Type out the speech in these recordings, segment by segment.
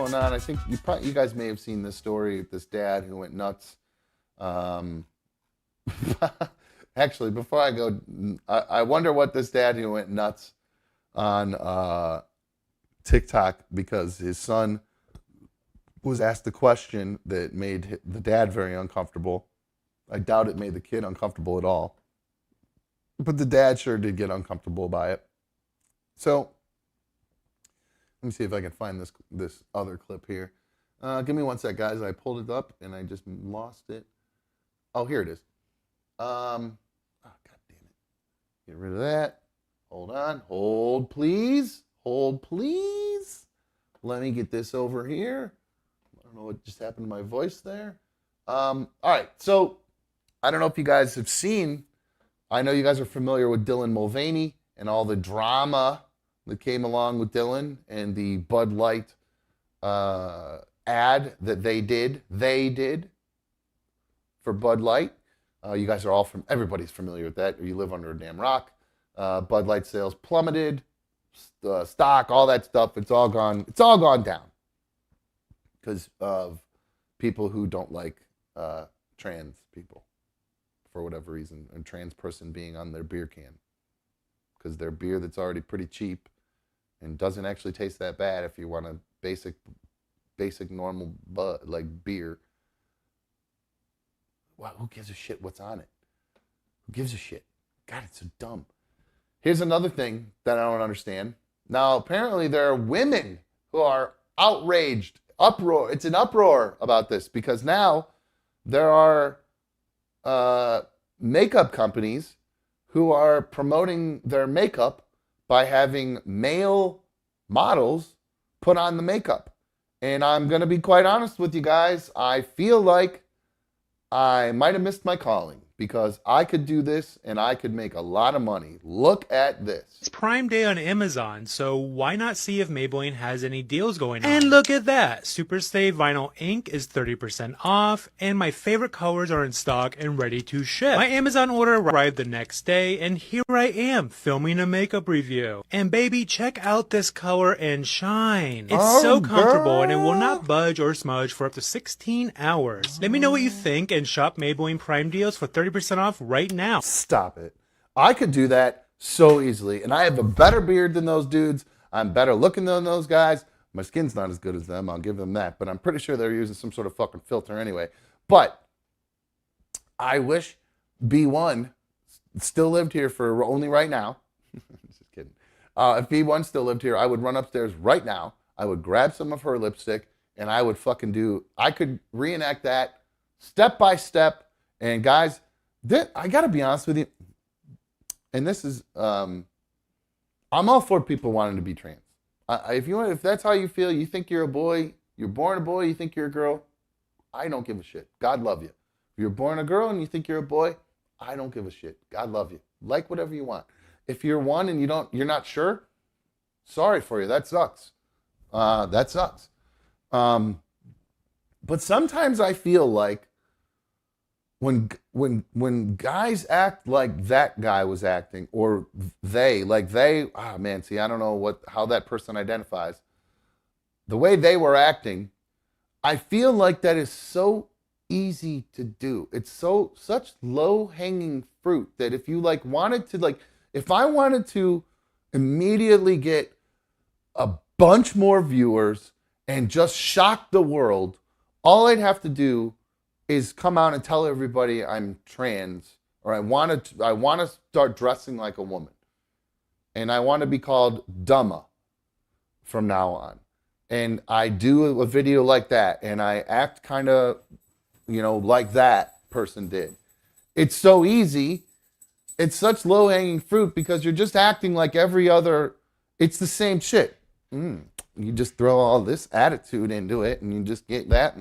going on. I think you guys may have seen this story. This dad who went nuts. Actually, before I go, I wonder what this dad who went nuts on TikTok because his son was asked a question that made the dad very uncomfortable. I doubt it made the kid uncomfortable at all. But the dad sure did get uncomfortable by it. So, let me see if I can find this other clip here. Give me one sec, guys. I pulled it up and I just lost it. Oh, here it is. Oh, God damn it. Get rid of that. Hold on. Hold, please. Hold, please. Let me get this over here. I don't know what just happened to my voice there. All right. So, I don't know if you guys have seen, I know you guys are familiar with Dylan Mulvaney and all the drama that came along with Dylan and the Bud Light ad that they did for Bud Light. You guys are all everybody's familiar with that, or you live under a damn rock. Bud Light sales plummeted, stock, all that stuff. It's all gone down because of people who don't like trans people for whatever reason, a trans person being on their beer can because their beer that's already pretty cheap and doesn't actually taste that bad if you want a basic normal like beer. Wow, who gives a shit what's on it? Who gives a shit? God, it's so dumb. Here's another thing that I don't understand. Now, apparently there are women who are outraged, uproar. It's an uproar about this because now there are makeup companies who are promoting their makeup by having male models put on the makeup. And I'm going to be quite honest with you guys. I feel like I might have missed my calling because I could do this and I could make a lot of money. Look at this. It's Prime Day on Amazon, so why not see if Maybelline has any deals going on? And look at that! Super Stay Vinyl Ink is 30% off, and my favorite colors are in stock and ready to ship. My Amazon order arrived the next day, and here I am, filming a makeup review. And baby, check out this color and shine. It's so comfortable, and it will not budge or smudge for up to 16 hours. Let me know what you think, and shop Maybelline Prime deals for 30% off right now. Stop it. I could do that so easily. And I have a better beard than those dudes. I'm better looking than those guys. My skin's not as good as them. I'll give them that. But I'm pretty sure they're using some sort of fucking filter anyway. But I wish B1 still lived here for only right now. Just kidding. If B1 still lived here, I would run upstairs right now. I would grab some of her lipstick and I would I could reenact that step by step. And guys, I got to be honest with you. And this is, I'm all for people wanting to be trans. If that's how you feel, you think you're a boy, you're born a boy, you think you're a girl, I don't give a shit. God love you. If you're born a girl and you think you're a boy, I don't give a shit. God love you. Like whatever you want. If you're one and you're not sure, sorry for you. That sucks. That sucks. But sometimes I feel like when guys act like that guy was acting, or oh man, see, I don't know how that person identifies. The way they were acting, I feel like that is so easy to do. It's such low-hanging fruit that if you if I wanted to immediately get a bunch more viewers and just shock the world, all I'd have to do is come out and tell everybody I'm trans, or I want to start dressing like a woman, and I want to be called Dumma from now on, and I do a video like that, and I act kind of, like that person did. It's so easy. It's such low-hanging fruit because you're just acting like every other. It's the same shit. You just throw all this attitude into it, and you just get that.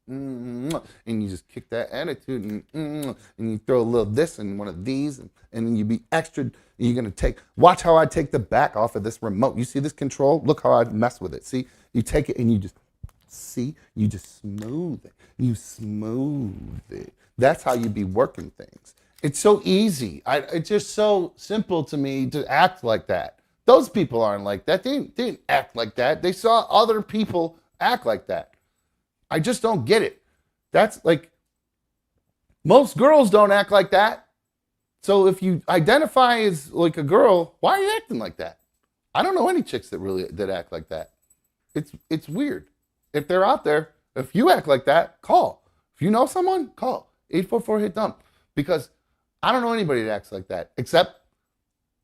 And you just kick that attitude and you throw a little this and one of these and then you be extra. You're going to watch how I take the back off of this remote. You see this control? Look how I mess with it. See, you take it and you just smooth it. You smooth it. That's how you be working things. It's so easy. It's just so simple to me to act like that. Those people aren't like that. They didn't act like that. They saw other people act like that. I just don't get it. That's like, most girls don't act like that. So if you identify as like a girl, why are you acting like that? I don't know any chicks that act like that. It's weird. If they're out there, if you act like that, call. If you know someone, call 844-HIT-DUMP, because I don't know anybody that acts like that except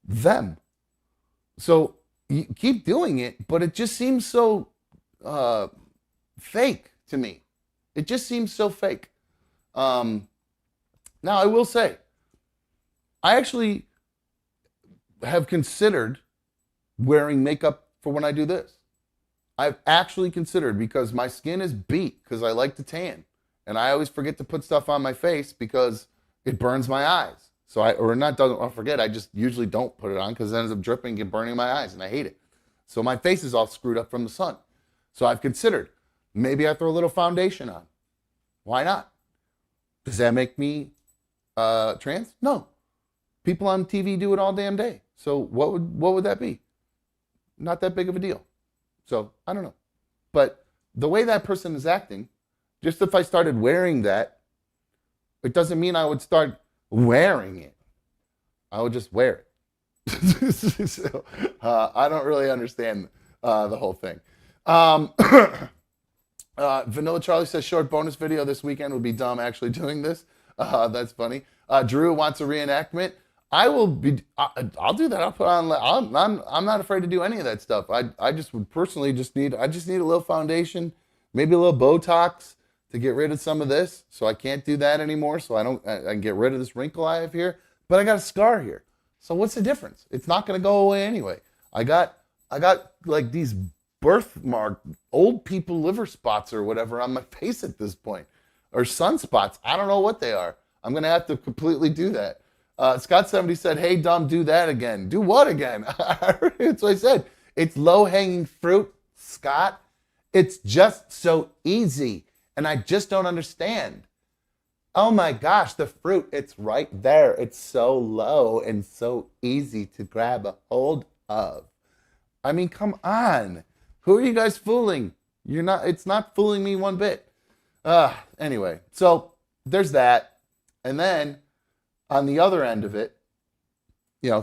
them. So you keep doing it, but it just seems so fake to me. It just seems so fake. Now I will say, I actually have considered wearing makeup for when I do this. I've actually considered, because my skin is beat because I like to tan. And I always forget to put stuff on my face because it burns my eyes. So I forget, I just usually don't put it on because it ends up dripping and burning my eyes, and I hate it. So my face is all screwed up from the sun. So I've considered, maybe I throw a little foundation on. Why not? Does that make me trans? No. People on TV do it all damn day. So what would that be? Not that big of a deal. So I don't know. But the way that person is acting, just if I started wearing that, it doesn't mean I would start wearing it. I would just wear it. So, I don't really understand the whole thing. Vanilla Charlie says, short bonus video this weekend would be dumb actually doing this. That's funny. Drew wants a reenactment. I'll do that. I'll put on, I'm not afraid to do any of that stuff. I just would personally need a little foundation, maybe a little Botox to get rid of some of this. So I can't do that anymore. So I can get rid of this wrinkle I have here, but I got a scar here. So what's the difference? It's not going to go away anyway. I got like these birthmark, old people liver spots or whatever on my face at this point, or sunspots. I don't know what they are. I'm going to have to completely do that. Scott70 said, hey, dumb, do that again. Do what again? That's what I said. It's low-hanging fruit, Scott. It's just so easy, and I just don't understand. Oh my gosh, the fruit, it's right there. It's so low and so easy to grab a hold of. I mean, come on. Who are you guys fooling? It's not fooling me one bit. Anyway, so there's that. And then on the other end of it,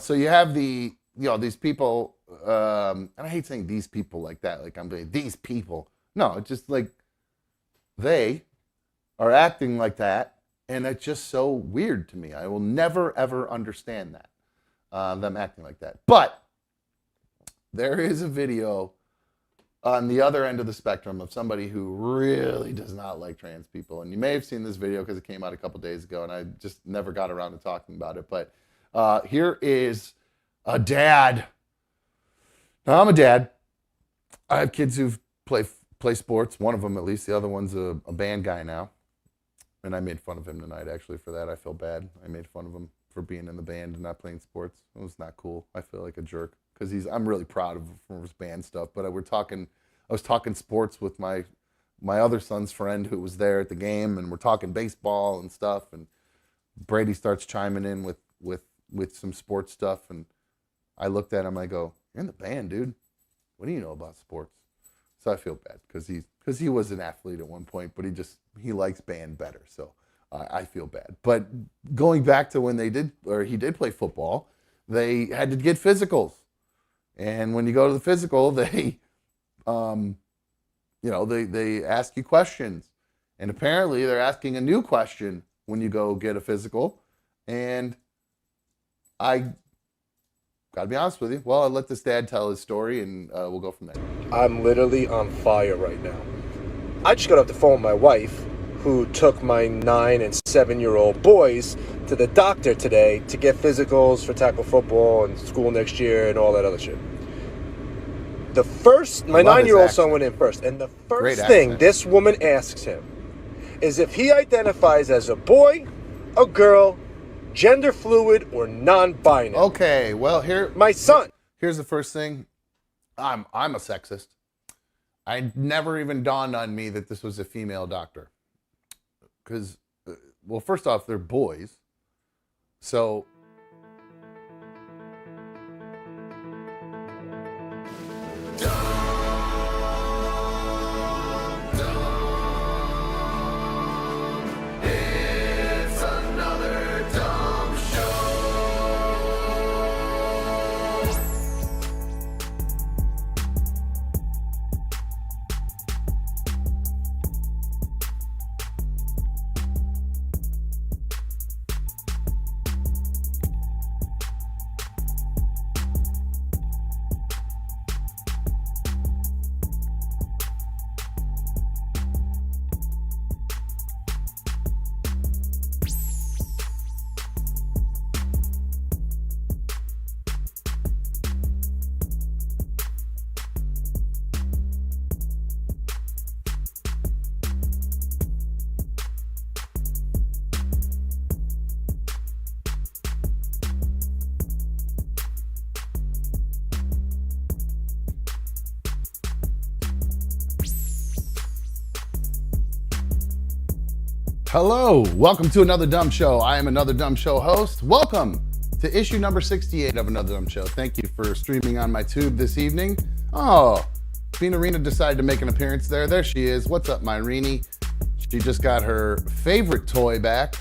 so you have these people, and I hate saying these people like that, like I'm doing these people. No, it's just like they are acting like that, and it's just so weird to me. I will never, ever understand that, them acting like that. But there is a video on the other end of the spectrum of somebody who really does not like trans people. And you may have seen this video because it came out a couple days ago, and I just never got around to talking about it. But here is a dad. Now, I'm a dad. I have kids who play sports, one of them at least. The other one's a band guy now. And I made fun of him tonight, actually, for that. I feel bad. I made fun of him for being in the band and not playing sports. It was not cool. I feel like a jerk. Because I'm really proud of him for his band stuff, but I was talking sports with my other son's friend who was there at the game, and we're talking baseball and stuff, and Brady starts chiming in with some sports stuff, and I looked at him, I go, you're in the band, dude. What do you know about sports? So I feel bad because he was an athlete at one point, but he likes band better, so I feel bad. But going back to when he did play football, they had to get physicals. And when you go to the physical, they ask you questions. And apparently they're asking a new question when you go get a physical. And I got to be honest with you. Well, I'll let this dad tell his story, and we'll go from there. I'm literally on fire right now. I just got off the phone with my wife, who took my 9 and 7-year-old boys to the doctor today to get physicals for tackle football and school next year and all that other shit. My 9-year-old son went in first, and the first thing this woman asks him is if he identifies as a boy, a girl, gender fluid, or non-binary. Okay, well, my son. Here's the first thing. I'm a sexist. I never even dawned on me that this was a female doctor. Because, well, first off, they're boys. So Hello, welcome to Another Dumb Show. I am Another Dumb Show host. Welcome to issue number 68 of Another Dumb Show. Thank you for streaming on my tube this evening. Oh, Miranda decided to make an appearance there. There she is. What's up, Myrini? She just got her favorite toy back.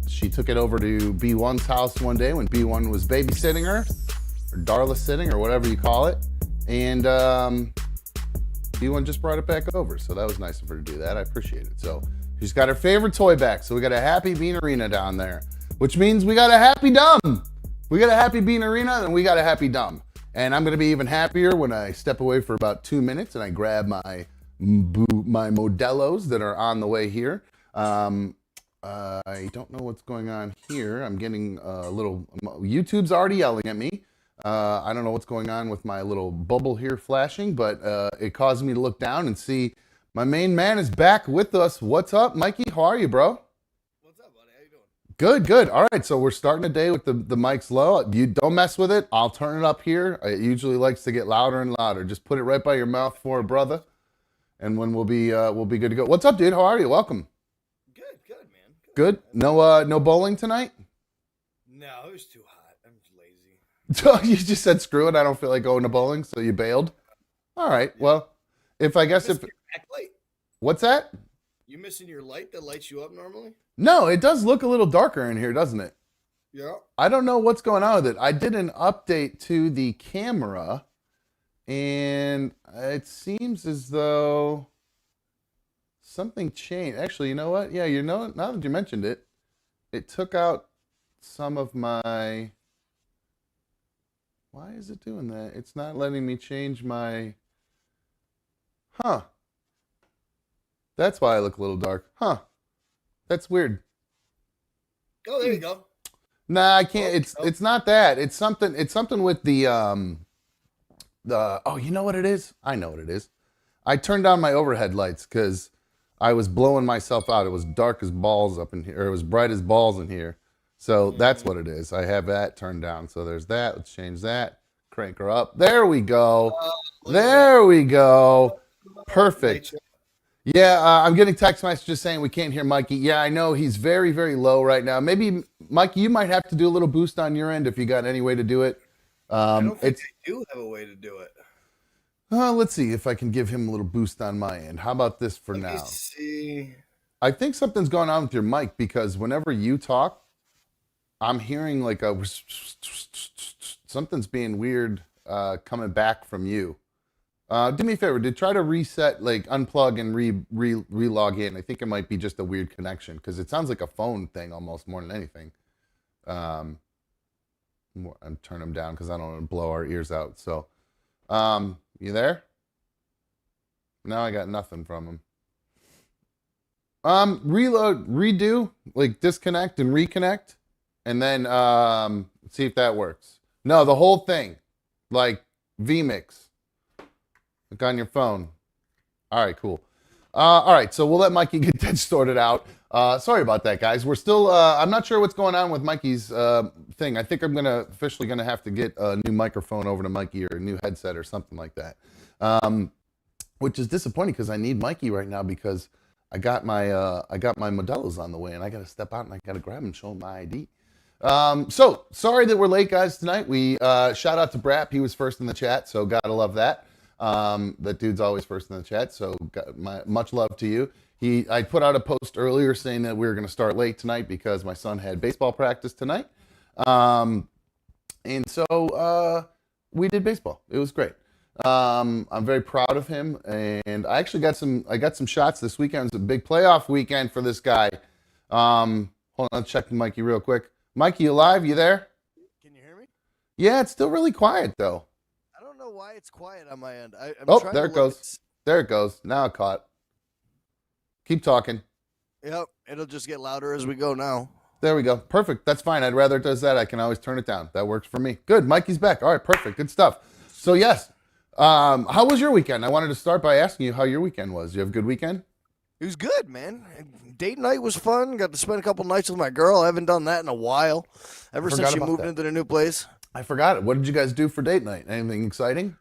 She took it over to B1's house one day when B1 was babysitting her, or Darla sitting, or whatever you call it. And B1 just brought it back over, so that was nice of her to do that. I appreciate it. So she's got her favorite toy back. So we got a happy Bean Arena down there, which means we got a happy dumb. We got a happy Bean Arena, and we got a happy dumb. And I'm gonna be even happier when I step away for about 2 minutes and I grab my Modelos that are on the way here. I don't know what's going on here. I'm getting a little, YouTube's already yelling at me. I don't know what's going on with my little bubble here flashing, but it caused me to look down and see my main man is back with us. What's up, Mikey? How are you, bro? What's up, buddy? How you doing? Good, good. All right, so we're starting the day with the mics low. You don't mess with it. I'll turn it up here. It usually likes to get louder and louder. Just put it right by your mouth for a brother, and when we'll be good to go. What's up, dude? How are you? Welcome. Good, man. Good. No bowling tonight? No, it was too hot. I'm just lazy. You just said screw it. I don't feel like going to bowling, so you bailed. All right. Well, if Back light. what's that? You missing your light that lights you up normally? No, it does look a little darker in here, doesn't it? Yeah. I don't know what's going on with it. I did an update to the camera, and it seems as though something changed. Actually, you know what? Yeah, now that you mentioned it, it took out some of my... Why is it doing that? It's not letting me change my... Huh. That's why I look a little dark. Huh. That's weird. Oh, there you go. Nah, I can't. It's not that. It's something with the oh, you know what it is? I know what it is. I turned down my overhead lights because I was blowing myself out. It was dark as balls up in here, or it was bright as balls in here. So that's what it is. I have that turned down. So there's that. Let's change that. Crank her up. There we go. There we go. Perfect. Yeah, I'm getting text messages saying we can't hear Mikey. Yeah, I know he's very, very low right now. Maybe, Mikey, you might have to do a little boost on your end if you got any way to do it. I don't think I do have a way to do it. Let's see if I can give him a little boost on my end. How about this for now? Let me see. I think something's going on with your mic because whenever you talk, I'm hearing like something's being weird coming back from you. Do me a favor. Try to reset, like unplug and re-log in. I think it might be just a weird connection because it sounds like a phone thing almost more than anything. I'm turning them down because I don't want to blow our ears out. So, you there? Now I got nothing from him. Reload, redo, like disconnect and reconnect, and then see if that works. No, the whole thing, like vMix. Look on your phone. All right, cool. All right, so we'll let Mikey get that sorted out. Sorry about that, guys. We're still, I'm not sure what's going on with Mikey's thing. I think I'm officially gonna have to get a new microphone over to Mikey or a new headset or something like that. Which is disappointing because I need Mikey right now because I got my Modelos on the way and I gotta step out and I gotta grab him and show him my ID. So sorry that we're late, guys, tonight. We shout out to Brap. He was first in the chat, so gotta love that. That dude's always first in the chat, so much love to you. I put out a post earlier saying that we were going to start late tonight because my son had baseball practice tonight. And so we did baseball. It was great. I'm very proud of him, and I actually got some shots this weekend. It was a big playoff weekend for this guy. Hold on, let's check Mikey real quick. Mikey, you alive? You there? Can you hear me? Yeah, it's still really quiet though. I don't know why it's quiet on my end. There it goes. There it goes. Now it caught. Keep talking. Yep, it'll just get louder as we go now. There we go. Perfect. That's fine. I'd rather it does that. I can always turn it down. That works for me. Good. Mikey's back. All right. Perfect. Good stuff. So yes. How was your weekend? I wanted to start by asking you how your weekend was. You have a good weekend? It was good, man. Date night was fun. Got to spend a couple nights with my girl. I haven't done that in a while. Ever since she moved into the new place. I forgot it. What did you guys do for date night? Anything exciting?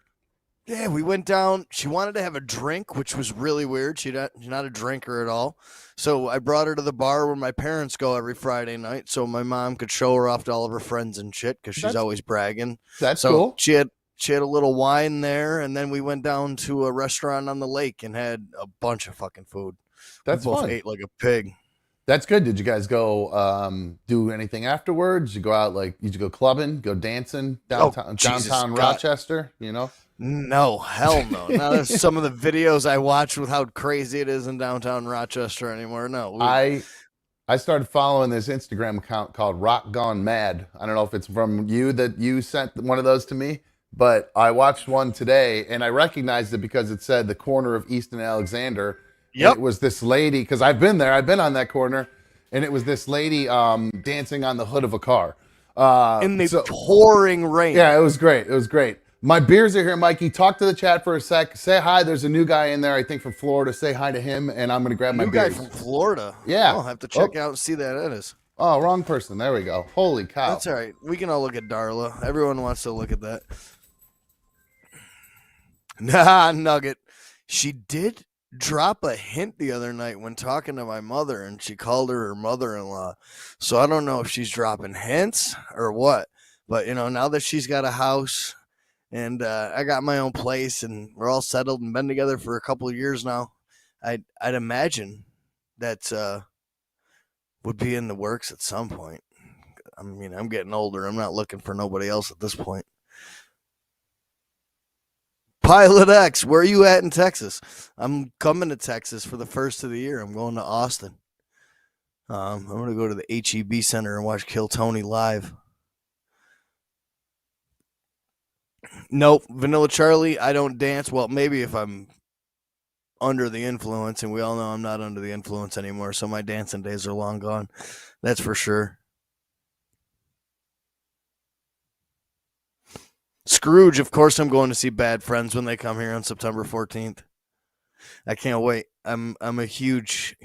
Yeah, we went down. She wanted to have a drink, which was really weird. She's not a drinker at all. So I brought her to the bar where my parents go every Friday night, so my mom could show her off to all of her friends and shit because she's That's always bragging. that's So cool. she had a little wine there, and then we went down to a restaurant on the lake and had a bunch of fucking food. That's we both fun. ate like a pig. That's good. Did you guys go do anything afterwards? Did you go out did you go clubbing, go dancing downtown Jesus downtown God. Rochester? You know? No, hell no. Now there's some of the videos I watch with how crazy it is in downtown Rochester anymore. No, I started following this Instagram account called Rock Gone Mad. I don't know if it's from you that you sent one of those to me, but I watched one today and I recognized it because it said the corner of East and Alexander. Yep. And it was this lady, because I've been there, I've been on that corner, and it was this lady dancing on the hood of a car. in the pouring rain. Yeah, it was great. It was great. My beers are here, Mikey. Talk to the chat for a sec. Say hi. There's a new guy in there, I think, from Florida. Say hi to him, and I'm going to grab my New guy beers. from Florida. Yeah. I'll have to check out and see that it is. Oh, wrong person. There we go. Holy cow. That's all right. We can all look at Darla. Everyone wants to look at that. Nah, Nugget. She did drop a hint the other night when talking to my mother, and she called her mother-in-law. So I don't know if she's dropping hints or what. But, now that she's got a house and I got my own place and we're all settled and been together for a couple of years now, I'd imagine that would be in the works at some point. I mean, I'm getting older. I'm not looking for nobody else at this point. Pilot X, where are you at in Texas? I'm coming to Texas for the first of the year. I'm going to Austin. I'm going to go to the HEB Center and watch Kill Tony live. Nope, Vanilla Charlie, I don't dance. Well, maybe if I'm under the influence, and we all know I'm not under the influence anymore, so my dancing days are long gone. That's for sure. Scrooge, of course, I'm going to see Bad Friends when they come here on September 14th. I can't wait. I'm a huge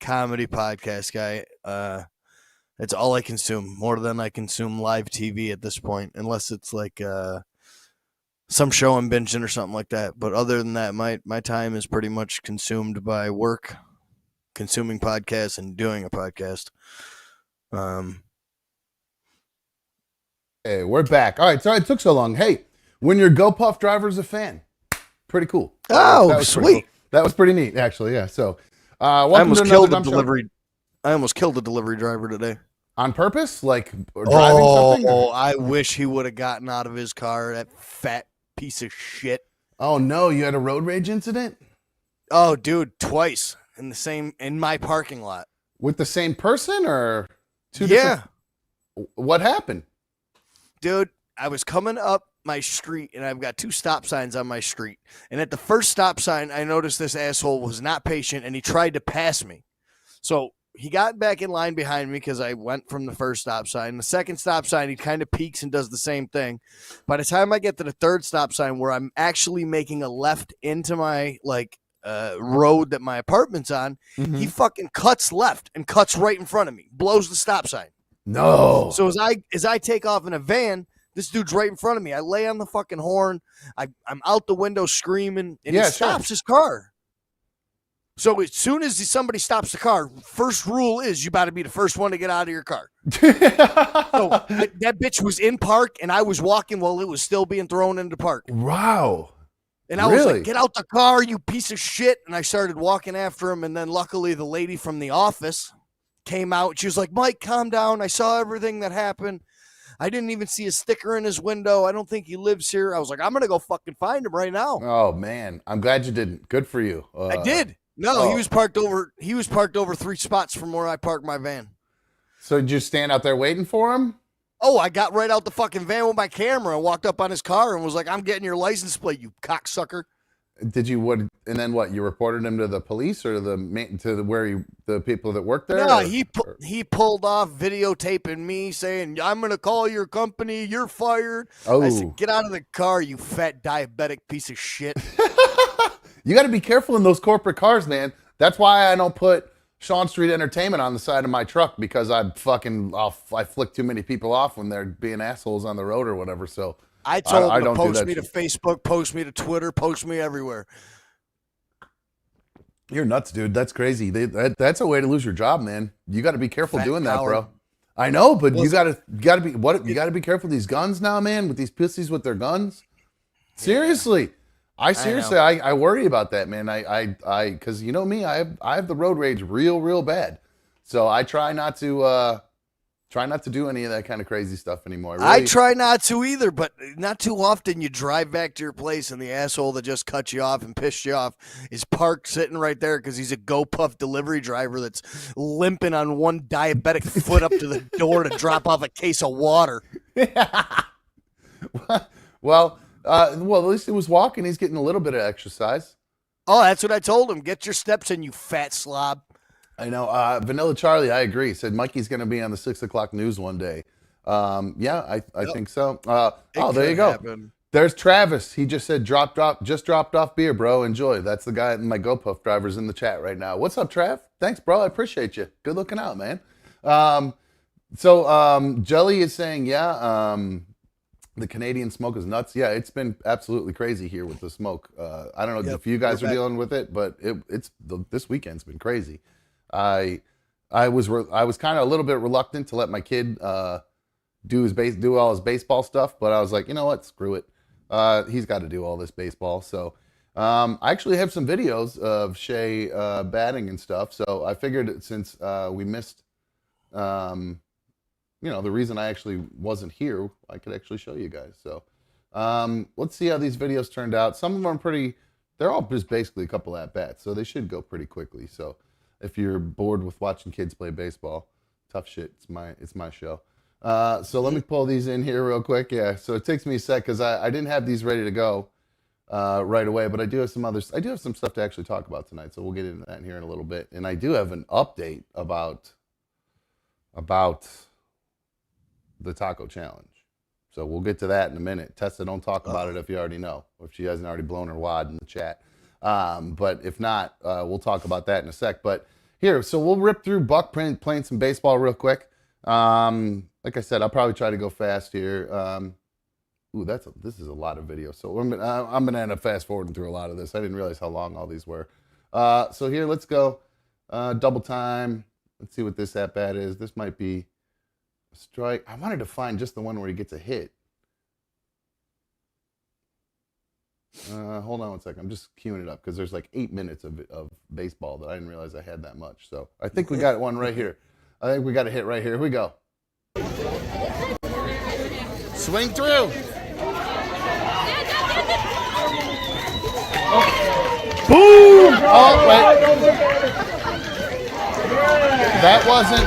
comedy podcast guy. It's all I consume, more than I consume live TV at this point, unless it's like some show I'm binging or something like that. But other than that, my time is pretty much consumed by work, consuming podcasts, and doing a podcast. Hey, we're back. All right, sorry it took so long. Hey, when your GoPuff driver's a fan, pretty cool. Oh, that was sweet. Pretty cool. That was pretty neat, actually. Yeah. So, I almost killed the delivery driver today. On purpose, like driving something. Oh, I wish he would have gotten out of his car. That fat piece of shit. Oh no, you had a road rage incident Oh, dude, twice in my parking lot. with the same person or two Yeah. different? What happened? Dude, I was coming up my street, and I've got two stop signs on my street. And at the first stop sign, I noticed this asshole was not patient, and he tried to pass me. So he got back in line behind me because I went from the first stop sign. The second stop sign, he kind of peeks and does the same thing. By the time I get to the third stop sign, where I'm actually making a left into my road that my apartment's on, he fucking cuts left and cuts right in front of me, blows the stop sign. No. So as I take off in a van, this dude's right in front of me. I lay on the fucking horn. I'm out the window screaming, and he stops his car. So as soon as somebody stops the car, first rule is you got to be the first one to get out of your car. So that bitch was in park, and I was walking while it was still being thrown into park. Wow. And I was like, get out the car, you piece of shit. And I started walking after him, and then luckily the lady from the office came out. She was like, Mike, calm down. I saw everything that happened. I didn't even see a sticker in his window. I don't think he lives here. I was like, I'm going to go fucking find him right now. Oh, man. I'm glad you didn't. Good for you. I did. No, he was parked over 3 spots from where I parked my van. So did you stand out there waiting for him? Oh, I got right out the fucking van with my camera and walked up on his car and was like, I'm getting your license plate, you cocksucker. Did you what? And then what? You reported him to the police or the people that work there? No, or, he pulled off videotaping me saying, I'm going to call your company. You're fired. Oh. I said, get out of the car, you fat diabetic piece of shit. You got to be careful in those corporate cars, man. That's why I don't put Sean Street Entertainment on the side of my truck, because I flick too many people off when they're being assholes on the road or whatever. So I told I him to don't do post that me to shit. Facebook, post me to Twitter, post me everywhere. You're nuts, dude. That's crazy. That's a way to lose your job, man. You got to be careful Fat doing that, coward. bro. I know, but you Listen, got to be what you got to be careful with these guns now, man. With these pussies with their guns. Seriously, I worry about that, man. Because you know me, I have the road rage real bad. So I try not to do any of that kind of crazy stuff anymore. I try not to either, but not too often. You drive back to your place and the asshole that just cut you off and pissed you off is parked sitting right there because he's a GoPuff delivery driver that's limping on one diabetic foot up to the door to drop off a case of water. well, at least he was walking. He's getting a little bit of exercise. Oh, that's what I told him. Get your steps in, you fat slob. I know. Vanilla Charlie, I agree. Said Mikey's going to be on the 6 o'clock news one day. I think so. There you go. Happen. There's Travis. He just said, just dropped off beer, bro. Enjoy. That's the guy, my GoPuff driver's in the chat right now. What's up, Trav? Thanks, bro. I appreciate you. Good looking out, man. Jelly is saying, the Canadian smoke is nuts. Yeah, it's been absolutely crazy here with the smoke. I don't know if you guys are dealing with it, but this weekend's been crazy. I was kind of a little bit reluctant to let my kid do all his baseball stuff, but I was like, you know what, screw it. He's got to do all this baseball. So I actually have some videos of Shay batting and stuff. So I figured since we missed, the reason I actually wasn't here, I could actually show you guys. So let's see how these videos turned out. Some of them are they're all just basically a couple at bats, so they should go pretty quickly. So if you're bored with watching kids play baseball, tough shit. It's my show. So let me pull these in here real quick. Yeah. So it takes me a sec because I didn't have these ready to go right away, but I do have some others. I do have some stuff to actually talk about tonight. So we'll get into that in here in a little bit. And I do have an update about the taco challenge. So we'll get to that in a minute. Tessa, don't talk about it if you already know, or if she hasn't already blown her wad in the chat. But if not, we'll talk about that in a sec. But here, so we'll rip through Buck playing some baseball real quick. Like I said, I'll probably try to go fast here. This is a lot of video. So I'm gonna end up fast forwarding through a lot of this. I didn't realize how long all these were. So here, let's go double time. Let's see what this at bat is. This might be a strike. I wanted to find just the one where he gets a hit. Hold on one second. I'm just queuing it up because there's like 8 minutes of baseball that I didn't realize I had that much. So I think we got one right here. I think we got a hit right here. Here we go. Swing through. Boom! Oh, wait. That wasn't.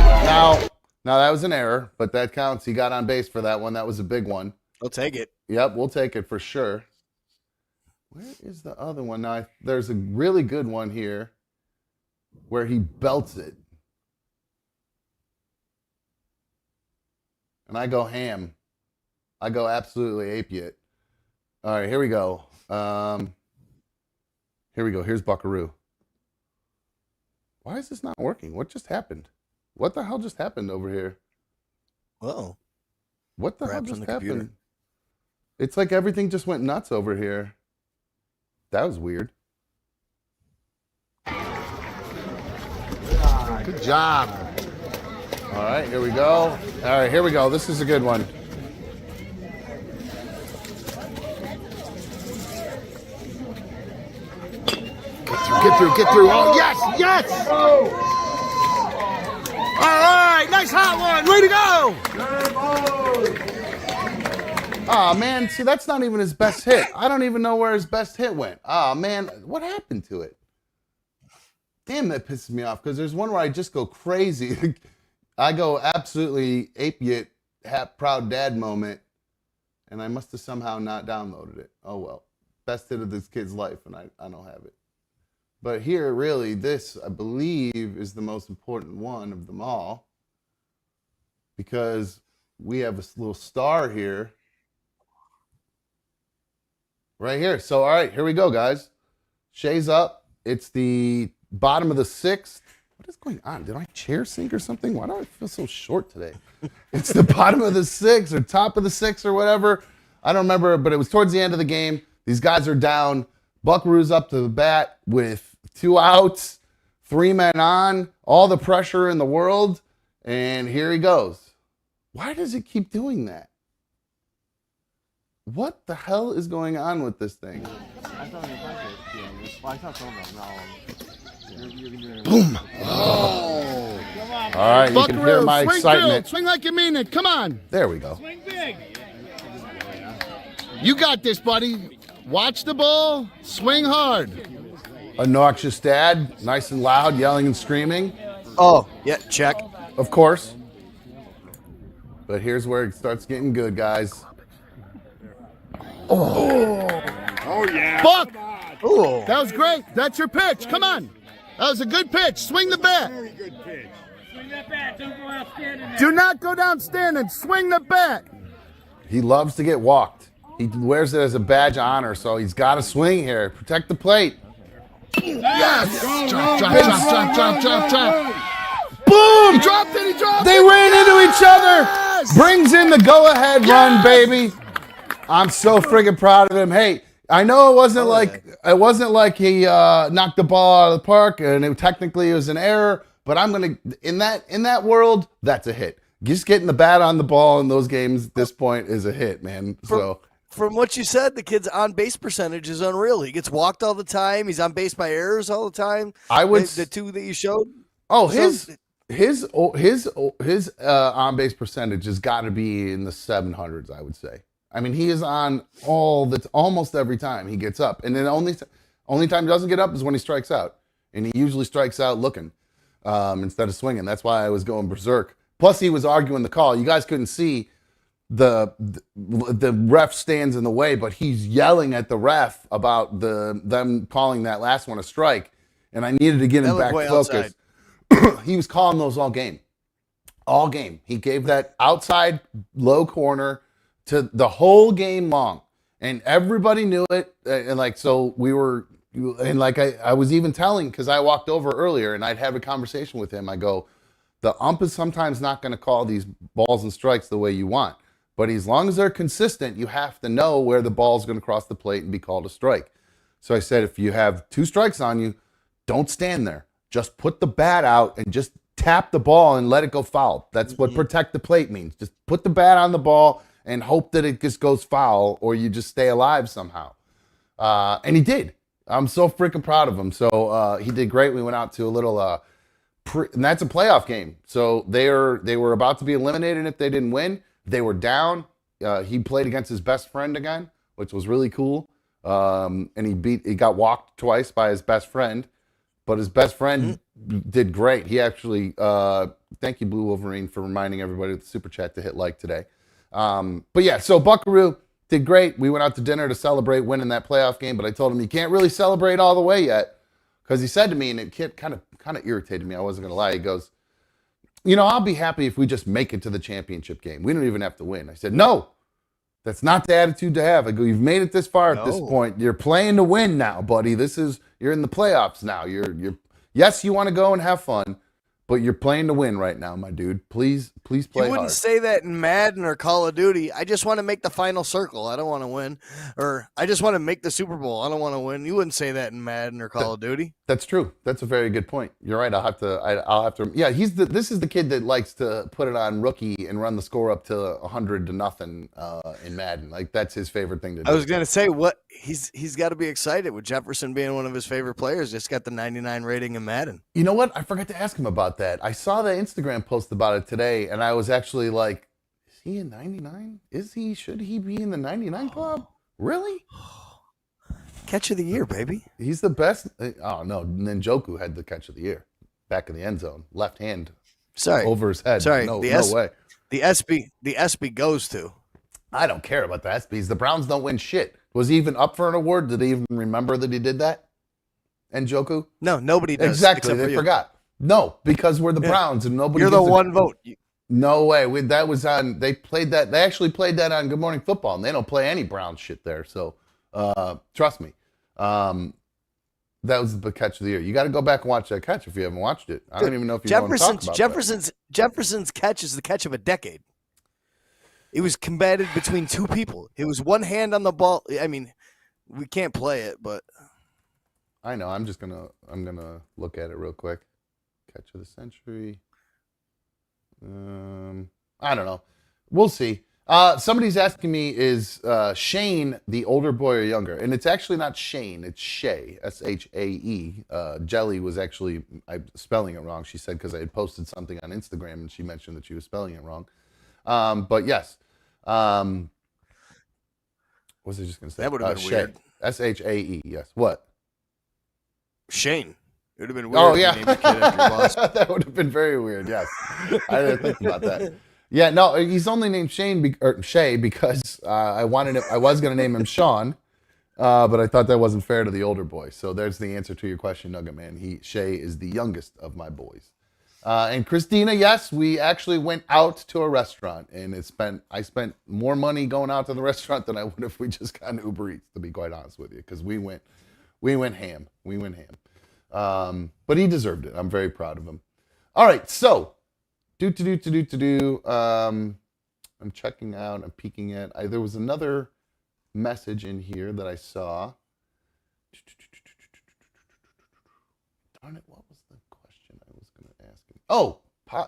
Now that was an error, but that counts. He got on base for that one. That was a big one. I'll take it. Yep, we'll take it for sure. Where is the other one? Now, there's a really good one here where he belts it. And I go ham. I go absolutely ape it. All right, here we go. Here's Buckaroo. Why is this not working? What just happened? What the hell just happened over here? Uh-oh. What the hell Perhaps on just the happened? computer. It's like everything just went nuts over here. That was weird. Good job. All right, here we go. All right, here we go. This is a good one. Get through. Oh, yes! All right, nice hot one. Way to go! Oh, man, see, that's not even his best hit. I don't even know where his best hit went. Oh, man, what happened to it? Damn, that pisses me off because there's one where I just go crazy. I go absolutely ape-yit, proud dad moment, and I must have somehow not downloaded it. Oh, well. Best hit of this kid's life, and I don't have it. But here, really, this, I believe, is the most important one of them all because we have a little star here. Right here. So, all right, here we go, guys. Shay's up. It's the bottom of the sixth. What is going on? Did my chair sink or something? Why do I feel so short today? It's the bottom of the sixth or top of the sixth or whatever. I don't remember, but it was towards the end of the game. These guys are down. Buckaroo's up to the bat with 2 outs, 3 men on, all the pressure in the world, and here he goes. Why does it keep doing that? What the hell is going on with this thing? Boom! Oh! All right, you can hear my excitement. Swing like you mean it. Come on. There we go. Swing big. You got this, buddy. Watch the ball. Swing hard. Obnoxious dad, nice and loud, yelling and screaming. Oh, yeah, check. Of course. But here's where it starts getting good, guys. Oh, yeah. Buck. Oh, That was great. That's your pitch. Come on. That was a good pitch. Swing the bat. Very good pitch. Swing that bat. Don't go out standing there. Do not go down standing. Swing the bat. He loves to get walked. He wears it as a badge of honor, so he's got to swing here. Protect the plate. Yes. Drop. Boom! He dropped it. He dropped They it. ran into each other. Yes. Brings in the go-ahead run, baby. I'm so friggin' proud of him. Hey, I know it wasn't like he knocked the ball out of the park, and technically it was an error. But I'm gonna in that world, that's a hit. Just getting the bat on the ball in those games at this point is a hit, man. So from what you said, the kid's on base percentage is unreal. He gets walked all the time. He's on base by errors all the time. I would the 2 that you showed. Oh, So- his on base percentage has got to be in the 700s, I would say. I mean, he is on almost every time he gets up, and then only time he doesn't get up is when he strikes out, and he usually strikes out looking instead of swinging. That's why I was going berserk. Plus, he was arguing the call. You guys couldn't see the ref stands in the way, but he's yelling at the ref about them calling that last one a strike, and I needed to get him back focused. He was calling those all game. All game. He gave that outside low corner to the whole game long. And everybody knew it. And like, so we were, and like I was even telling, because I walked over earlier and I'd have a conversation with him. I go, the ump is sometimes not going to call these balls and strikes the way you want. But as long as they're consistent, you have to know where the ball's going to cross the plate and be called a strike. So I said, if you have 2 strikes on you, don't stand there. Just put the bat out and just tap the ball and let it go foul. That's what protect the plate means. Just put the bat on the ball and hope that it just goes foul, or you just stay alive somehow. And he did. I'm so freaking proud of him. So he did great. We went out to a little, and that's a playoff game. So they were about to be eliminated if they didn't win. They were down. He played against his best friend again, which was really cool. And he got walked twice by his best friend. But his best friend did great. He actually, thank you, Blue Wolverine, for reminding everybody with the super chat to hit like today. But yeah, so Buckaroo did great. We went out to dinner to celebrate winning that playoff game, but I told him you can't really celebrate all the way yet, because he said to me, and it kind of irritated me. I wasn't gonna lie. He goes, I'll be happy if we just make it to the championship game. We don't even have to win. I said, no, that's not the attitude to have. I go, you've made it this far at this point. You're playing to win now, buddy. You're in the playoffs now. Yes, you want to go and have fun, but you're playing to win right now, my dude. Please play You wouldn't hard. say that in Madden or Call of Duty. I just want to make the final circle. I don't want to win. Or I just want to make the Super Bowl. I don't want to win. You wouldn't say that in Madden or Call of Duty. That's true. That's a very good point. You're right. I'll have to. Yeah, this is the kid that likes to put it on rookie and run the score up to 100-0 in Madden. Like, that's his favorite thing to do. I was gonna say he's got to be excited with Jefferson being one of his favorite players. Just got the 99 rating in Madden. You know what? I forgot to ask him about that. I saw the Instagram post about it today, and I was actually like, is he in 99? Should he be in the 99 club? Really? Catch of the year, baby. He's the best. Oh, no. Njoku had the catch of the year. Back in the end zone. Left hand. Sorry. Over his head. Sorry. No way. The SB goes to. I don't care about the ESPYs. The Browns don't win shit. Was he even up for an award? Did he even remember that he did that? Njoku? No, nobody does. Exactly. Except They for you. forgot. No, because we're the Browns and nobody. You're the gives a- one vote. No way. That was on. They played that. They actually played that on Good Morning Football, and they don't play any Browns shit there. So, trust me. That was the catch of the year. You got to go back and watch that catch if you haven't watched it. I don't even know if you want to talk about Jefferson's catch is the catch of a decade. It was combated between two people. It was one hand on the ball. I mean, we can't play it, but I know. I'm gonna look at it real quick. Catch of the century. I don't know. We'll see. Somebody's asking me, is Shane the older boy or younger? And it's actually not Shane. It's Shay. Shae. Jelly was actually spelling it wrong. She said because I had posted something on Instagram and she mentioned that she was spelling it wrong. But yes. What was I just gonna say? That would have been Shay. weird. Shae. Yes. What? Shane. It would have been weird. Oh if you yeah, named your kid after your boss. that would have been very weird. Yes, I didn't think about that. Yeah, no, he's only named Shay because I was going to name him Sean, but I thought that wasn't fair to the older boy. So there's the answer to your question, Nugget Man. Shay is the youngest of my boys. And Christina, yes, we actually went out to a restaurant, and I spent more money going out to the restaurant than I would if we just got an Uber Eats. To be quite honest with you, because we went ham. We went ham. But he deserved it. I'm very proud of him. All right, so I'm checking out. I'm peeking at. There was another message in here that I saw. Darn it! What was the question I was going to ask him? Oh,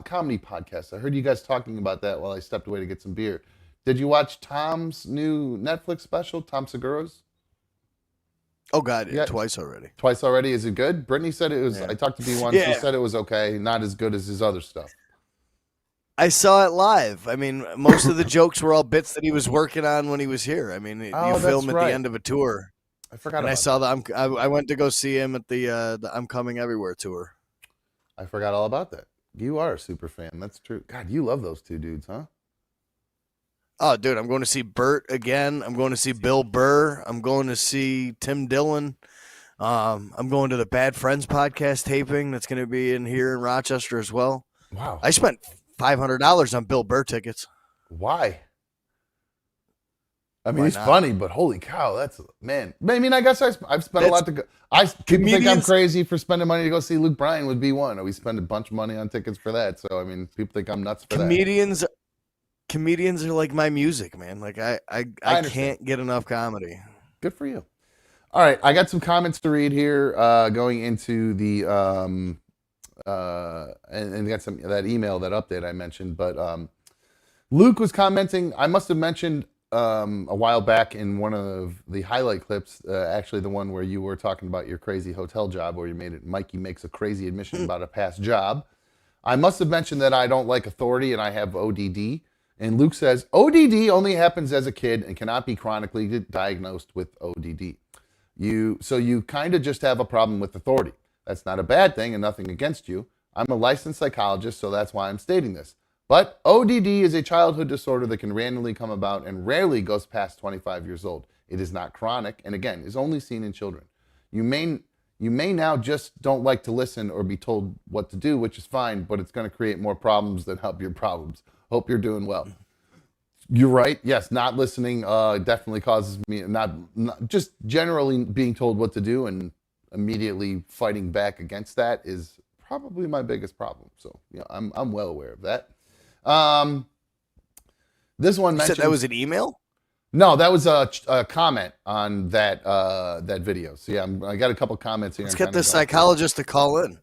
comedy podcast. I heard you guys talking about that while I stepped away to get some beer. Did you watch Tom's new Netflix special, Tom Segura's? Oh God, yeah, twice already. Twice already? Is it good? Brittany said it was. Yeah. I talked to B once. Yeah. She said it was okay, not as good as his other stuff. I saw it live. I mean, most of the jokes were all bits that he was working on when he was here. I mean, you film at the end of a tour. I forgot. And I saw that. I went to go see him at the I'm Coming Everywhere tour. I forgot all about that. You are a super fan. That's true. God, you love those two dudes, huh? Oh, dude, I'm going to see Bert again. I'm going to see Bill Burr. I'm going to see Tim Dillon. I'm going to the Bad Friends podcast taping that's going to be in Rochester as well. Wow. I spent $500 on Bill Burr tickets. Why? I mean, he's funny, but holy cow, that's, man. I mean, I guess I've spent a lot to go. People think I'm crazy for spending money to go see Luke Bryan with B1. We spend a bunch of money on tickets for that. So, I mean, people think I'm nuts for that. Comedians are like my music, man. Like I can't get enough comedy. Good for you. All right, I got some comments to read here, going into the and got some that email, that update I mentioned. But Luke was commenting. I must have mentioned a while back in one of the highlight clips, actually the one where you were talking about your crazy hotel job, where you made it. Mikey makes a crazy admission about a past job. I must have mentioned that I don't like authority and I have ODD. And Luke says, ODD only happens as a kid and cannot be chronically diagnosed with ODD. So you kind of just have a problem with authority. That's not a bad thing and nothing against you. I'm a licensed psychologist, so that's why I'm stating this. But ODD is a childhood disorder that can randomly come about and rarely goes past 25 years old. It is not chronic and, again, is only seen in children. You may now just don't like to listen or be told what to do, which is fine, but it's going to create more problems than help your problems. Hope you're doing well. You're right. Yes, not listening definitely causes me, not just generally being told what to do and immediately fighting back against that is probably my biggest problem. So, yeah, I'm well aware of that. This one mentioned, you said that was an email? No, that was a comment on that video. So yeah, I got a couple comments here. Let's get the psychologist to call in.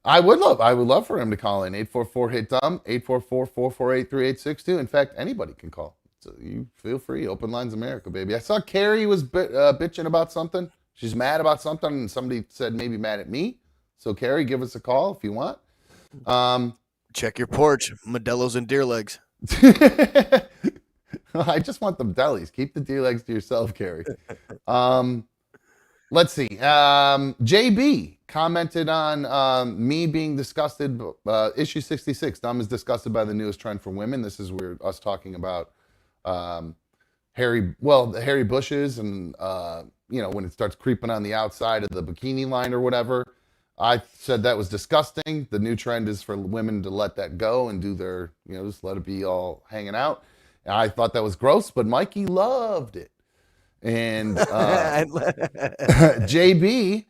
I would love for him to call in. 844-HIT-DUMB, 844-448-3862. In fact, anybody can call. So you feel free. Open Lines America, baby. I saw Carrie was bitching about something. She's mad about something, and somebody said maybe mad at me. So Carrie, give us a call if you want. Check your porch. Modelo's and deer legs. I just want them delis. Keep the deer legs to yourself, Carrie. Let's see. JB commented on me being disgusted. Issue 66. Dumb is disgusted by the newest trend for women. This is where us talking about the hairy bushes and when it starts creeping on the outside of the bikini line or whatever. I said that was disgusting. The new trend is for women to let that go and do their, just let it be all hanging out. And I thought that was gross, but Mikey loved it. And JB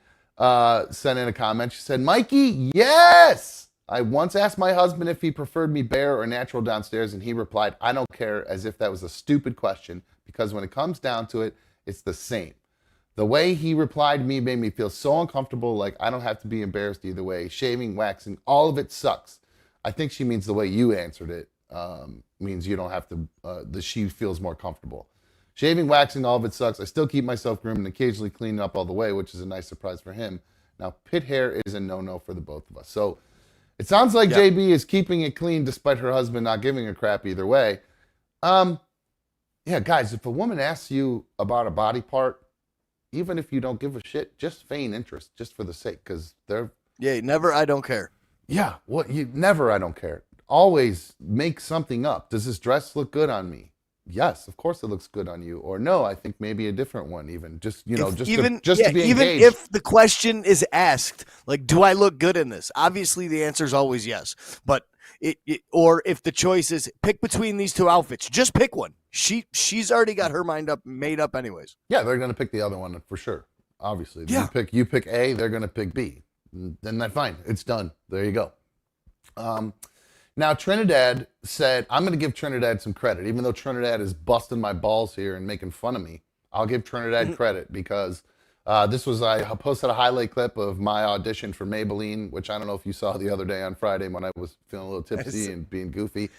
sent in a comment. She said, Mikey, yes! I once asked my husband if he preferred me bare or natural downstairs, and he replied, I don't care, as if that was a stupid question, because when it comes down to it, it's the same. The way he replied to me made me feel so uncomfortable, like I don't have to be embarrassed either way. Shaving, waxing, all of it sucks. I think she means the way you answered it means you don't have to, she feels more comfortable. Shaving, waxing, all of it sucks. I still keep myself groomed and occasionally clean up all the way, which is a nice surprise for him. Now, pit hair is a no-no for the both of us. So it sounds like JB is keeping it clean despite her husband not giving a crap either way. Yeah, guys, if a woman asks you about a body part, even if you don't give a shit, just feign interest, just for the sake, because they're... Yeah, never, I don't care. Yeah, never, I don't care. Always make something up. Does this dress look good on me? Yes, of course it looks good on you. Or no, I think maybe a different one even. Just, you know, to be engaged. Even if the question is asked, like, do I look good in this? Obviously, the answer is always yes. But or if the choice is pick between these two outfits, just pick one. She's already got her mind made up anyways. Yeah, they're going to pick the other one for sure. Obviously. Yeah. You pick A, they're going to pick B. Then that's fine. It's done. There you go. Now, Trinidad said, I'm going to give Trinidad some credit. Even though Trinidad is busting my balls here and making fun of me, I'll give Trinidad credit because I posted a highlight clip of my audition for Maybelline, which I don't know if you saw the other day on Friday when I was feeling a little tipsy and being goofy.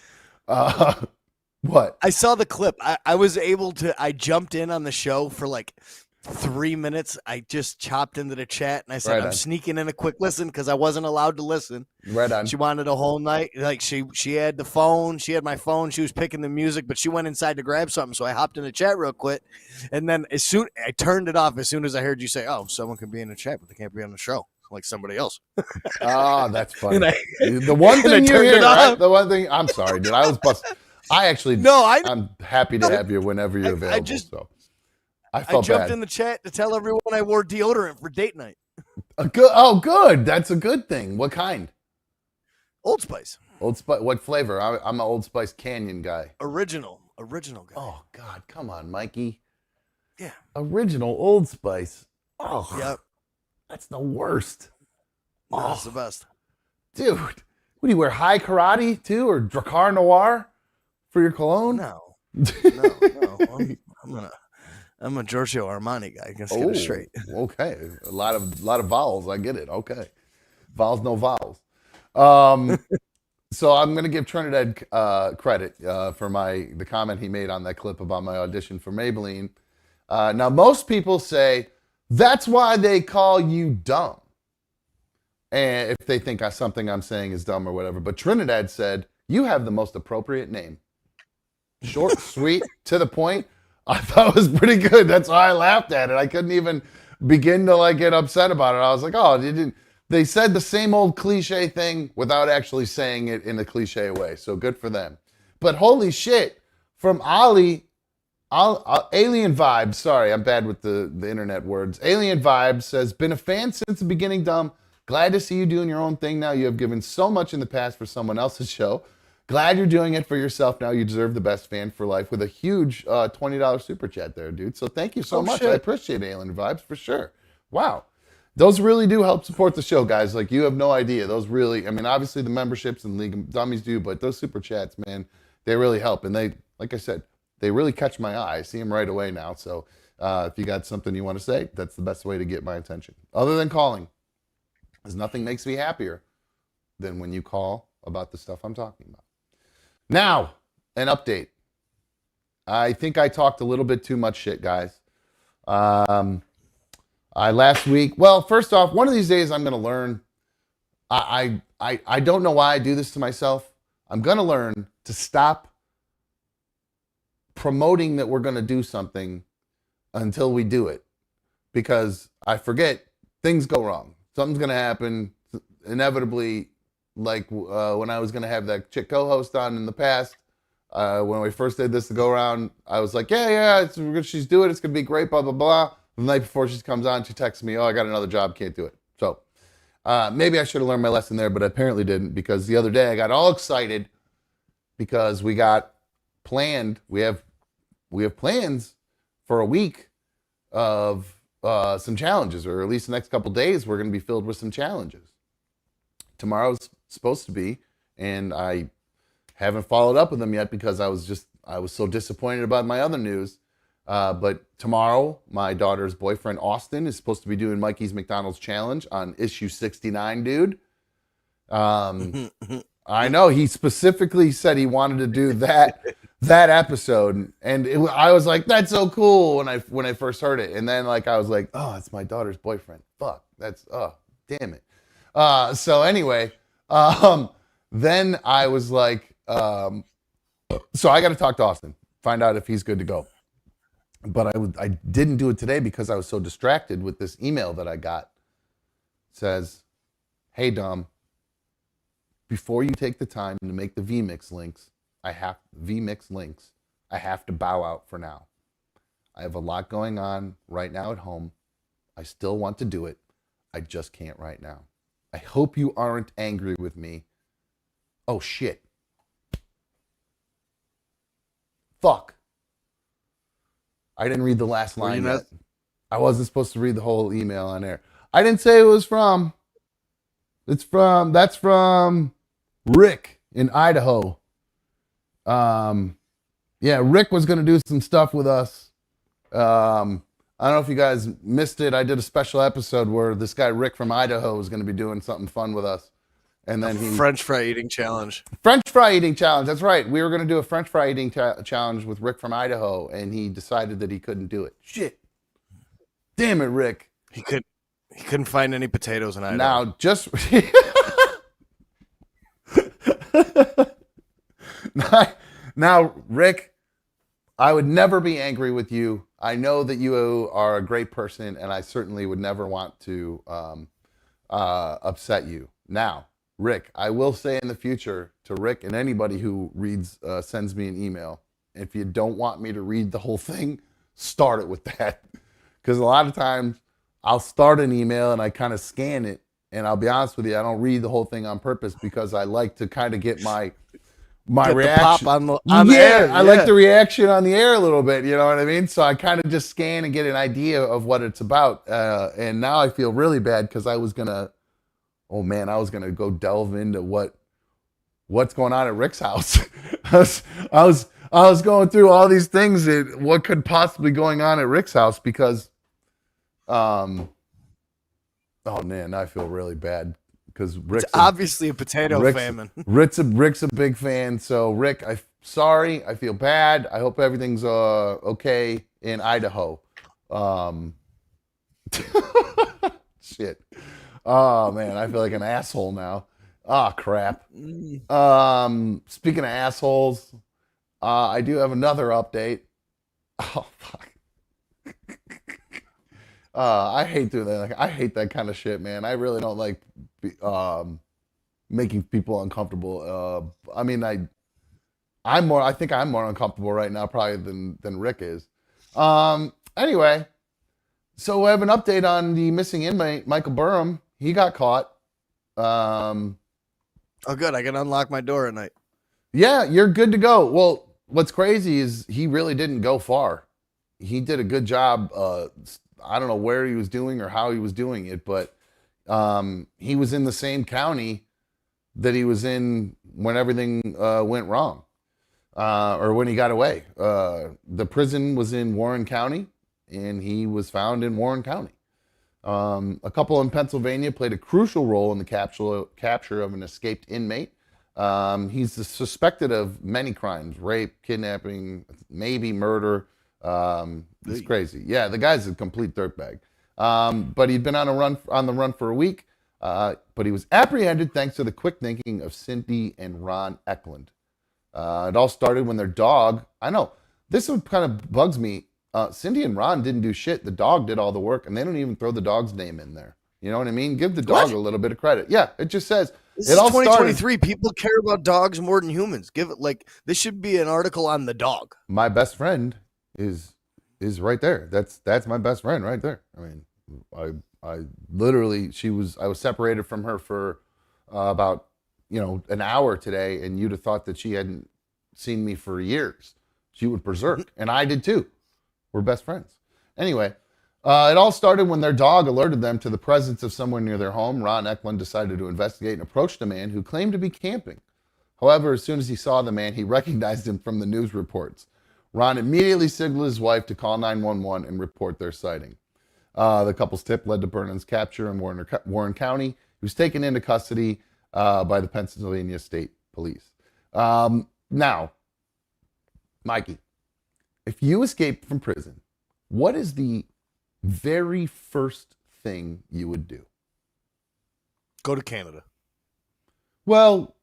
What? I saw the clip. I jumped in on the show for like 3 minutes. I just chopped into the chat and I said, I'm sneaking in a quick listen because I wasn't allowed to listen. Right on. She wanted a whole night. Like she had the phone. She had my phone. She was picking the music, but she went inside to grab something. So I hopped in the chat real quick. And then I turned it off as soon as I heard you say, oh, someone can be in the chat, but they can't be on the show. Like somebody else. Oh, that's funny. The one thing you hear, right? The one thing, I'm sorry, dude. I was busted. I'm happy to have you whenever you're available. I jumped bad. In the chat to tell everyone I wore deodorant for date night. Good. That's a good thing. What kind? Old Spice. Old Spice. What flavor? I'm an Old Spice Canyon guy. Original guy. Oh God, come on, Mikey. Yeah. Original Old Spice. Oh. Yep. That's the worst. No, that's the best. Dude, what do you wear? High Karate too, or Drakkar Noir for your cologne? No. I'm a Giorgio Armani guy. Let's get it straight. Okay. A lot of vowels. I get it. Okay. Vowels, no vowels. So I'm going to give Trinidad credit for the comment he made on that clip about my audition for Maybelline. Now, most people say that's why they call you dumb. And if they think something I'm saying is dumb or whatever. But Trinidad said, you have the most appropriate name. Short, sweet, to the point. I thought it was pretty good. That's why I laughed at it. I couldn't even begin to get upset about it. I was like, oh, they said the same old cliche thing without actually saying it in a cliche way. So good for them. But holy shit, from Alien Vibes. Sorry, I'm bad with the internet words. Alien Vibes says, been a fan since the beginning, Dumb. Glad to see you doing your own thing now. You have given so much in the past for someone else's show. Glad you're doing it for yourself now. You deserve the best fan for life with a huge $20 super chat there, dude. So thank you so much. Shit. I appreciate Alien Vibes for sure. Wow. Those really do help support the show, guys. Like, you have no idea. Those really, I mean, obviously the memberships and League of Dummies do, but those super chats, man, they really help. And they, like I said, they really catch my eye. I see them right away now. So if you got something you want to say, that's the best way to get my attention. Other than calling, because nothing makes me happier than when you call about the stuff I'm talking about. Now, an update. I think I talked a little bit too much shit, guys. Last week, well, first off, one of these days I'm going to learn. I don't know why I do this to myself. I'm going to learn to stop promoting that we're going to do something until we do it. Because I forget, things go wrong. Something's going to happen inevitably. Like when I was going to have that chick co-host on in the past, when we first did this to go around, I was like, she's doing it. It's going to be great, blah, blah, blah. The night before she comes on, she texts me, I got another job, can't do it. So maybe I should have learned my lesson there, but I apparently didn't, because the other day I got all excited because we have plans for a week of some challenges, or at least the next couple days we're going to be filled with some challenges. Tomorrow's supposed to be, and I haven't followed up with him yet because I was so disappointed about my other news. But tomorrow, my daughter's boyfriend Austin is supposed to be doing Mikey's McDonald's challenge on issue 69, dude. I know he specifically said he wanted to do that episode, and I was like, that's so cool when I first heard it, and then like I was like, oh, it's my daughter's boyfriend. Fuck, that's damn it. So anyway, then I was like, so I got to talk to Austin, find out if he's good to go. But I didn't do it today because I was so distracted with this email that I got. It says, hey, Dom, before you take the time to make the VMix links, I have to bow out for now. I have a lot going on right now at home. I still want to do it. I just can't right now. I hope you aren't angry with me. Oh, shit. Fuck. I didn't read the last line yet. I wasn't supposed to read the whole email on air. I didn't say it was from. That's from Rick in Idaho. Yeah, Rick was going to do some stuff with us. I don't know if you guys missed it. I did a special episode where this guy Rick from Idaho was going to be doing something fun with us. And then French fry eating challenge. French fry eating challenge. That's right. We were going to do a French fry eating challenge with Rick from Idaho, and he decided that he couldn't do it. Shit. Damn it, Rick. He couldn't find any potatoes in Idaho. Now, just now, Rick, I would never be angry with you. I know that you are a great person, and I certainly would never want to upset you. Now, Rick, I will say in the future to Rick and anybody who sends me an email, if you don't want me to read the whole thing, start it with that. Because a lot of times I'll start an email and I kind of scan it, and I'll be honest with you, I don't read the whole thing on purpose because I like to kind of get my reaction. Pop on the air. I like the reaction on the air a little bit, you know what I mean? So I kind of just scan and get an idea of what it's about. And now I feel really bad because I was going to go delve into what's going on at Rick's house. I was going through all these things and what could possibly going on at Rick's house because, oh man, I feel really bad because Rick's obviously a potato famine. Rick's a big fan. So Rick, sorry, I feel bad. I hope everything's okay in Idaho. Shit. Oh man, I feel like an asshole now. Ah, crap. Speaking of assholes, I do have another update. Oh fuck. I hate doing that. I hate that kind of shit, man. I really don't like making people uncomfortable. I mean, I think I'm more uncomfortable right now probably than Rick is. Anyway, so I have an update on the missing inmate, Michael Burham. He got caught. Oh, good. I can unlock my door at night. Yeah, you're good to go. Well, what's crazy is he really didn't go far. He did a good job. I don't know where he was doing or how he was doing it, but he was in the same county that he was in when everything went wrong, or when he got away. The prison was in Warren County, and he was found in Warren County. A couple in Pennsylvania played a crucial role in the capture of an escaped inmate. He's suspected of many crimes: rape, kidnapping, maybe murder. It's crazy. Yeah, the guy's a complete dirtbag. But he'd been on the run for a week. But he was apprehended thanks to the quick thinking of Cindy and Ron Eklund. It all started when their dog. I know this one kind of bugs me. Cindy and Ron didn't do shit. The dog did all the work, and they don't even throw the dog's name in there. You know what I mean? Give the dog a little bit of credit. Yeah, it just says this is 2023. People care about dogs more than humans. Give it this should be an article on the dog. My best friend is right there. That's my best friend right there. I mean, I literally I was separated from her for about an hour today, and you'd have thought that she hadn't seen me for years. She would berserk, and I did too. We're best friends. Anyway, It all started when their dog alerted them to the presence of someone near their home. Ron Eklund decided to investigate and approached a man who claimed to be camping. However, as soon as he saw the man, he recognized him from the news reports. Ron immediately signaled his wife to call 911 and report their sighting. The couple's tip led to Burnham's capture in Warren County. He was taken into custody by the Pennsylvania State Police. Now, Mikey, if you escaped from prison, what is the very first thing you would do? Go to Canada. Well,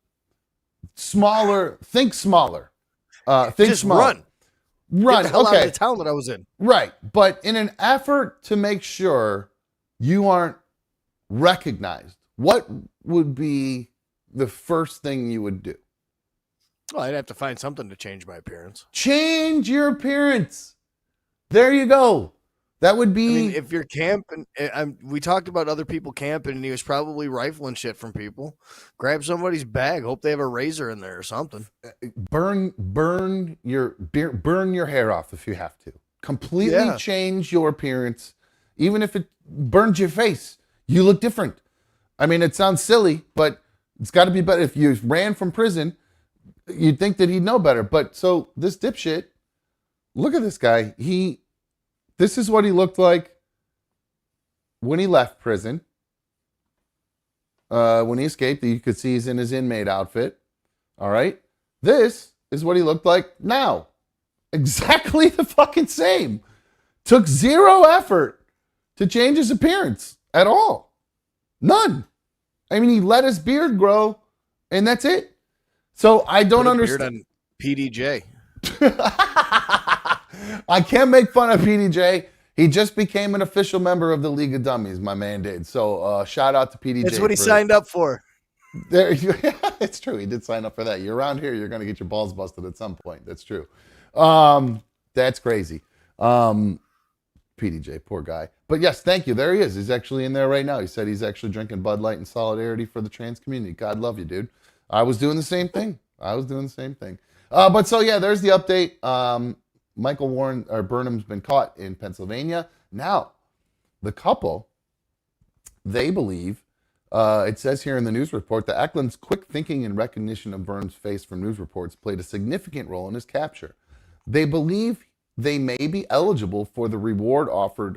smaller. Think smaller. Think Just smaller. Run. Get the hell Okay. out of the town that I was in. Right. But in an effort to make sure you aren't recognized, what would be the first thing you would do? Well, I'd have to find something to change my appearance. Change your appearance. There you go. That would be. I mean, if you're camping, we talked about other people camping, and he was probably rifling shit from people. Grab somebody's bag. Hope they have a razor in there or something. burn your hair off if you have to. Completely change your appearance. Even if it burns your face, you look different. I mean, it sounds silly, but it's got to be better. If you ran from prison, you'd think that he'd know better. But so this dipshit, look at this guy. This is what he looked like when he left prison. When he escaped, you could see he's in his inmate outfit. All right. This is what he looked like now. Exactly the fucking same. Took zero effort to change his appearance at all. None. I mean, he let his beard grow, and that's it. So I don't understand. PDJ. I can't make fun of PDJ. He just became an official member of the League of Dummies, my man did. So shout out to PDJ. That's what he signed up for. It's true. He did sign up for that. You're around here, you're going to get your balls busted at some point. That's true. That's crazy. PDJ, poor guy. But yes, thank you. There he is. He's actually in there right now. He said he's actually drinking Bud Light in solidarity for the trans community. God love you, dude. I was doing the same thing. But so yeah, there's the update. Michael Warren or Burnham's been caught in Pennsylvania. Now, the couple, they believe, it says here in the news report, that Eklund's quick thinking and recognition of Burnham's face from news reports played a significant role in his capture. They believe they may be eligible for the reward offered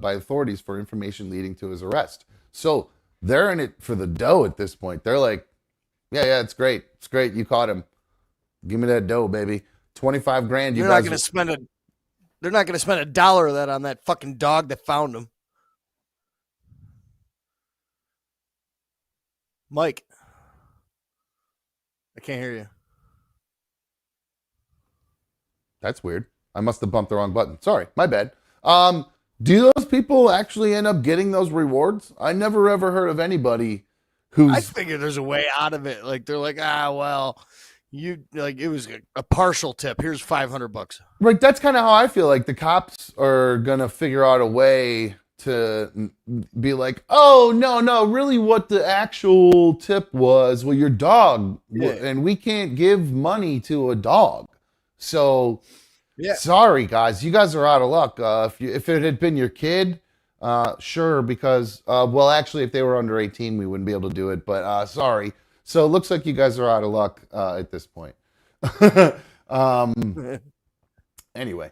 by authorities for information leading to his arrest. So they're in it for the dough at this point. They're like, yeah, it's great. It's great. You caught him. Give me that dough, baby. 25 grand. They're not going to spend $1 of that on that fucking dog that found him. Mike, I can't hear you. That's weird. I must have bumped the wrong button. Sorry, my bad. Do those people actually end up getting those rewards? I never ever heard of anybody who's. I figure there's a way out of it. Like they're like, well, it was a partial tip. Here's $500. Right. That's kind of how I feel. Like the cops are gonna figure out a way to be like, oh no, really, what the actual tip was? Well, your dog, and we can't give money to a dog. So, sorry guys, you guys are out of luck. If it had been your kid, sure, because actually, if they were under 18, we wouldn't be able to do it. But sorry. So it looks like you guys are out of luck at this point. Anyway,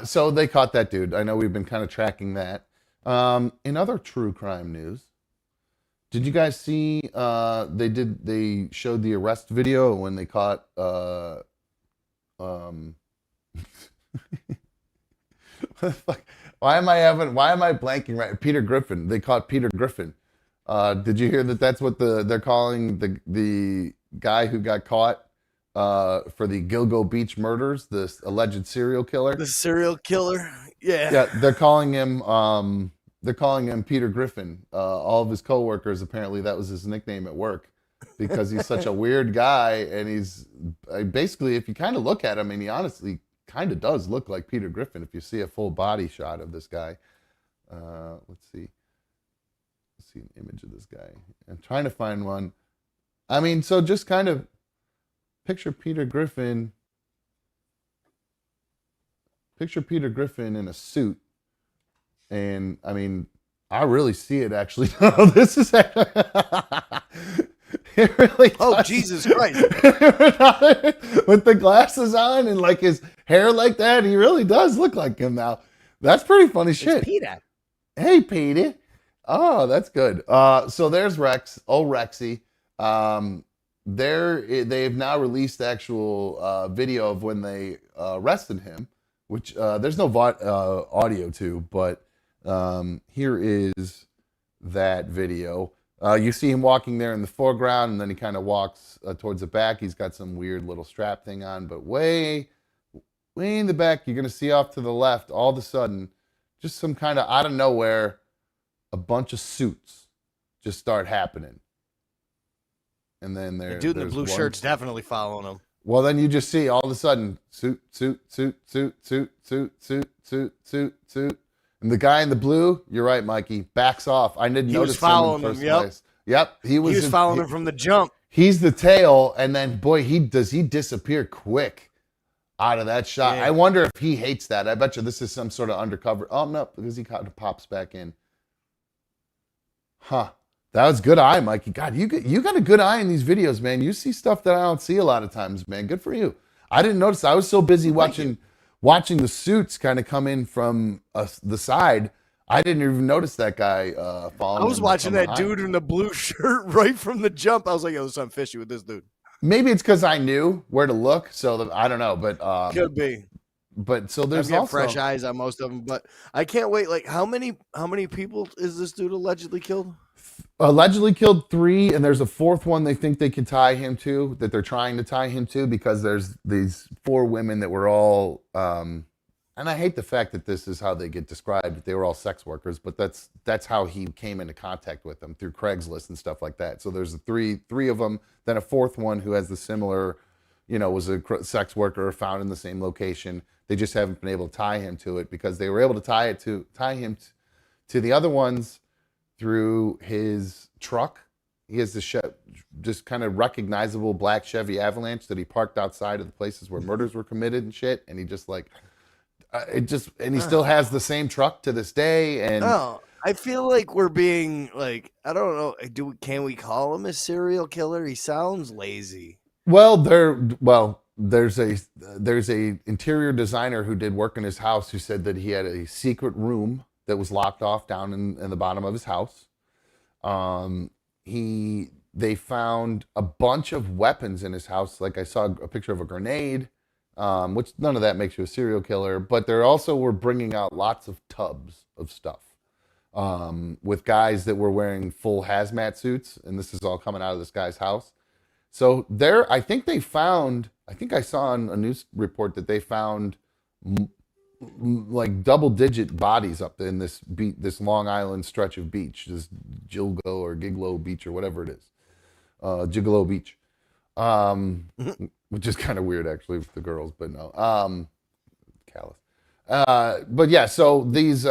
so they caught that dude. I know we've been kind of tracking that. In other true crime news, did you guys see? They showed the arrest video when they caught. Why am I blanking right? Peter Griffin. They caught Peter Griffin. Did you hear that? That's what they're calling the guy who got caught for the Gilgo Beach murders, this alleged serial killer. The serial killer. Yeah. Yeah, they're calling him Peter Griffin. All of his coworkers, apparently that was his nickname at work because he's such a weird guy, and he's basically, if you kind of look at him, and he honestly kind of does look like Peter Griffin if you see a full body shot of this guy. Let's see an image of this guy. I'm trying to find one. I mean, so just kind of picture Peter Griffin in a suit, And I mean, I really see it actually. No, this is it really Oh, does. Jesus Christ. With the glasses on and like his hair like that, he really does look like him now. That's pretty funny shit. It's Peter. Hey, Petey. Oh, that's good. So there's Rex. Oh, Rexy. They've now released actual video of when they arrested him, which there's no audio to, but here is that video. You see him walking there in the foreground, and then he kind of walks towards the back. He's got some weird little strap thing on, but way in the back, you're going to see off to the left, all of a sudden, just some kind of out of nowhere, a bunch of suits just start happening. And then The dude in the blue shirt's definitely following him. Well, then you just see all of a sudden, suit, suit, suit, suit, suit, suit, suit, suit, suit, suit. And the guy in the blue, you're right, Mikey, backs off. I didn't notice him in the first place. Yep. He was following him from the jump. He's the tail, and then, boy, he disappear quick out of that shot. Yeah. I wonder if he hates that. I bet you this is some sort of undercover. Oh, no, because he kind of pops back in. Huh. That was good eye, Mikey. God, you got a good eye in these videos, man. You see stuff that I don't see a lot of times, man. Good for you. I didn't notice. I was so busy watching the suits kind of come in from the side. I didn't even notice that guy following. I was watching that dude in the blue shirt right from the jump. I was like, yo, there's something fishy with this dude. Maybe it's because I knew where to look, so I don't know, but Could be. But so there's I've got also fresh eyes on most of them, but I can't wait. Like, how many people is this dude allegedly killed? Allegedly killed 3, and there's a 4th one they think they can tie him to, that they're trying to tie him to, because there's these 4 women that were all, and I hate the fact that this is how they get described, that they were all sex workers, but that's how he came into contact with them, through Craigslist and stuff like that. So there's three of them, then a 4th one who has the similar, was a sex worker found in the same location. They just haven't been able to tie him to it, because they were able to tie him to the other ones through his truck. He has this just kind of recognizable black Chevy Avalanche that he parked outside of the places where murders were committed and shit. And he just and he still has the same truck to this day. And I feel like we're being like, I don't know. Can we call him a serial killer? He sounds lazy. Well, there's a interior designer who did work in his house who said that he had a secret room that was locked off down in the bottom of his house. They found a bunch of weapons in his house. Like, I saw a picture of a grenade, which none of that makes you a serial killer, but they also were bringing out lots of tubs of stuff, with guys that were wearing full hazmat suits. And this is all coming out of this guy's house. So I think I saw on a news report that they found like double-digit bodies up in this Long Island stretch of beach, this Gigolo Beach or whatever it is, Gigolo Beach, which is kind of weird actually with the girls, but no, callous. But yeah, so these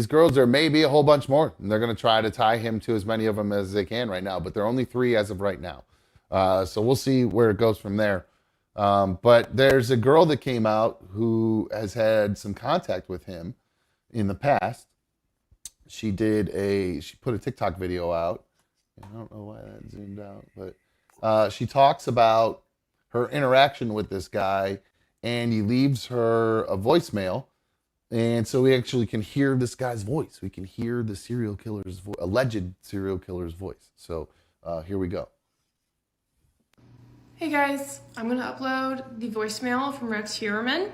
girls, there may be a whole bunch more, and they're going to try to tie him to as many of them as they can right now, but there are only 3 as of right now. So we'll see where it goes from there. But there's a girl that came out who has had some contact with him in the past. She put a TikTok video out. I don't know why that zoomed out, but she talks about her interaction with this guy, and he leaves her a voicemail. And so we actually can hear this guy's voice. We can hear the alleged serial killer's voice. So here we go. Hey guys, I'm going to upload the voicemail from Rex Heuermann.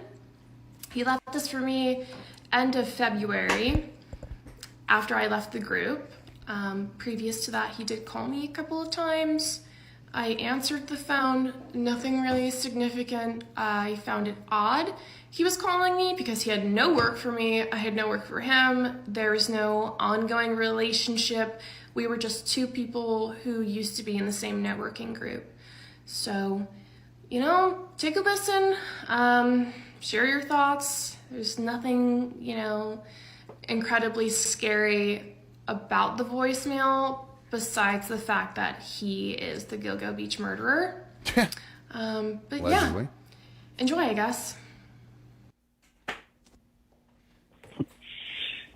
He left this for me end of February after I left the group. Previous to that, he did call me a couple of times. I answered the phone, nothing really significant. I found it odd. He was calling me because he had no work for me. I had no work for him. There was no ongoing relationship. We were just 2 people who used to be in the same networking group. So, take a listen, share your thoughts. There's nothing, incredibly scary about the voicemail besides the fact that he is the Gilgo Beach murderer. But Allegedly. Enjoy, I guess.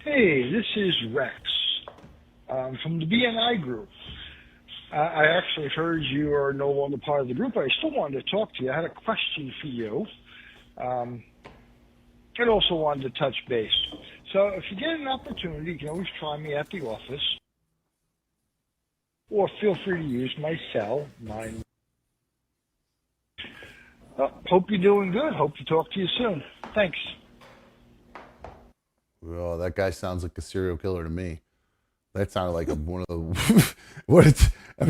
Hey, this is Rex from the BNI group. I actually heard you are no longer part of the group. I still wanted to talk to you. I had a question for you. And also wanted to touch base. So if you get an opportunity, you can always try me at the office. Or feel free to use my cell. Mine. Hope you're doing good. Hope to talk to you soon. Thanks. Oh, that guy sounds like a serial killer to me. That sounded like one of the what it's. I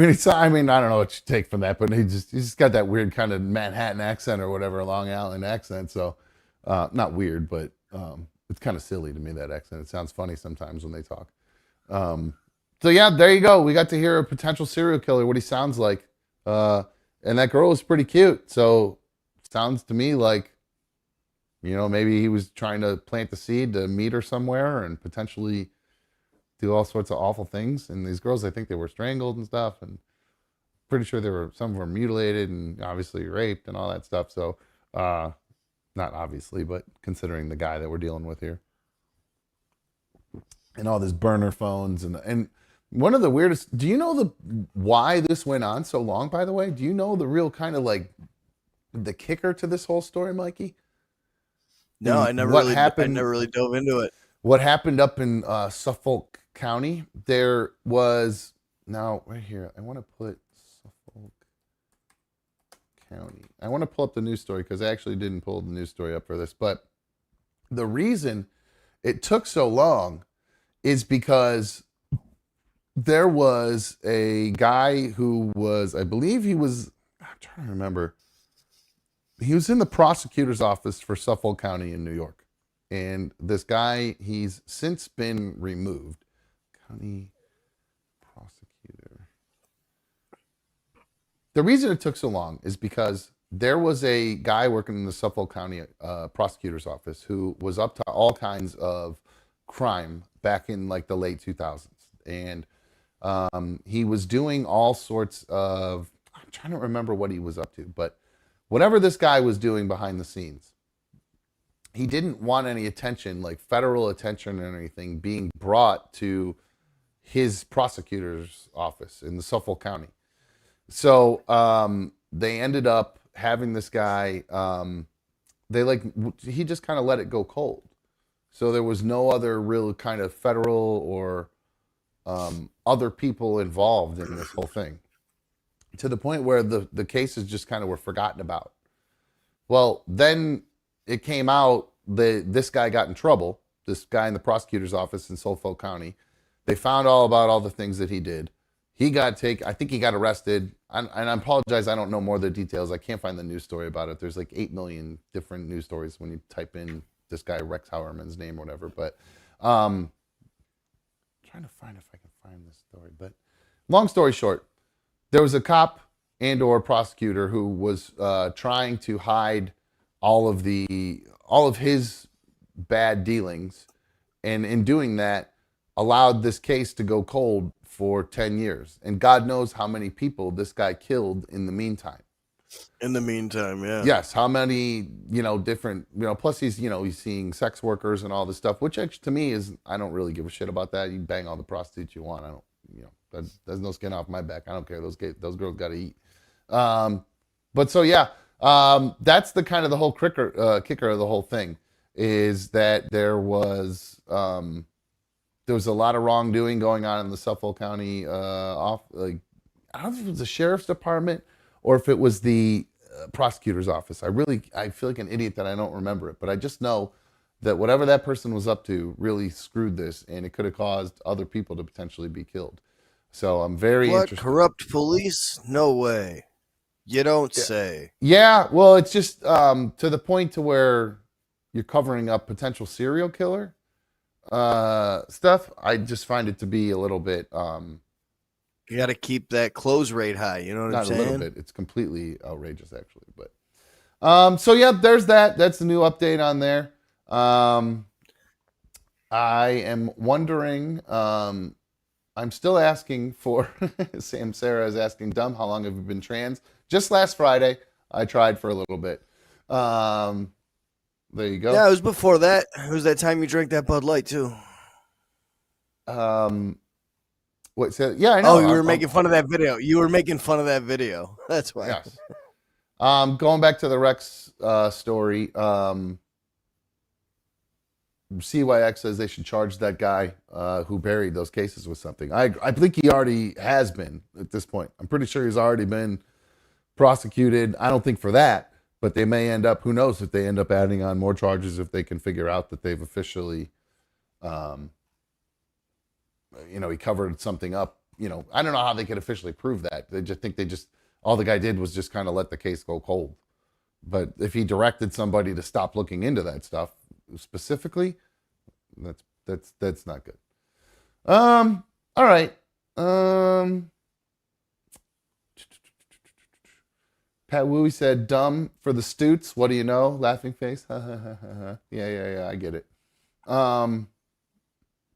mean, I don't know what you take from that, but he's just got that weird kind of Manhattan accent or whatever, Long Island accent. So, not weird, but it's kind of silly to me, that accent. It sounds funny sometimes when they talk. So yeah, there you go. We got to hear a potential serial killer, what he sounds like, and that girl was pretty cute. So, sounds to me like, maybe he was trying to plant the seed to meet her somewhere and potentially do all sorts of awful things. And these girls, I think they were strangled and stuff, and pretty sure some of them were mutilated and obviously raped and all that stuff. So, not obviously, but considering the guy that we're dealing with here, and all this burner phones and one of the weirdest. Do you know why this went on so long? By the way, do you know the real kind of like the kicker to this whole story, Mikey? No, I never really dove into it. What happened up in Suffolk County? There was now right here. I want to put Suffolk County. I want to pull up the news story because I actually didn't pull the news story up for this. But the reason it took so long is because there was a guy who was, I believe I'm trying to remember. He was in the prosecutor's office for Suffolk County in New York. And this guy, he's since been removed. County prosecutor. The reason it took so long is because there was a guy working in the Suffolk County prosecutor's office who was up to all kinds of crime back in like the late 2000s. And he was doing all sorts of, I'm trying to remember what he was up to, but whatever this guy was doing behind the scenes, he didn't want any attention, like federal attention or anything, being brought to his prosecutor's office in the Suffolk County. So they ended up having this guy, he just kind of let it go cold. So there was no other real kind of federal or other people involved in this whole thing, to the point where the cases just kind of were forgotten about. Well, then it came out that this guy got in trouble, this guy in the prosecutor's office in Suffolk County. They found all about all the things that he did. I think he got arrested. And I apologize, I don't know more of the details. I can't find the news story about it. There's like 8 million different news stories when you type in this guy Rex Hauerman's name or whatever. But trying to find if I can find this story. But long story short, there was a cop and or prosecutor who was trying to hide all of his bad dealings, and in doing that allowed this case to go cold for 10 years. And God knows how many people this guy killed in the meantime. In the meantime, yeah. Yes, how many, different, plus he's seeing sex workers and all this stuff, which actually to me is, I don't really give a shit about that. You bang all the prostitutes you want. I don't, there's no skin off my back. I don't care. Those girls got to eat. But so, yeah, that's the kind of the whole kicker of the whole thing, is that there was a lot of wrongdoing going on in the Suffolk County I don't know if it was the sheriff's department or if it was the prosecutor's office. I feel like an idiot that I don't remember it, but I just know that whatever that person was up to really screwed this, and it could have caused other people to potentially be killed. So I'm very interested. Corrupt police? No way. You don't say. Yeah, well, it's just to the point to where you're covering up potential serial killer stuff. I just find it to be a little bit you got to keep that close rate high, you know what I'm saying? Not a little bit. It's completely outrageous, actually. But so yeah, there's that. That's the new update on there. I am wondering. I'm still asking for. Sam Sarah is asking, "Dumb, how long have you been trans?" Just last Friday, I tried for a little bit. There you go. Yeah, it was before that. It was that time you drank that Bud Light too. What? So, yeah, I know. Oh, you were making fun of that video. You were making fun of that video. That's why. Yes. Going back to the Rex story. CYX says they should charge that guy who buried those cases with something. I think he already has been at this point. I'm pretty sure he's already been prosecuted. I don't think for that, but they may end up, who knows if they end up adding on more charges if they can figure out that they've officially, he covered something up. I don't know how they could officially prove that. They just think all the guy did was just kind of let the case go cold. But if he directed somebody to stop looking into that stuff specifically, that's not good. All right. Pat Wooey said, dumb for the Stoots. What do you know? Laughing face. Yeah. I get it.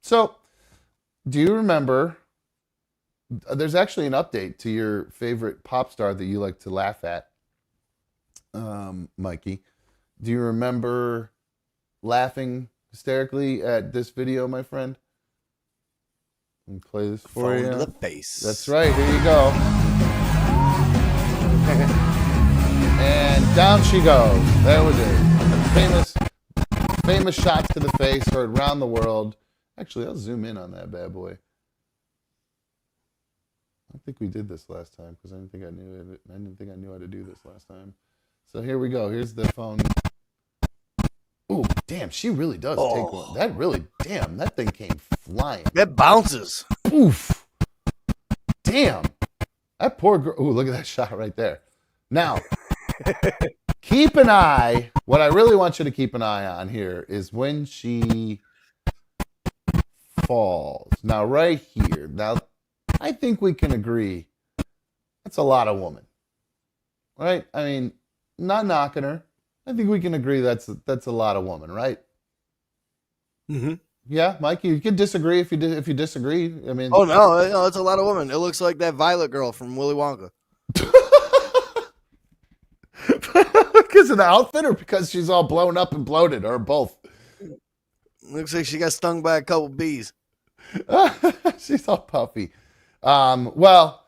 So, do you remember? There's actually an update to your favorite pop star that you like to laugh at, Mikey. Do you remember laughing hysterically at this video, my friend? Let me play this for you. Phone to the face. That's right. Here you go. And down she goes. There we go. Famous shots to the face heard around the world. Actually, I'll zoom in on that bad boy. I don't think we did this last time because I didn't think I knew how to do this last time. So here we go. Here's the phone. Oh, damn, she really does take one. That thing came flying. That bounces. Oof. Damn. That poor girl. Ooh, look at that shot right there. Now, keep an eye. What I really want you to keep an eye on here is when she falls. Now, right here. Now, I think we can agree that's a lot of woman. Right? I mean, not knocking her. I think we can agree that's a lot of woman, right? Mm-hmm. Yeah, Mikey, you can disagrey if you disagree. I mean, oh no, it's a lot of women. It looks like that Violet girl from Willy Wonka. Because of the outfit, or because she's all blown up and bloated, or both? Looks like she got stung by a couple bees. She's all puffy. Well,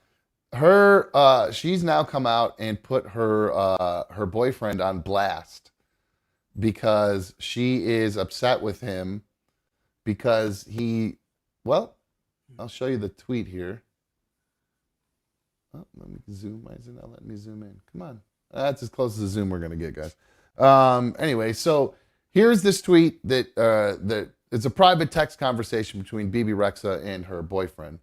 she's now come out and put her boyfriend on blast because she is upset with him because I'll show you the tweet here. Oh, let me zoom. Why is it not letting me zoom in? Come on. That's as close as a zoom we're going to get, guys. Anyway, so here's this tweet that it's a private text conversation between Bebe Rexha and her boyfriend.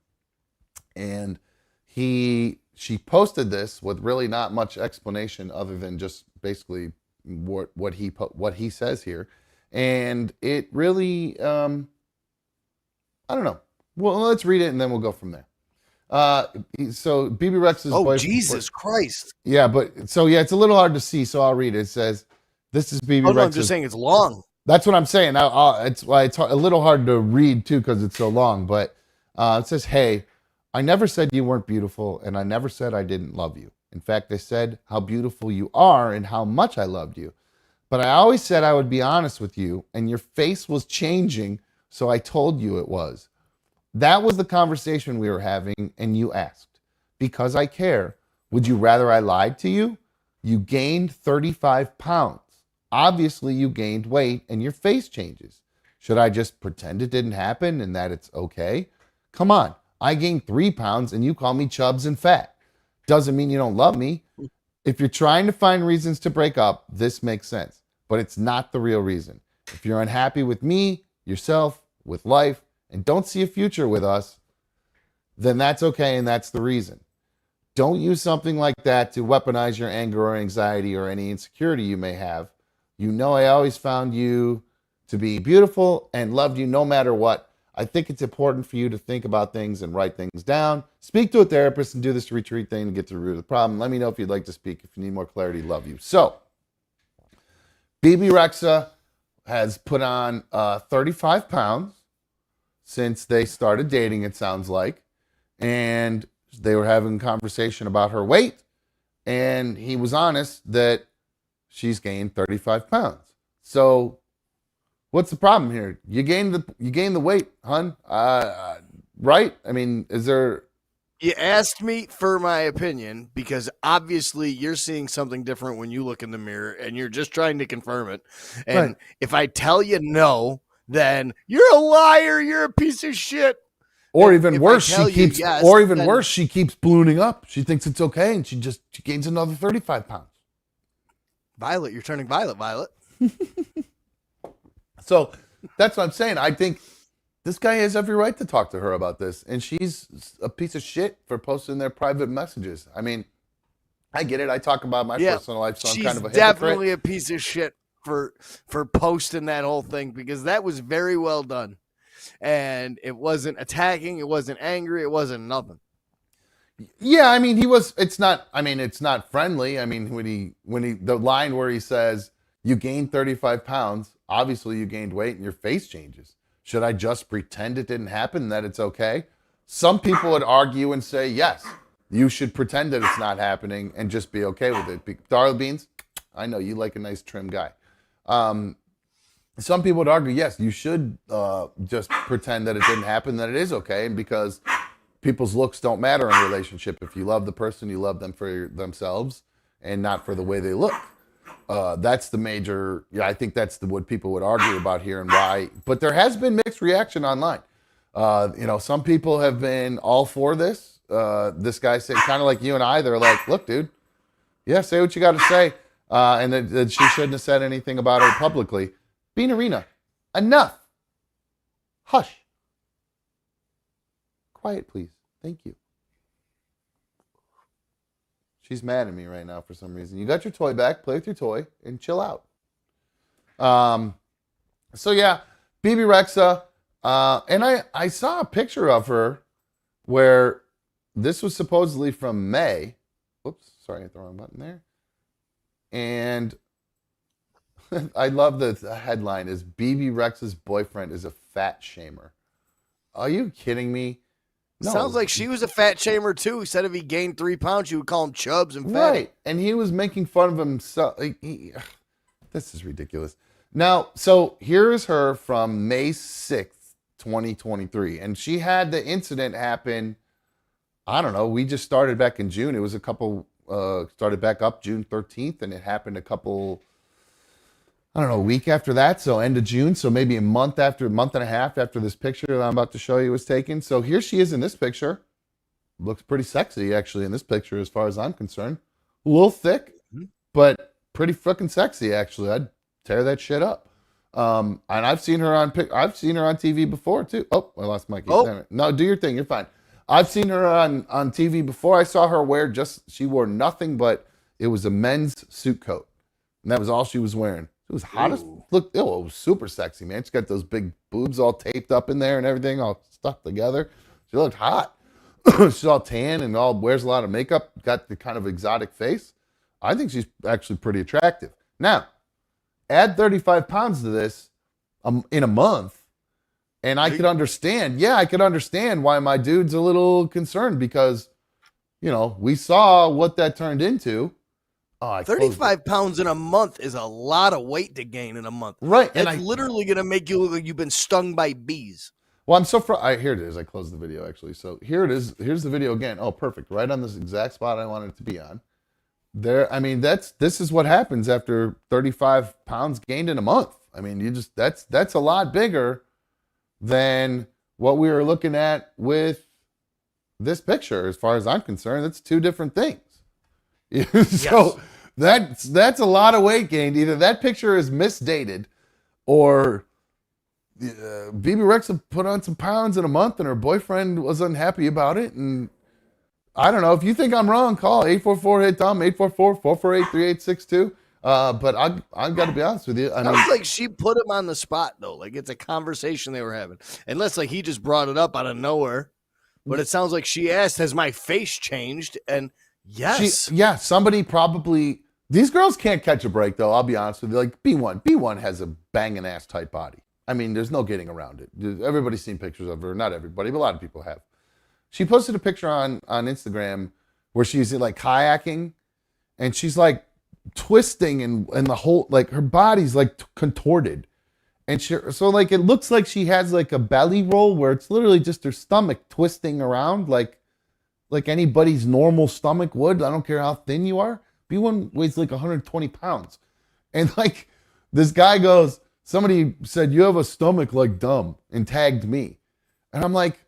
And she posted this with really not much explanation other than just basically what he says here. And it really, I don't know. Well, let's read it and then we'll go from there. So Bebe Rexha's boyfriend. Jesus Christ. Yeah, it's a little hard to see, so I'll read it. It says, "This is Bebe Rexha's." No, I'm just saying it's long. That's what I'm saying. It's a little hard to read too because it's so long. But it says, "Hey, I never said you weren't beautiful, and I never said I didn't love you. In fact, I said how beautiful you are and how much I loved you. But I always said I would be honest with you, and your face was changing, so I told you it was. That was the conversation we were having, and you asked. Because I care. Would you rather I lied to you? You gained 35 pounds. Obviously, you gained weight, and your face changes. Should I just pretend it didn't happen and that it's okay? Come on. I gained 3 pounds, and you call me chubs and fat. Doesn't mean you don't love me. If you're trying to find reasons to break up, this makes sense. But it's not the real reason. If you're unhappy with me, yourself, with life, and don't see a future with us, then that's okay and that's the reason. Don't use something like that to weaponize your anger or anxiety or any insecurity you may have. You know I always found you to be beautiful and loved you no matter what. I think it's important for you to think about things and write things down. Speak to a therapist and do this retreat thing to get to the root of the problem. Let me know if you'd like to speak. If you need more clarity, love you." So, Bebe Rexha has put on 35 pounds since they started dating, it sounds like. And they were having a conversation about her weight. And he was honest that she's gained 35 pounds. So what's the problem here? You gained the weight, hun. right? I mean, is there? You asked me for my opinion because obviously you're seeing something different when you look in the mirror and you're just trying to confirm it. And Right. if I tell you no, then you're a liar. You're a piece of shit. Or And even if worse, I tell she you keeps. yes, Or even then worse, she keeps ballooning up. She thinks it's okay, and she gains another 35 pounds. Violet, you're turning violet, Violet. So that's what I'm saying. I think this guy has every right to talk to her about this, and she's a piece of shit for posting their private messages. I mean, I get it. I talk about my personal life, so I'm she's kind of a hypocrite. definitely a piece of shit for posting that whole thing because that was very well done. And it wasn't attacking, it wasn't angry, it wasn't nothing. Yeah, I mean, it's not friendly. I mean, the line where he says, you gained 35 pounds, obviously you gained weight and your face changes. Should I just pretend it didn't happen and that it's okay? Some people would argue and say, yes, you should pretend that it's not happening and just be okay with it. Darla Beans, I know you like a nice trim guy. Some people would argue, yes, you should just pretend that it didn't happen, that it is okay, because people's looks don't matter in a relationship. If you love the person, you love them for themselves and not for the way they look. That's the major, I think that's what people would argue about here and why. But there has been mixed reaction online. Some people have been all for this. This guy said, kind of like you and I, they're like, look, dude, yeah, say what you got to say. And that she shouldn't have said anything about it publicly. Bean Arena, enough. Hush. Quiet, please. Thank you. She's mad at me right now for some reason. You got your toy back. Play with your toy and chill out. So yeah, Bebe Rexha. And I saw a picture of her where this was supposedly from May. Whoops, sorry, I hit the wrong button there. And I love the headline is Bebe Rexha's boyfriend is a fat shamer. Are you kidding me? No. Sounds like she was a fat shamer too. He said if he gained 3 pounds, you would call him chubs and fat. Right. And he was making fun of himself. This is ridiculous. Now, so here's her from May 6th, 2023. And she had the incident happen, I don't know, we just started back in June. It was started back up June 13th, and it happened a week after that, so end of June, so maybe a month and a half after this picture that I'm about to show you was taken. So here she is in this picture. Looks pretty sexy, actually, in this picture, as far as I'm concerned. A little thick, but pretty fucking sexy, actually. I'd tear that shit up. And I've seen her on TV before, too. Oh, I lost my key. Oh. No, do your thing. You're fine. I've seen her on TV before. I saw her she wore nothing but, it was a men's suit coat. And that was all she was wearing. It was hot as look. It was super sexy, man. She got those big boobs all taped up in there and everything, all stuck together. She looked hot. She's all tan and wears a lot of makeup. Got the kind of exotic face. I think she's actually pretty attractive. Now, add 35 pounds to this in a month, and I could understand. Yeah, I could understand why my dude's a little concerned because, we saw what that turned into. 35 pounds in a month is a lot of weight to gain in a month. Right. It's literally going to make you look like you've been stung by bees. Well, I'm so here it is. I closed the video, actually. So here it is. Here's the video again. Oh, perfect. Right on this exact spot I wanted it to be on. This is what happens after 35 pounds gained in a month. I mean, that's a lot bigger than what we were looking at with this picture. As far as I'm concerned, it's two different things. So that's a lot of weight gained. Either that picture is misdated, or Bebe Rexha put on some pounds in a month, and her boyfriend was unhappy about it. And I don't know. If you think I'm wrong, call 844-HIT-TOM, 844-448-3862. But I've got to be honest with you. Sounds like she put him on the spot, though. Like it's a conversation they were having. Unless like he just brought it up out of nowhere. But it sounds like she asked, has my face changed? And yes. Somebody probably. These girls can't catch a break, though. I'll be honest with you. Like B1 has a banging ass tight body. I mean, there's no getting around it. Everybody's seen pictures of her. Not everybody, but a lot of people have. She posted a picture on Instagram where she's like kayaking, and she's like twisting and the whole, like her body's like contorted, And so like it looks like she has like a belly roll where it's literally just her stomach twisting around like anybody's normal stomach would. I don't care how thin you are. B1 weighs like 120 pounds. And like this guy goes, somebody said, you have a stomach like dumb, and tagged me. And I'm like,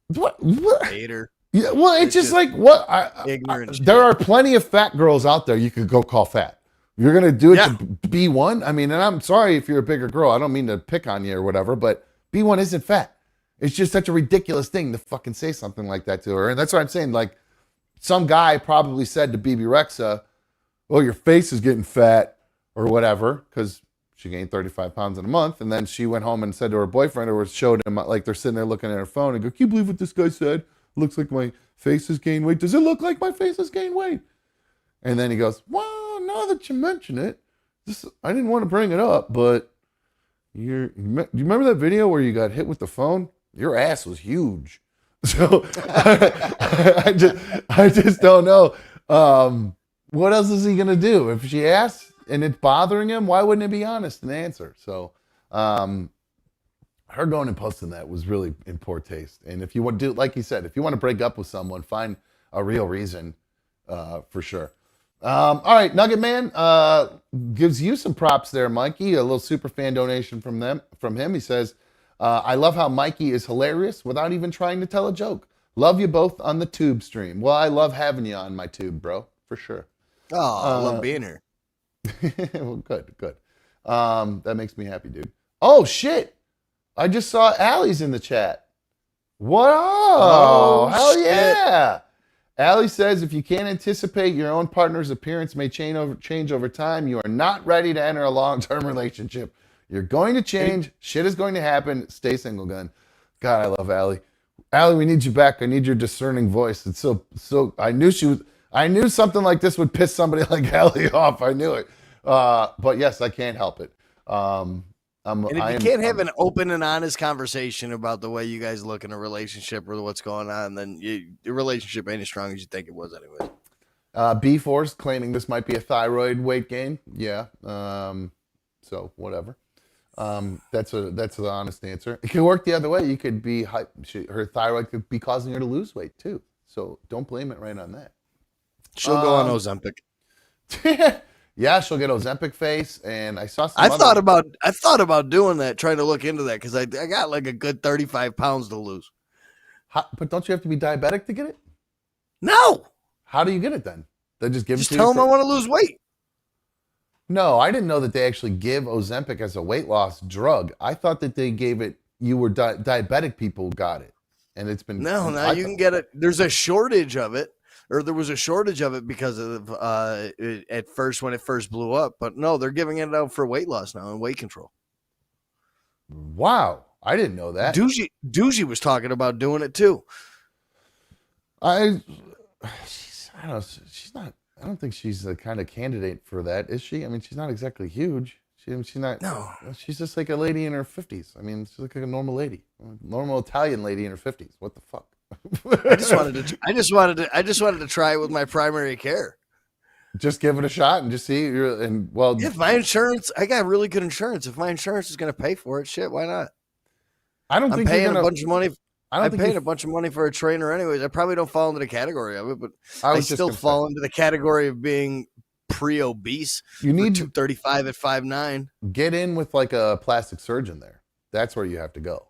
what? Hater. Yeah, well, it's just like, what? Ignorant There shit. are plenty of fat girls out there you could go call fat. You're going to do it Yeah. to B1? I mean, and I'm sorry if you're a bigger girl. I don't mean to pick on you or whatever, but B1 isn't fat. It's just such a ridiculous thing to fucking say something like that to her. And that's what I'm saying. Like, some guy probably said to Bebe Rexha, oh, your face is getting fat or whatever, because she gained 35 pounds in a month. And then she went home and said to her boyfriend, or showed him, like, they're sitting there looking at her phone and go, can you believe what this guy said? Looks like my face has gained weight. Does it look like my face has gained weight? And then he goes, well, now that you mention it, I didn't want to bring it up, but do you remember that video where you got hit with the phone? Your ass was huge. So I just don't know. What else is he going to do? If she asks and it's bothering him, why wouldn't it be honest and answer? So her going and posting that was really in poor taste. And if you want to do, like you said, if you want to break up with someone, find a real reason for sure. All right, Nugget Man gives you some props there, Mikey. A little super fan donation from him. He says, I love how Mikey is hilarious without even trying to tell a joke. Love you both on the tube stream. Well, I love having you on my tube, bro, for sure. Oh, I love being here. Well, good. That makes me happy, dude. Oh, shit. I just saw Allie's in the chat. What? Oh, hell shit. yeah. Allie says, if you can't anticipate your own partner's appearance may change over time, you are not ready to enter a long-term relationship. You're going to change. Shit is going to happen. Stay single, gun. God, I love Allie. Allie, we need you back. I need your discerning voice. It's so. I knew something like this would piss somebody like Allie off. I knew it. But yes, I can't help it. And if you can't have an open and honest conversation about the way you guys look in a relationship or what's going on, then your relationship ain't as strong as you think it was anyways. B4's claiming this might be a thyroid weight gain. Yeah. So whatever. That's the honest answer. It could work the other way. You could be her thyroid could be causing her to lose weight too. So don't blame it right on that. She'll go on Ozempic. Yeah, she'll get Ozempic face, and I saw some. I thought about doing that, trying to look into that because I got like a good 35 pounds to lose. But don't you have to be diabetic to get it? No. How do you get it then? They just give Just it to tell you. them I want to lose weight. No, I didn't know that they actually give Ozempic as a weight loss drug. I thought that they gave it. You were diabetic people got it, and it's been No, now you can get it. There's a shortage of it. Or there was a shortage of it because of at first when it first blew up. But no, they're giving it out for weight loss now and weight control. Wow, I didn't know that. Doogie was talking about doing it too. I don't know. She's not. I don't think she's the kind of candidate for that, is she? I mean, she's not exactly huge. She's not. No. She's just like a lady in her 50s. I mean, she's like a normal lady, normal Italian lady in her 50s. What the fuck? I just wanted to try it with my primary care. Just give it a shot and just see. If my insurance, I got really good insurance. If my insurance is going to pay for it, shit, why not? I'm paying a bunch of money. I'm paying a bunch of money for a trainer anyways. I probably don't fall into the category of it, but I still fall into the category of being pre-obese. You need 235 at 5'9". Get in with like a plastic surgeon there. That's where you have to go.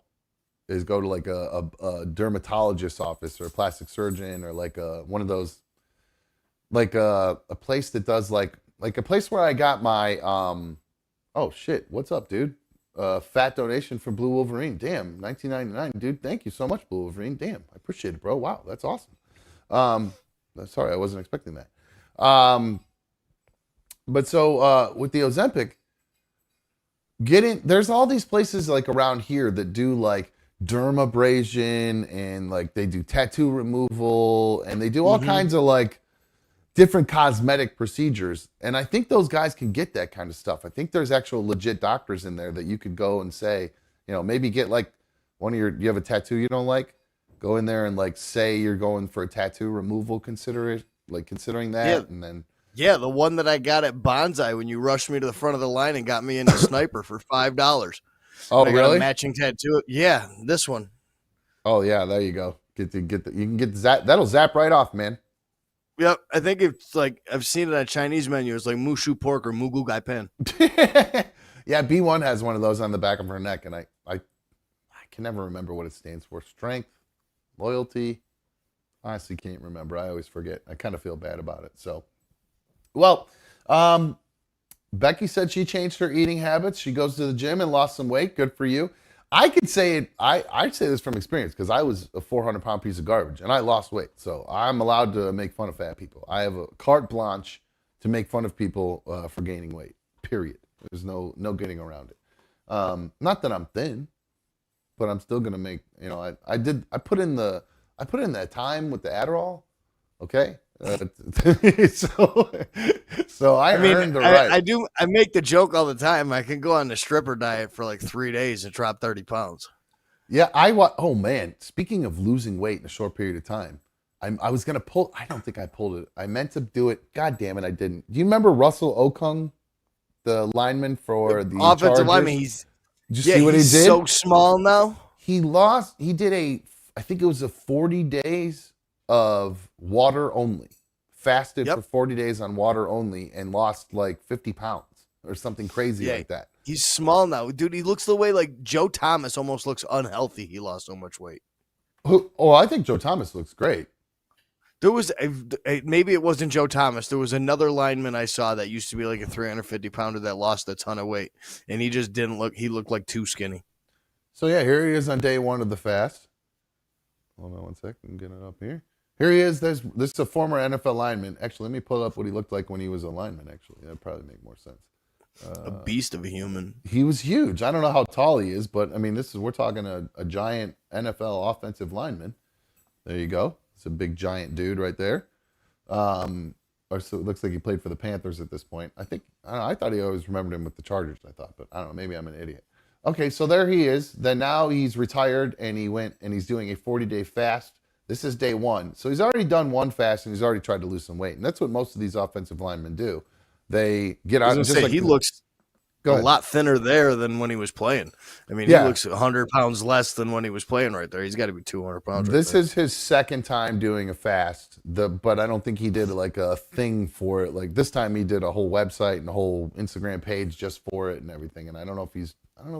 Is go to like a dermatologist's office or a plastic surgeon or like one of those, like a place that does like a place where I got my oh shit, what's up, dude? Fat donation from Blue Wolverine. Damn, $19.99, dude. Thank you so much, Blue Wolverine. Damn, I appreciate it, bro. Wow, that's awesome. Sorry, I wasn't expecting that. But so with the Ozempic, there's all these places like around here that do like dermabrasion and like they do tattoo removal and they do all kinds of like different cosmetic procedures. And I think those guys can get that kind of stuff. I think there's actual legit doctors in there that you could go and say, maybe get like you have a tattoo you don't like, go in there and like say you're going for a tattoo removal considering that. Yeah. And then Yeah, the one that I got at Bonsai when you rushed me to the front of the line and got me into sniper for $5. Oh, And I got really? a matching tattoo. Yeah, this one. Oh, yeah. There you go. You can get zap. That'll zap right off, man. Yep, I think it's like I've seen it on a Chinese menu. It's like mushu pork or mugu gai pen. Yeah, B1 has one of those on the back of her neck, and I can never remember what it stands for. Strength, loyalty. Honestly, can't remember. I always forget. I kind of feel bad about it. So, well, Becky said she changed her eating habits. She goes to the gym and lost some weight. Good for you. I could say it. I'd say this from experience because I was a 400-pound piece of garbage and I lost weight. So I'm allowed to make fun of fat people. I have a carte blanche to make fun of people for gaining weight. Period. There's no getting around it. Not that I'm thin, but I'm still gonna make. I put in that time with the Adderall. Okay. So I earned the right. I make the joke all the time. I can go on the stripper diet for like 3 days and drop 30 pounds. Yeah, oh man, speaking of losing weight in a short period of time, I was gonna pull. I don't think I pulled it. I meant to do it. God damn it, I didn't. Do you remember Russell Okung, the lineman for the offensive Chargers? lineman? Did you see what he did? He's so small now. He did I think it was a 40 days of water only. Fasted for 40 days on water only and lost like 50 pounds or something crazy like that. He's small now. Dude, he looks the way like Joe Thomas almost looks unhealthy. He lost so much weight. Oh, I think Joe Thomas looks great. There was maybe it wasn't Joe Thomas. There was another lineman I saw that used to be like a 350 pounder that lost a ton of weight, and he just didn't look. He looked like too skinny. So yeah, here he is on day one of the fast. Hold on one second, get it up here. Here he is. This is a former NFL lineman. Actually, let me pull up what he looked like when he was a lineman. Actually, that'd probably make more sense. A beast of a human. He was huge. I don't know how tall he is, but I mean, we're talking a giant NFL offensive lineman. There you go. It's a big giant dude right there. Or so it looks like he played for the Panthers at this point. I thought he always remembered him with the Chargers. I thought, but I don't know. Maybe I'm an idiot. Okay, so there he is. Then now he's retired and he went and he's doing a 40-day fast. This is day one. So he's already done one fast and he's already tried to lose some weight. And that's what most of these offensive linemen do. They get out. He looks a lot thinner there than when he was playing. I mean, he looks 100 pounds less than when he was playing right there. He's got to be 200 pounds. This is his second time doing a fast. But I don't think he did like a thing for it. Like this time he did a whole website and a whole Instagram page just for it and everything. And I don't know if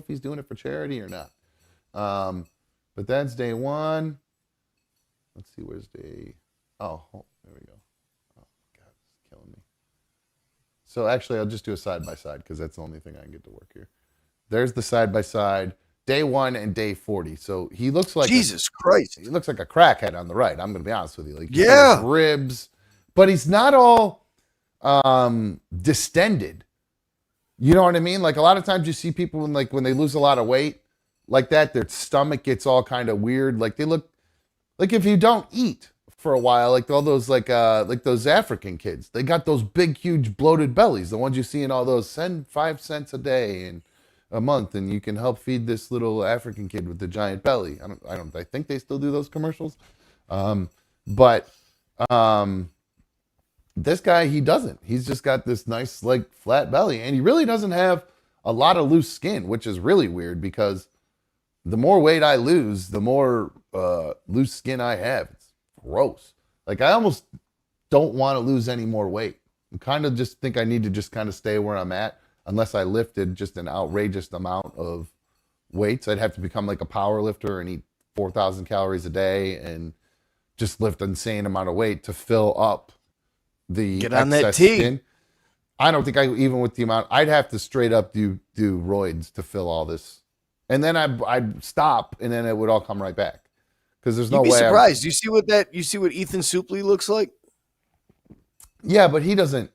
he's doing it for charity or not. But that's day one. Let's see, where's day... Oh, there we go. Oh, God, it's killing me. So actually, I'll just do a side-by-side because that's the only thing I can get to work here. There's the side-by-side, day one and day 40. So he looks like... Jesus Christ. He looks like a crackhead on the right. I'm going to be honest with you. Like, yeah. Ribs. But he's not all distended. You know what I mean? Like, a lot of times you see people when they lose a lot of weight like that, their stomach gets all kind of weird. Like, they look... Like if you don't eat for a while, like all those like those African kids, they got those big, huge, bloated bellies. The ones you see in all those, send 5 cents a day and a month, and you can help feed this little African kid with the giant belly. I think they still do those commercials, but this guy, he doesn't. He's just got this nice like flat belly, and he really doesn't have a lot of loose skin, which is really weird because the more weight I lose, the more loose skin I have. It's gross. Like I almost don't want to lose any more weight. I kind of just think I need to just kind of stay where I'm at unless I lifted just an outrageous amount of weights. I'd have to become like a power lifter and eat 4,000 calories a day and just lift an insane amount of weight to fill up the Get on excess that T. skin. I don't think even with the amount, I'd have to straight up do roids to fill all this. And then I'd stop and then it would all come right back. Because there's no way. You'd be surprised. You see what Ethan Suplee looks like? Yeah, but he doesn't.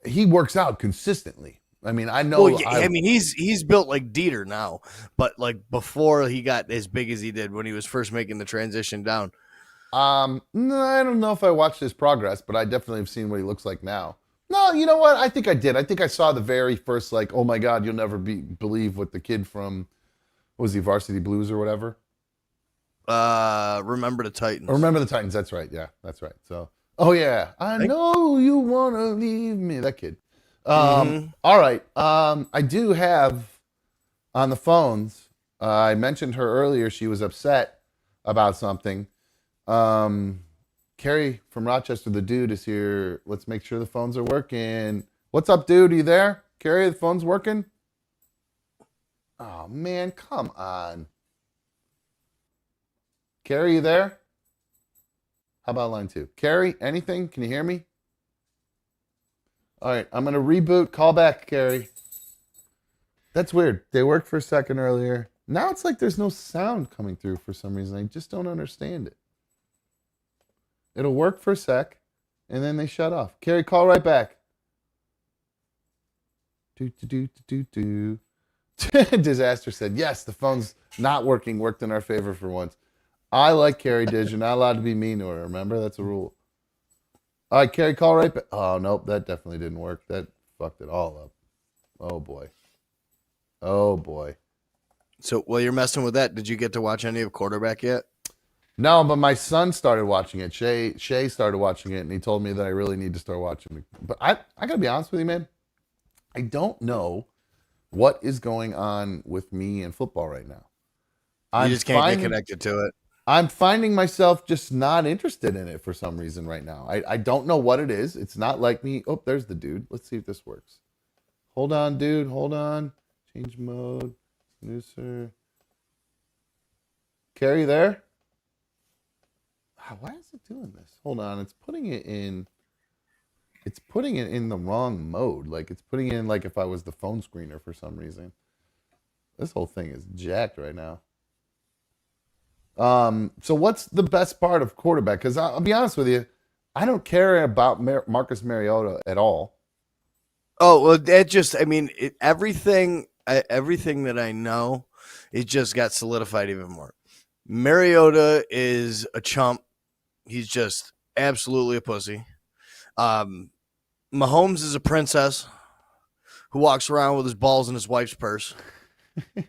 He works out consistently. I mean, I know. Well, I mean, he's built like Dieter now, but like before he got as big as he did when he was first making the transition down. No, I don't know if I watched his progress, but I definitely have seen what he looks like now. No, you know what? I think I did. I think I saw the very first, like, oh my God, you'll never believe what the kid from, what was he, Varsity Blues or whatever? Remember the Titans. Or Remember the Titans. That's right. Yeah, that's right. So Oh yeah, I Right? know you wanna leave me. That kid. Mm-hmm. All right. I do have on the phones. I mentioned her earlier. She was upset about something. Um, Carrie from Rochester, the dude, is here. Let's make sure the phones are working. What's up, dude? Are you there? Carrie, the phone's working? Oh, man, come on. Carrie, you there? How about line 2? Carrie, anything? Can you hear me? All right, I'm going to reboot. Call back, Carrie. That's weird. They worked for a second earlier. Now it's like there's no sound coming through for some reason. I just don't understand it. It'll work for a sec, and then they shut off. Carrie, call right back. Do, do, do, do, do, do. Disaster said, yes, the phone's not working. Worked in our favor for once. I like Carrie, Diz. You're not allowed to be mean to her. Remember? That's a rule. All right, Carrie, call right back. Oh, nope, that definitely didn't work. That fucked it all up. Oh, boy. Oh, boy. So while you're messing with that, did you get to watch any of Quarterback yet? No, but my son started watching it. Shay started watching it, and he told me that I really need to start watching it. But I got to be honest with you, man. I don't know what is going on with me and football right now. You just can't get connected to it. I'm finding myself just not interested in it for some reason right now. I don't know what it is. It's not like me. Oh, there's the dude. Let's see if this works. Hold on, dude. Hold on. Change mode. Snoozer. Carrie there? Why is it doing this? Hold on. It's putting it in the wrong mode. Like it's putting it in like if I was the phone screener for some reason. This whole thing is jacked right now. So what's the best part of Quarterback? Because I'll be honest with you, I don't care about Marcus Mariota at all. Oh, well, that just, I mean, everything that I know, it just got solidified even more. Mariota is a chump. He's just absolutely a pussy. Mahomes is a princess who walks around with his balls in his wife's purse. I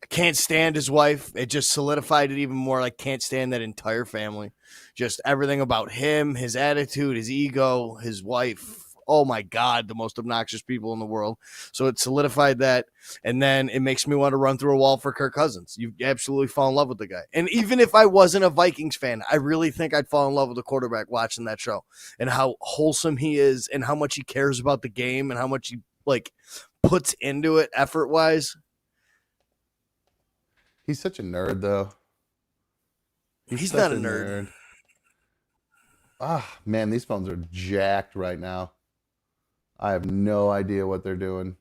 can't stand his wife. It just solidified it even more. I can't stand that entire family. Just everything about him, his attitude, his ego, his wife. Oh my God, the most obnoxious people in the world. So it solidified that. And then it makes me want to run through a wall for Kirk Cousins. You absolutely fall in love with the guy. And even if I wasn't a Vikings fan, I really think I'd fall in love with the quarterback watching that show and how wholesome he is and how much he cares about the game and how much he like puts into it effort wise. He's such a nerd, though. He's not a nerd. Ah, man, these phones are jacked right now. I have no idea what they're doing.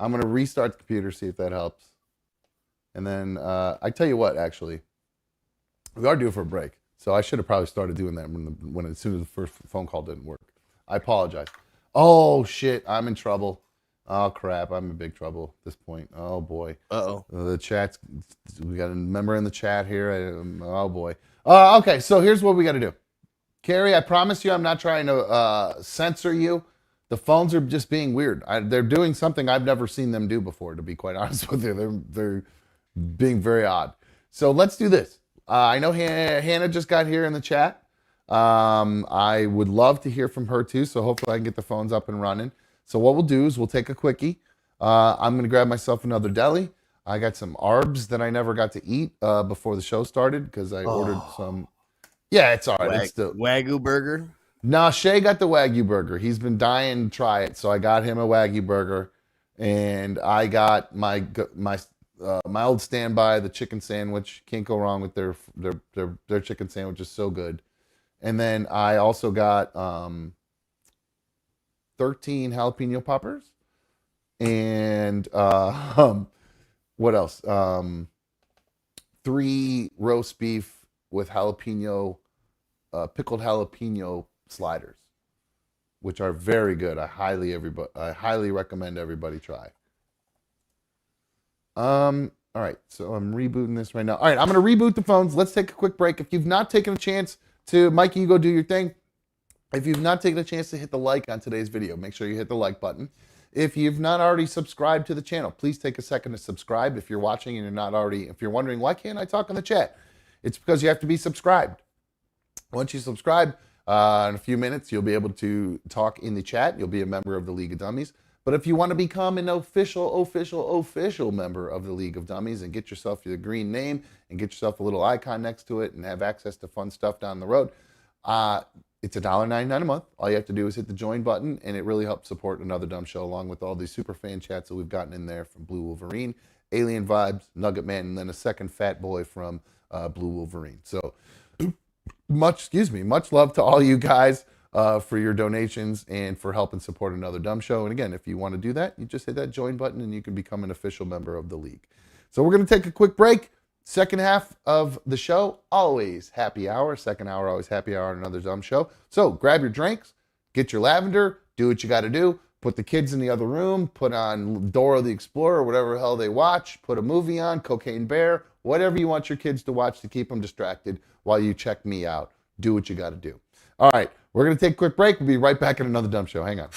I'm going to restart the computer, see if that helps. And then I tell you what, actually, we are due for a break. So I should have probably started doing that when as soon as the first phone call didn't work. I apologize. Oh, shit, I'm in trouble. Oh, crap, I'm in big trouble at this point. Oh, boy. Uh-oh. The chat's, we got a member in the chat here. Oh, boy. Okay, so here's what we got to do. Carrie, I promise you I'm not trying to censor you. The phones are just being weird. They're doing something I've never seen them do before, to be quite honest with you. They're being very odd. So let's do this. I know Hannah just got here in the chat. I would love to hear from her too, so hopefully I can get the phones up and running. So what we'll do is we'll take a quickie. I'm going to grab myself another deli. I got some arbs that I never got to eat before the show started because I ordered some. Yeah, it's all right. It's the Wagyu burger. No, Shay got the Wagyu burger. He's been dying to try it, so I got him a Wagyu burger, and I got my old standby, the chicken sandwich. Can't go wrong with their chicken sandwich is so good. And then I also got 13 jalapeno poppers, and what else? 3 roast beef with jalapeno, pickled jalapeno sliders, which are very good. I highly recommend everybody try. All right, so I'm rebooting this right now. All right, I'm going to reboot the phones. Let's take a quick break. If you've not taken a chance to, Mikey, you go do your thing. If you've not taken a chance to hit the like on today's video, make sure you hit the like button. If you've not already subscribed to the channel, please take a second to subscribe. If you're watching and if you're wondering, why can't I talk in the chat? It's because you have to be subscribed. Once you subscribe, In a few minutes, you'll be able to talk in the chat. You'll be a member of the League of Dummies. But if you want to become an official member of the League of Dummies and get yourself your green name and get yourself a little icon next to it and have access to fun stuff down the road, it's $1.99 a month. All you have to do is hit the join button, and it really helps support Another Dumb Show, along with all these super fan chats that we've gotten in there from Blue Wolverine, Alien Vibes, Nugget Man, and then a second fat boy from Blue Wolverine. So much love to all you guys for your donations and for helping support Another Dumb Show. And again, if you want to do that, you just hit that join button and you can become an official member of the league. So we're going to take a quick break. Second half of the show, always happy hour. Second hour, always happy hour on Another Dumb Show. So grab your drinks, get your lavender, do what you got to do. Put the kids in the other room, put on Dora the Explorer, whatever the hell they watch, put a movie on, Cocaine Bear, whatever you want your kids to watch to keep them distracted while you check me out. Do what you got to do. All right, we're going to take a quick break. We'll be right back at Another Dumb Show. Hang on.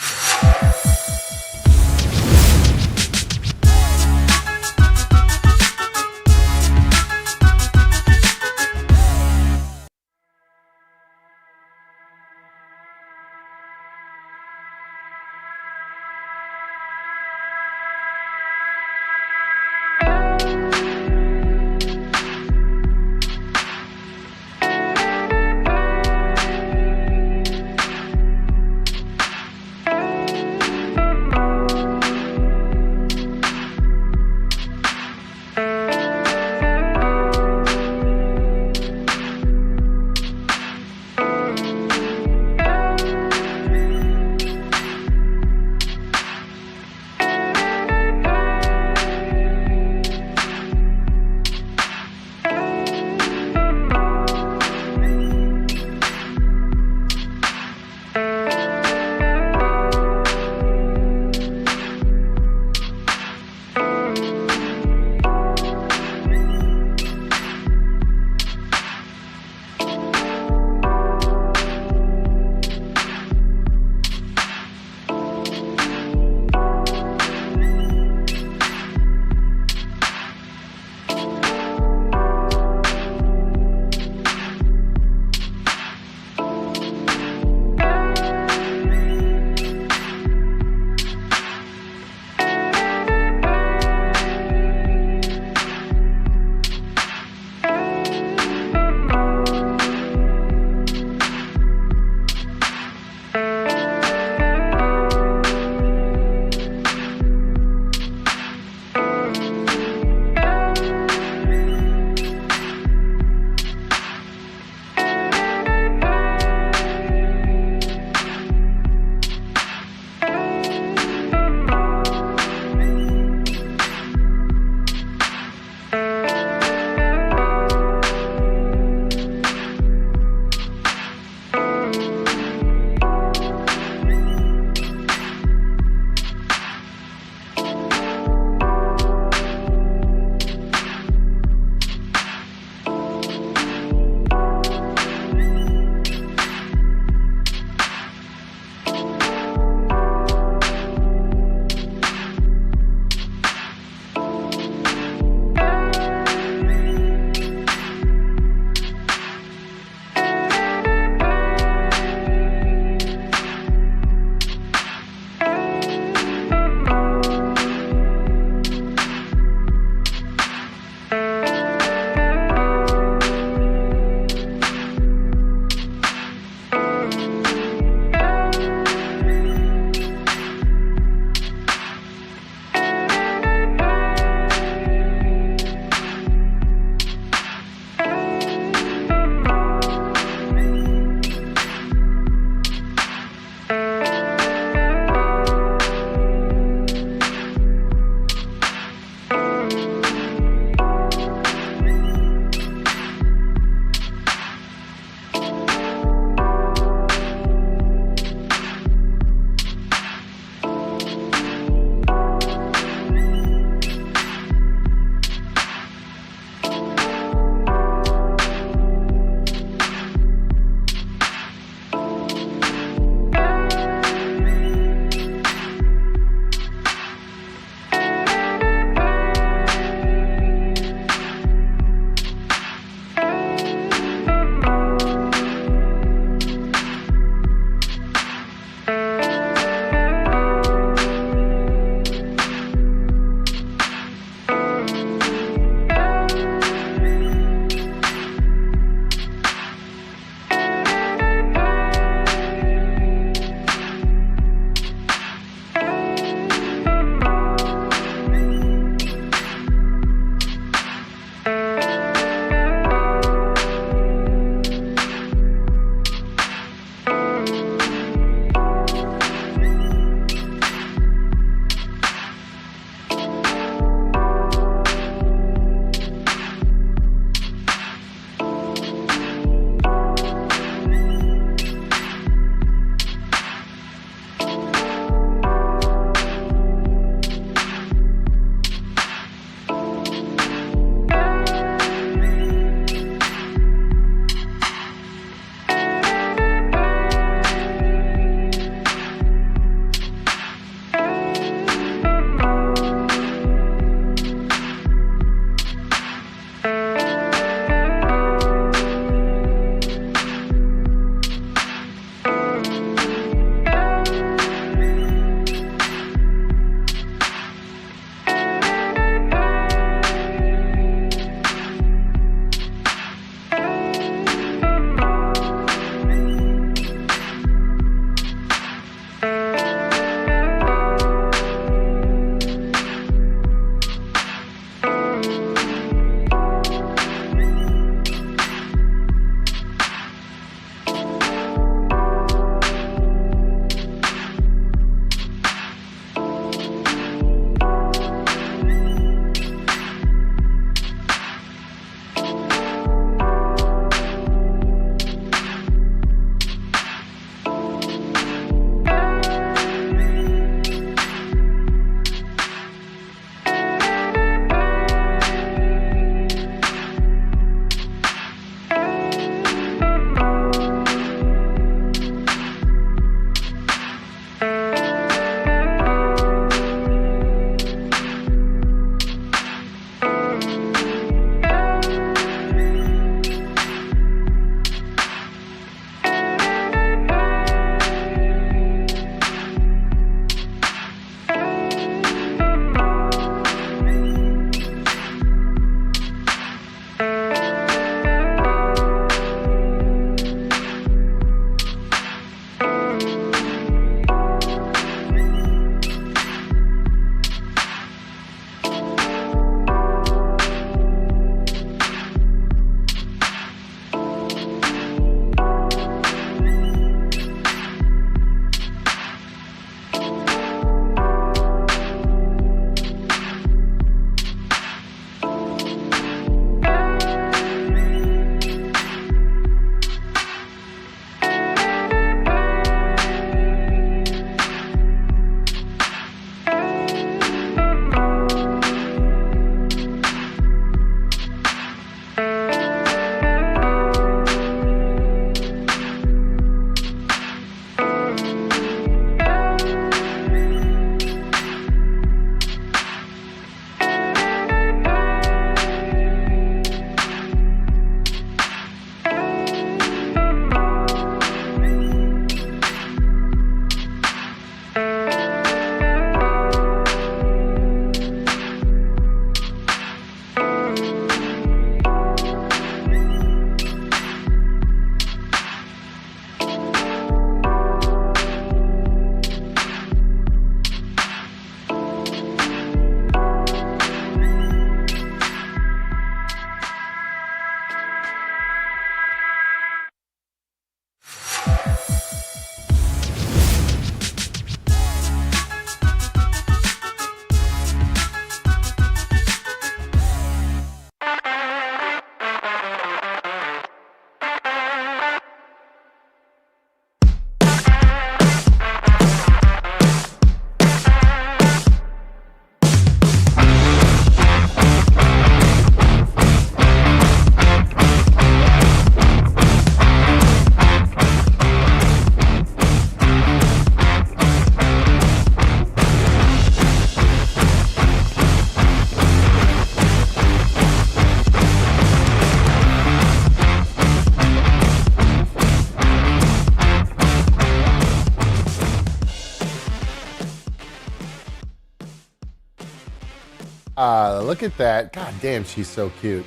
Look at that. God damn, she's so cute.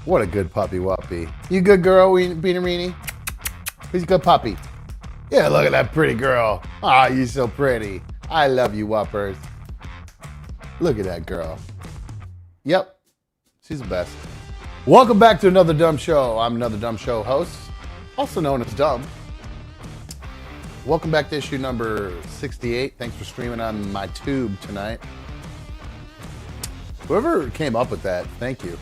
What a good puppy wuppy. You good girl, Beanerini? Who's a good puppy? Yeah, look at that pretty girl. Ah, you so pretty. I love you, whoppers. Look at that girl. Yep, she's the best. Welcome back to another Dumb Show. I'm another Dumb Show host, also known as Dumb. Welcome back to issue number 68. Thanks for streaming on my tube tonight. Whoever came up with that, thank you.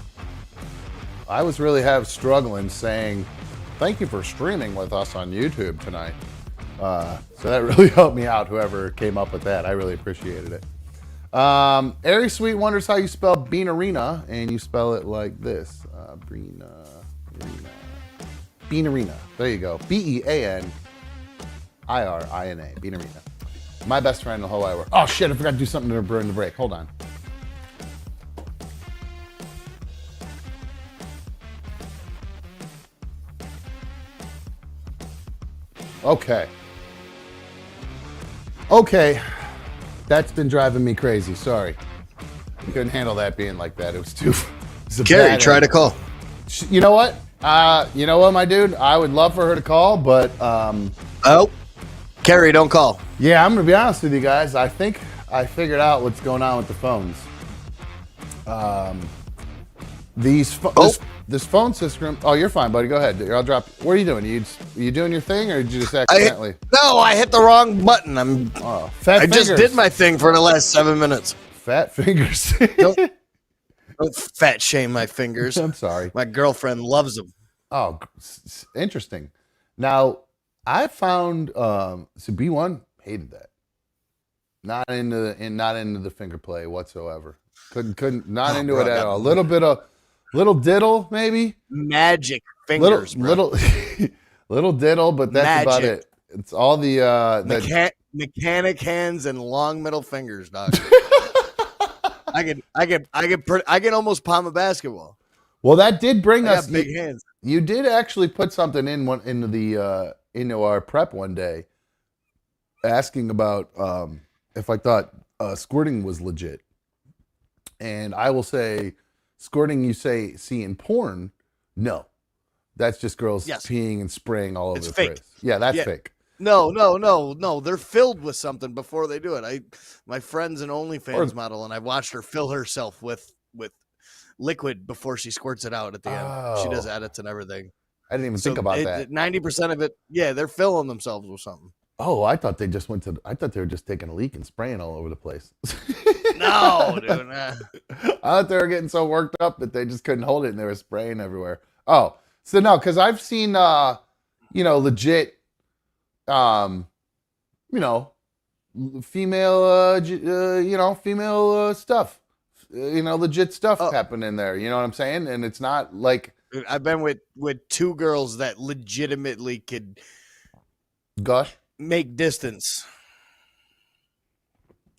I was really struggling saying, thank you for streaming with us on YouTube tonight. So that really helped me out, whoever came up with that. I really appreciated it. Airy Sweet wonders how you spell Beanerina, and you spell it like this. Beanerina. There you go. Beanerina. Beanerina. My best friend in the whole wide world. Oh shit, I forgot to do something during the break. Hold on. Okay. That's been driving me crazy. Sorry. I couldn't handle that being like that. It was too... Carrie, try to call. You know what? My dude? I would love for her to call, but... Oh. Carrie, don't call. Yeah, I'm going to be honest with you guys. I think I figured out what's going on with the phones. This phone system... Oh, you're fine, buddy. Go ahead. I'll drop... What are you doing? Are you doing your thing, or did you just accidentally... I hit the wrong button. Oh, fat fingers. Just did my thing for the last 7 minutes. Fat fingers. Don't fat shame my fingers. I'm sorry. My girlfriend loves them. Oh, interesting. Now, I found... so B1 hated that. Not into the finger play whatsoever. Not into it at all. A little bit of... Little diddle, maybe? Magic fingers, little diddle, but that's about it. It's all the mechanic hands and long middle fingers, dog. I can almost palm a basketball. Well, that did bring us big hands. You did actually put something into our prep one day, asking about if I thought squirting was legit, and I will say. Squirting you see in porn, no. That's just girls peeing and spraying all over the place. Yeah, that's fake. No. They're filled with something before they do it. My friend's an OnlyFans model, and I watched her fill herself with liquid before she squirts it out at the end. She does edits and everything. I didn't even think about that. 90% of it, they're filling themselves with something. Oh, I thought they were just taking a leak and spraying all over the place. No, dude. I thought they were getting so worked up that they just couldn't hold it and they were spraying everywhere. Oh, so no, because I've seen, legit, female, female stuff, legit stuff happen in there. You know what I'm saying? And it's not like. I've been with two girls that legitimately could make distance.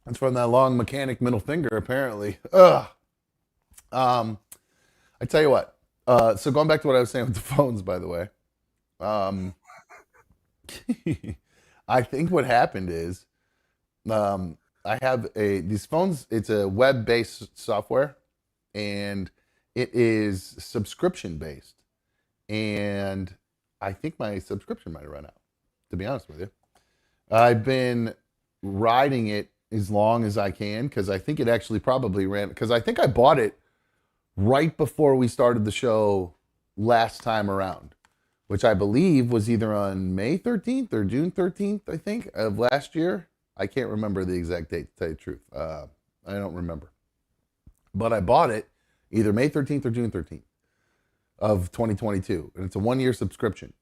It's from that long mechanic middle finger, apparently. Ugh. I tell you what. So going back to what I was saying with the phones, by the way. I think what happened is, I have these phones. It's a web-based software, and it is subscription-based. And I think my subscription might have run out, to be honest with you. I've been riding it as long as I can, because I think it actually probably ran, because I think I bought it right before we started the show last time around, which I believe was either on May 13th or June 13th, I think, of last year. I can't remember the exact date, to tell you the truth. I don't remember. But I bought it either May 13th or June 13th of 2022, and it's a 1-year subscription.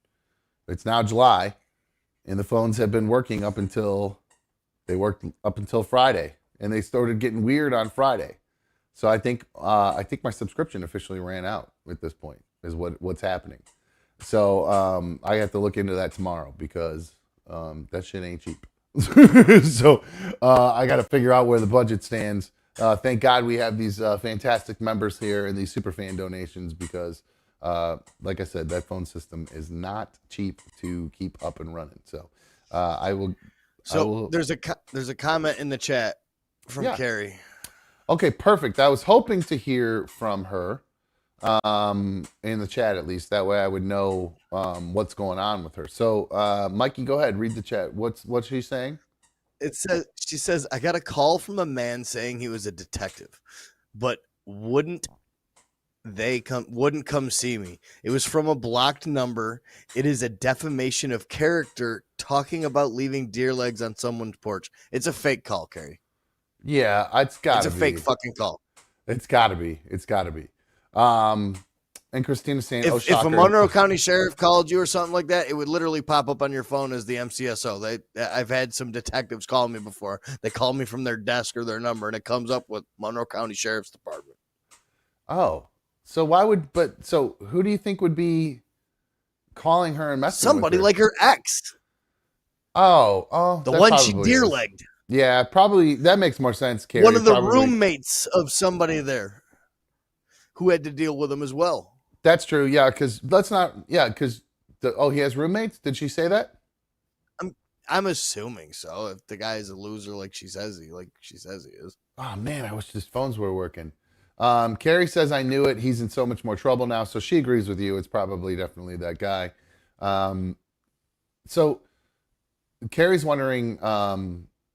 It's now July, and the phones have been working up until Friday, and they started getting weird on Friday. So I think my subscription officially ran out at this point, is what's happening. So I have to look into that tomorrow, because that shit ain't cheap. So I got to figure out where the budget stands. Thank God we have these fantastic members here and these super fan donations, because like I said, that phone system is not cheap to keep up and running. So I will. There's a comment in the chat from Carrie. Okay, perfect. I was hoping to hear from her in the chat at least. That way I would know what's going on with her. So, Mikey, go ahead, read the chat. What's she saying? She says, I got a call from a man saying he was a detective, but wouldn't come see me. It was from a blocked number. It is a defamation of character talking about leaving deer legs on someone's porch. It's a fake call, Carrie. Yeah, it's got to be. It's a fake fucking call. It's got to be. It's got to be. And Christina's saying, "Oh, If shocker." a Monroe County sheriff called you or something like that, it would literally pop up on your phone as the MCSO. I've had some detectives call me before. They call me from their desk or their number, and it comes up with Monroe County Sheriff's Department. Oh, so so who do you think would be calling her and messing Somebody with her? like her ex. Oh, The that one she probably deer is. legged. Yeah, probably that makes more sense, Carrie. One of the probably. roommates of somebody there who had to deal with him as well. That's true. Yeah, because he has roommates. Did she say that? I'm assuming so. If the guy is a loser like she says he is. Oh man, I wish his phones were working. Carrie says, "I knew it. He's in so much more trouble now." So she agrees with you. It's probably definitely that guy. So Carrie's wondering.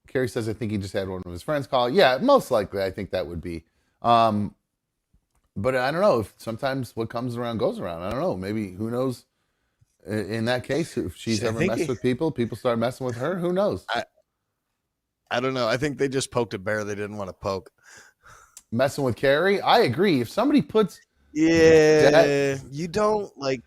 Carrie says, "I think he just had one of his friends call." Yeah, most likely, I think that would be. But I don't know if sometimes what comes around goes around. I don't know. Maybe who knows? In that case, if she's ever messed with people start messing with her. Who knows? I don't know. I think they just poked a bear they didn't want to poke. Messing with Carrie, I agree. If somebody puts, you don't like.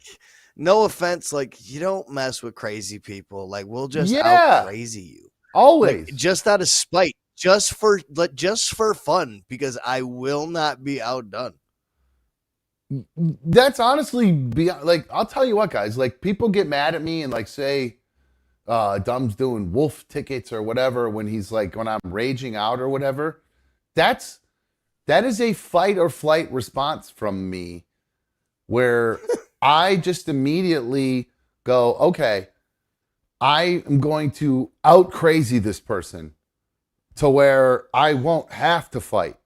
No offense, like you don't mess with crazy people. Like we'll just out crazy you always, like, just out of spite, just for fun, because I will not be outdone. That's honestly like, I'll tell you what, guys, like people get mad at me and like say Dumb's doing wolf tickets or whatever when I'm raging out or whatever. That is a fight or flight response from me where I just immediately go, okay, I am going to out crazy this person to where I won't have to fight.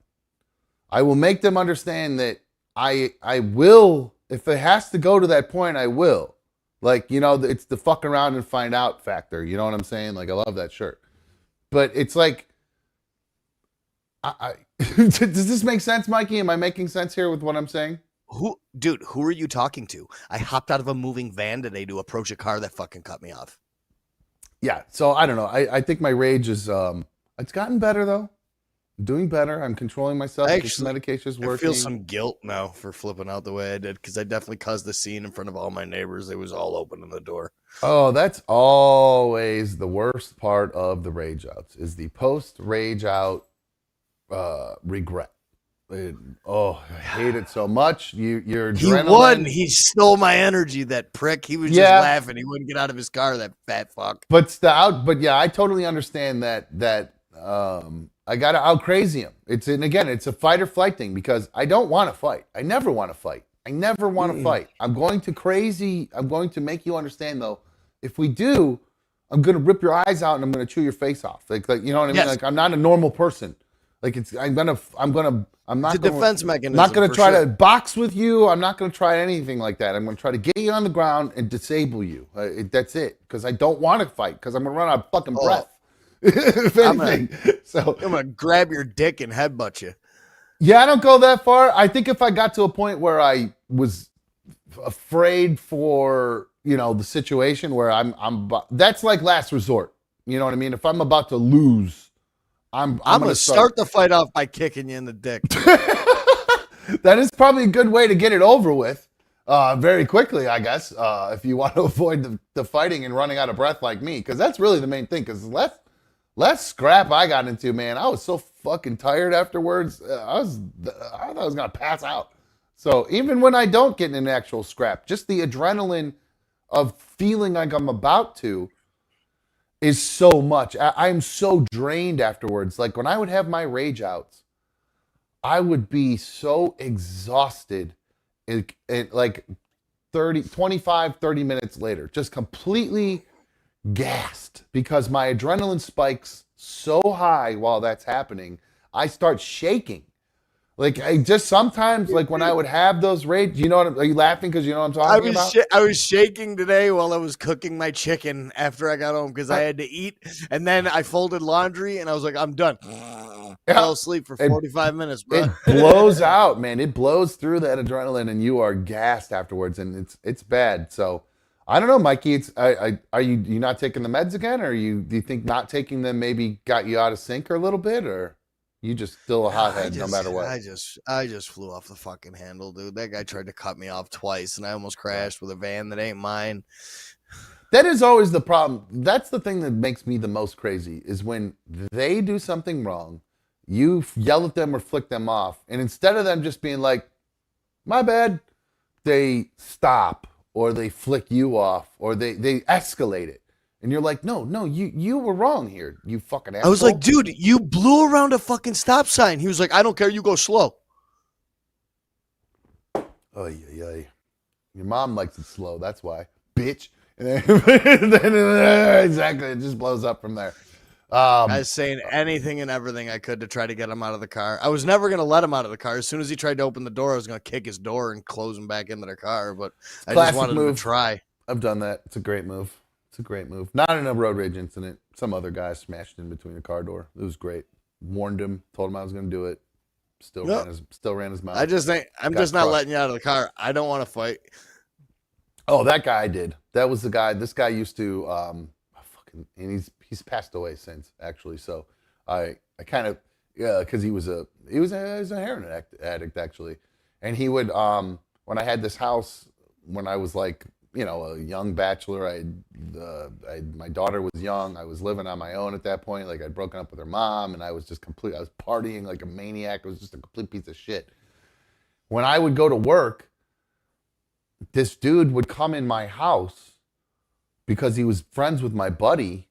I will make them understand that I will, if it has to go to that point, I will. Like, it's the fuck around and find out factor. You know what I'm saying? Like, I love that shirt. But it's like, does this make sense, Mikey? Am I making sense here with what I'm saying? Who are you talking to? I hopped out of a moving van today to approach a car that fucking cut me off. Yeah, so I don't know. I think my rage is, it's gotten better though. I'm doing better. I'm controlling myself. This medication is working. I feel some guilt now for flipping out the way I did because I definitely caused the scene in front of all my neighbors. They was all opening the door. Oh, that's always the worst part of the rage outs is the post rage out regret. I hate it so much. Your adrenaline. He won. He stole my energy. That prick. He was just laughing. He wouldn't get out of his car. That fat fuck. But I totally understand that. I gotta out crazy him. It's a fight or flight thing because I don't want to fight. I never want to fight. I'm going to make you understand though. If we do, I'm gonna rip your eyes out and I'm gonna chew your face off. Like you know what I mean? Yes. Like I'm not a normal person. Like I'm not it's a defense mechanism. I'm not going to try to box with you. I'm not going to try anything like that. I'm going to try to get you on the ground and disable you. That's it. Because I don't want to fight. Because I'm going to run out of fucking breath. If anything. I'm going to grab your dick and headbutt you. Yeah, I don't go that far. I think if I got to a point where I was afraid for, the situation where that's like last resort. You know what I mean? If I'm about to lose, I'm going to start the fight off by kicking you in the dick. That is probably a good way to get it over with very quickly, I guess, if you want to avoid the fighting and running out of breath like me, because that's really the main thing, because less scrap I got into, man. I was so fucking tired afterwards. I thought I was going to pass out. So even when I don't get in an actual scrap, just the adrenaline of feeling like I'm about to is so much. I'm so drained afterwards. Like when I would have my rage outs, I would be so exhausted in like 25, 30 minutes later, just completely gassed because my adrenaline spikes so high while that's happening. I start shaking. Like I just sometimes, like when I would have those rage, you know what? Are you laughing because you know what I'm talking about? I was shaking today while I was cooking my chicken after I got home because I had to eat, and then I folded laundry, and I was like, I'm done. Fell asleep for 45 minutes, bro. It blows out, man. It blows through that adrenaline, and you are gassed afterwards, and it's bad. So I don't know, Mikey. Are you not taking the meds again, or do you think not taking them maybe got you out of sync or a little bit, or you just still a hothead no matter what? I just flew off the fucking handle, dude. That guy tried to cut me off twice, and I almost crashed with a van that ain't mine. That is always the problem. That's the thing that makes me the most crazy is when they do something wrong, you yell at them or flick them off, and instead of them just being like, my bad, they stop or they flick you off or they escalate it. And you're like, no, you were wrong here, you fucking asshole. I was like, dude, you blew around a fucking stop sign. He was like, I don't care, you go slow. Oy. Your mom likes it slow, that's why. Bitch. And then, exactly, it just blows up from there. I was saying anything and everything I could to try to get him out of the car. I was never going to let him out of the car. As soon as he tried to open the door, I was going to kick his door and close him back into the car. But I just wanted him to try. I've done that. It's a great move. Not in a road rage incident. Some other guy smashed in between the car door. It was great. Warned him. Told him I was going to do it. Still ran his mouth. I just think I'm just not letting you out of the car. I don't want to fight. Oh, that guy I did. That was the guy. This guy used to and he's passed away since actually. So I kind of because he was a heroin addict actually, and he would when I had this house when I was like a young bachelor. My daughter was young. I was living on my own at that point. Like I'd broken up with her mom, and I was partying like a maniac. It was just a complete piece of shit. When I would go to work, this dude would come in my house because he was friends with my buddy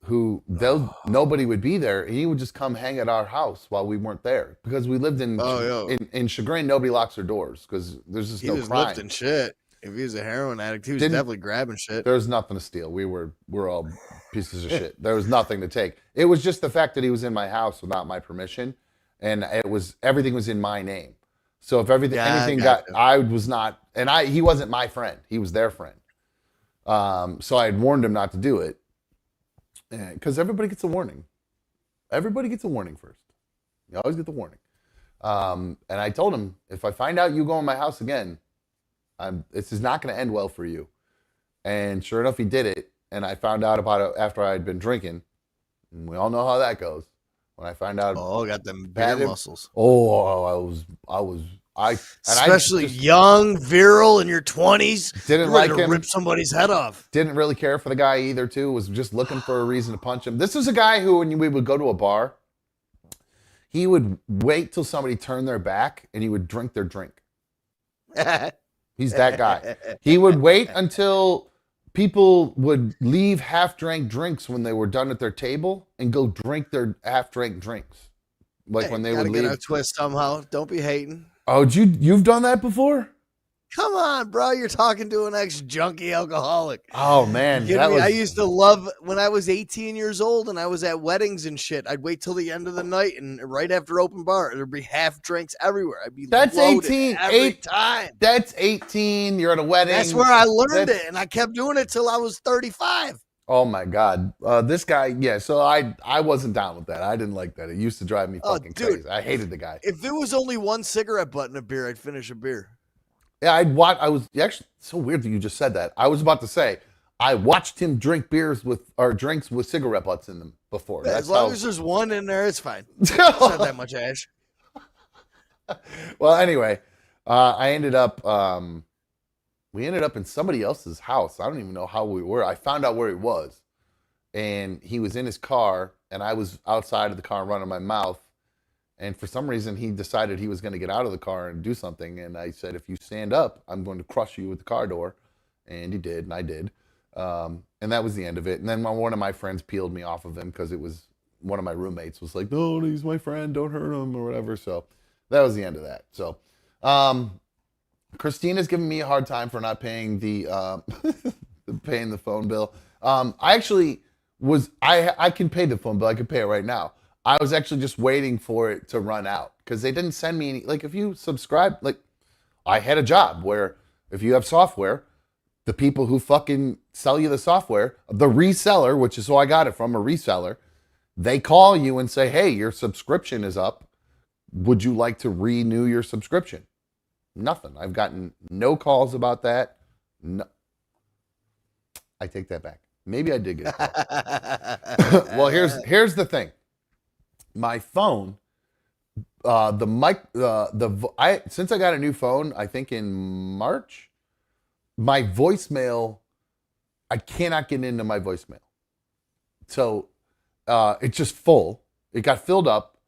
nobody would be there, and he would just come hang at our house while we weren't there because we lived in Chagrin. Nobody locks their doors because there's just no crime. He was lifting shit. If he was a heroin addict, he was definitely grabbing shit. There was nothing to steal. We're all pieces of shit. There was nothing to take. It was just the fact that he was in my house without my permission, and everything was in my name. So if I was not, and he wasn't my friend. He was their friend. So I had warned him not to do it, because everybody gets a warning. Everybody gets a warning first. You always get the warning. And I told him, if I find out you go in my house again, this is not going to end well for you. And sure enough, he did it. And I found out about it after I had been drinking. And we all know how that goes. When I found out, got them bear muscles. Especially young, virile, in your 20s. Didn't like him. Rip somebody's head off. Didn't really care for the guy either. Too was just looking for a reason to punch him. This was a guy who, when we would go to a bar, he would wait till somebody turned their back and he would drink their drink. He's that guy. He would wait until people would leave half-drank drinks when they were done at their table and go drink their half-drank drinks. Like when they would leave. Get a twist somehow. Don't be hating. Oh, you've done that before? Come on, bro. You're talking to an ex-junkie alcoholic. Oh, man. I used to love when I was 18 years old and I was at weddings and shit. I'd wait till the end of the night, and right after open bar, there'd be half drinks everywhere. I'd be That's 18 every time. That's 18. You're at a wedding. That's where I learned it, and I kept doing it till I was 35. Oh, my God. This guy, so I wasn't down with that. I didn't like that. It used to drive me fucking crazy. I hated the guy. If there was only one cigarette butt in a beer, I'd finish a beer. Yeah, I was actually so weird that you just said that. I was about to say I watched him drink drinks with cigarette butts in them before. Yeah, as long as there's one in there, it's fine. It's not that much ash. Well, anyway, we ended up in somebody else's house. I don't even know how we were. I found out where he was, and he was in his car, and I was outside of the car running my mouth. And for some reason, he decided he was going to get out of the car and do something. And I said, if you stand up, I'm going to crush you with the car door. And he did, and I did. And that was the end of it. And then one of my friends peeled me off of him because it was one of my roommates was like, no, he's my friend, don't hurt him or whatever. So that was the end of that. So Christina's giving me a hard time for not paying the paying the phone bill. I can pay the phone bill. I can pay it right now. I was actually just waiting for it to run out because they didn't send me any. Like, if you subscribe, like, I had a job where if you have software, the people who fucking sell you the software, the reseller, which is who I got it from, a reseller, they call you and say, hey, your subscription is up. Would you like to renew your subscription? Nothing. I've gotten no calls about that. No. I take that back. Maybe I did get a call. Well, here's the thing. My phone, since I got a new phone, I think in March, my voicemail, I cannot get into my voicemail. So it's just full. It got filled up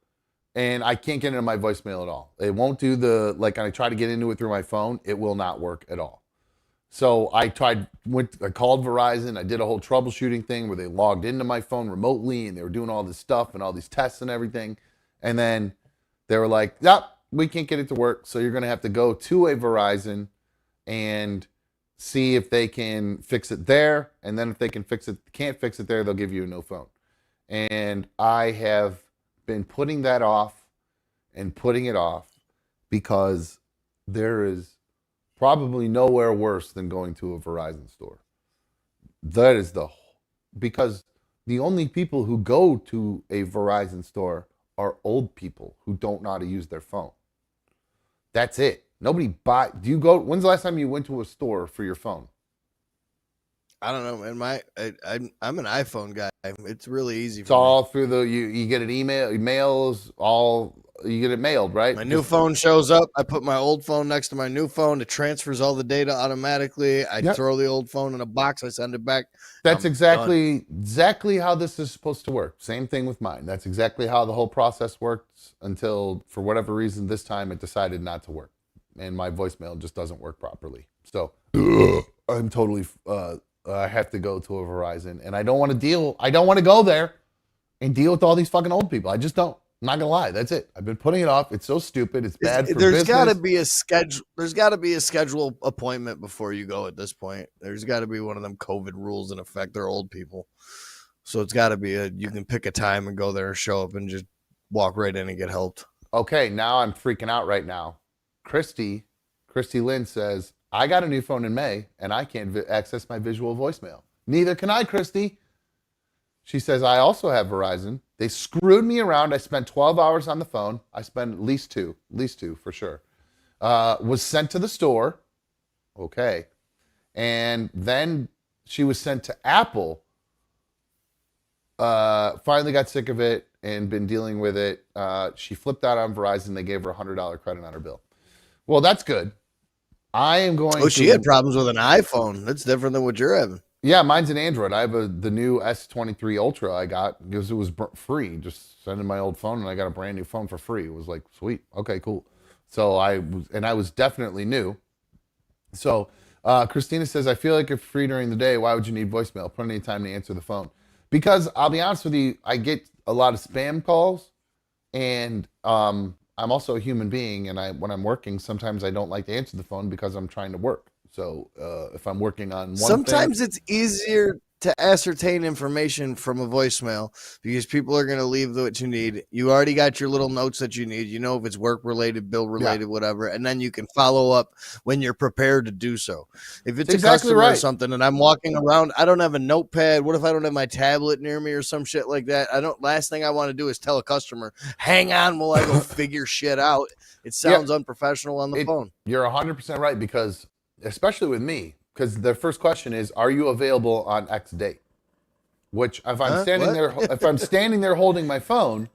and I can't get into my voicemail at all. It won't do like I try to get into it through my phone. It will not work at all. So I called Verizon. I did a whole troubleshooting thing where they logged into my phone remotely and they were doing all this stuff and all these tests and everything. And then they were like, yep, we can't get it to work. So you're going to have to go to a Verizon and see if they can fix it there. And then if they can't fix it there, they'll give you a new phone. And I have been putting that off and putting it off because there is probably nowhere worse than going to a Verizon store. That is because the only people who go to a Verizon store are old people who don't know how to use their phone. That's it. Nobody when's the last time you went to a store for your phone? I don't know, man. I'm an iPhone guy. It's really easy. It's all through you get an email, you get it mailed, right? My new phone shows up. I put my old phone next to my new phone. It transfers all the data automatically. I throw the old phone in a box. I send it back. That's exactly how this is supposed to work. Same thing with mine. That's exactly how the whole process works until, for whatever reason, this time it decided not to work. And my voicemail just doesn't work properly. So I'm totally, I have to go to a Verizon. And I don't want to go there and deal with all these fucking old people. I just don't. I'm not gonna lie. That's it. I've been putting it off. It's so stupid. It's bad for business. There's got to be a schedule appointment before you go. At this point, there's got to be one of them COVID rules in effect. They're old people, so it's got to be you can pick a time and go there and show up and just walk right in and get helped. Okay, now I'm freaking out right now. Christy Lynn says I got a new phone in May and I can't access my visual voicemail. Neither can I, Christy. She says, I also have Verizon. They screwed me around. I spent 12 hours on the phone. I spent at least two for sure. Was sent to the store. Okay. And then she was sent to Apple. Finally got sick of it and been dealing with it. She flipped out on Verizon. They gave her a $100 credit on her bill. Well, that's good. I am going she had problems with an iPhone. That's different than what you're having. Yeah, mine's an Android. I have the new S23 Ultra I got because it was free. Just sent in my old phone and I got a brand new phone for free. It was like, sweet. Okay, cool. So I was definitely new. So Christina says, I feel like if free during the day, why would you need voicemail? Plenty of time to answer the phone. Because I'll be honest with you, I get a lot of spam calls and I'm also a human being. And when I'm working, sometimes I don't like to answer the phone because I'm trying to work. So if I'm working on sometimes it's easier to ascertain information from a voicemail because people are going to leave what you need. You already got your little notes that you need. You know if it's work related, bill related, whatever, and then you can follow up when you're prepared to do so. If it's a customer or something, and I'm walking around, I don't have a notepad. What if I don't have my tablet near me or some shit like that? Last thing I want to do is tell a customer, "Hang on while I go figure shit out." It sounds unprofessional on the phone. You're 100% right because, especially with me. Because the first question is, are you available on X date? Which if I'm standing there holding my phone,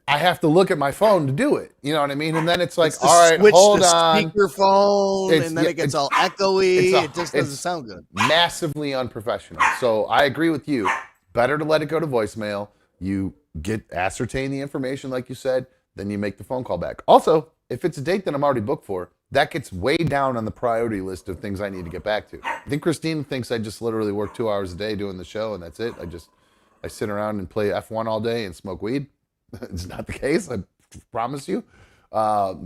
I have to look at my phone to do it. You know what I mean? And then it's like, all right, hold on. Speakerphone, and then it gets all echoey. It just doesn't sound good. Massively unprofessional. So I agree with you. Better to let it go to voicemail. You ascertain the information, like you said, then you make the phone call back. Also, if it's a date that I'm already booked for, that gets way down on the priority list of things I need to get back to. I think Christine thinks I just literally work 2 hours a day doing the show and that's it. I sit around and play F1 all day and smoke weed. It's not the case, I promise you. I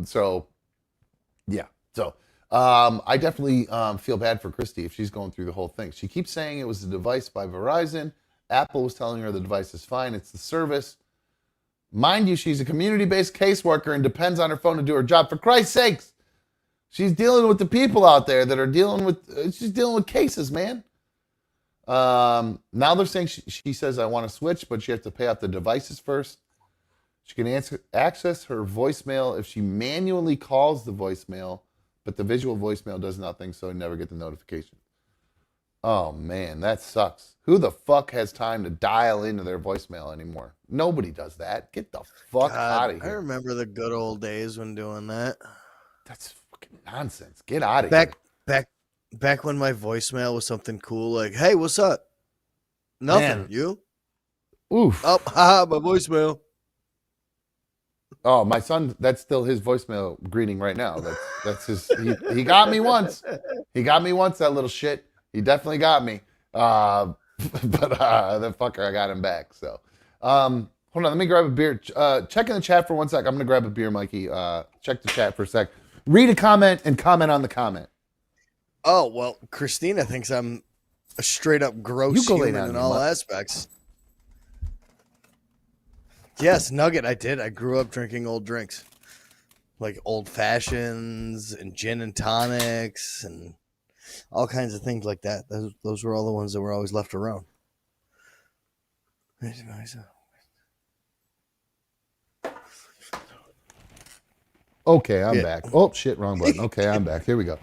definitely feel bad for Christy if she's going through the whole thing. She keeps saying it was a device by Verizon. Apple was telling her the device is fine. It's the service. Mind you, she's a community-based caseworker and depends on her phone to do her job. For Christ's sakes, she's dealing with the people out there that are she's dealing with cases, man. Now they're saying she says, I want to switch, but she has to pay off the devices first. She can access her voicemail if she manually calls the voicemail, but the visual voicemail does nothing, so you never get the notification. Oh, man, that sucks. Who the fuck has time to dial into their voicemail anymore? Nobody does that. Get the fuck out of here. I remember the good old days when doing that. That's fucking nonsense. Get out of here. Back when my voicemail was something cool, like, hey, what's up? Nothing. Man. You? Oof. Oh, haha, my voicemail. Oh, my son, that's still his voicemail greeting right now. That's his, he got me once. He got me once, that little shit. He definitely got me. But the fucker, I got him back. So, hold on, let me grab a beer. Check in the chat for 1 sec. I'm going to grab a beer, Mikey. Check the chat for a sec. Read a comment and comment on the comment. Oh, well, Christina thinks I'm a straight up gross human in all aspects. Yes, Nugget, I did. I grew up drinking old drinks. Like old fashions and gin and tonics and all kinds of things like that. Those were all the ones that were always left around. Okay, I'm back. Oh, shit, wrong button. Okay, I'm back. Here we go.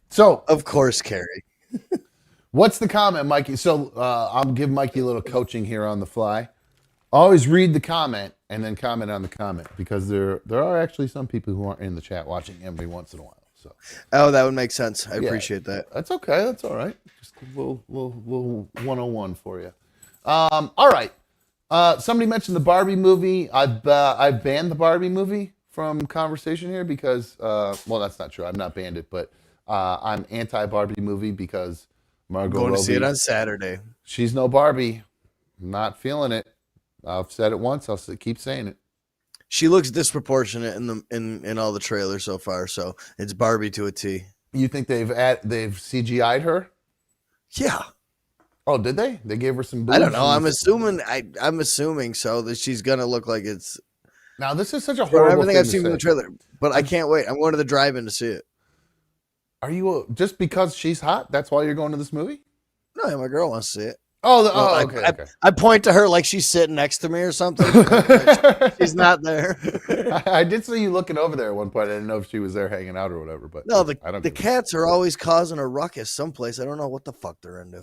So, of course, Carrie. What's the comment, Mikey? So, I'll give Mikey a little coaching here on the fly. Always read the comment and then comment on the comment because there are actually some people who aren't in the chat watching every once in a while. So, oh, that would make sense. I appreciate that. That's okay. That's all right. Just a little 101 for you. All right. Somebody mentioned the Barbie movie. I've banned the Barbie movie from conversation here because, well, that's not true. I've not banned it, but I'm anti-Barbie movie because Margot Robbie. Going to see it on Saturday. She's no Barbie. I'm not feeling it. I've said it once. I'll keep saying it. She looks disproportionate in all the trailers so far. So it's Barbie to a T. You think they've CGI'd her? Yeah. Oh, did they? They gave her some boobs? I don't know. I'm assuming so that she's gonna look like it's. Now this is such a horrible. Everything thing I've to seen say. from the trailer, but I can't wait. I'm going to the drive-in to see it. Are you just because she's hot? That's why you're going to this movie? No, my girl wants to see it. Oh, okay. I point to her like she's sitting next to me or something. She's not there. I did see you looking over there at one point. I didn't know if she was there hanging out or whatever. But no, the cats are always causing a ruckus someplace. I don't know what the fuck they're into.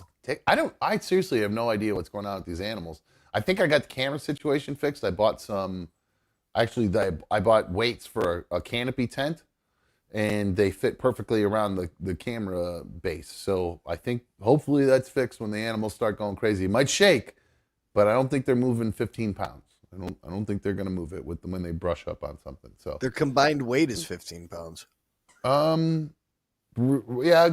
I seriously have no idea what's going on with these animals. I think I got the camera situation fixed. I bought some. Actually, I bought weights for a canopy tent. And they fit perfectly around the camera base. So I think hopefully that's fixed when the animals start going crazy. It might shake, but I don't think they're moving 15 pounds. I don't think they're going to move it with them when they brush up on something. So their combined weight is 15 pounds. Yeah,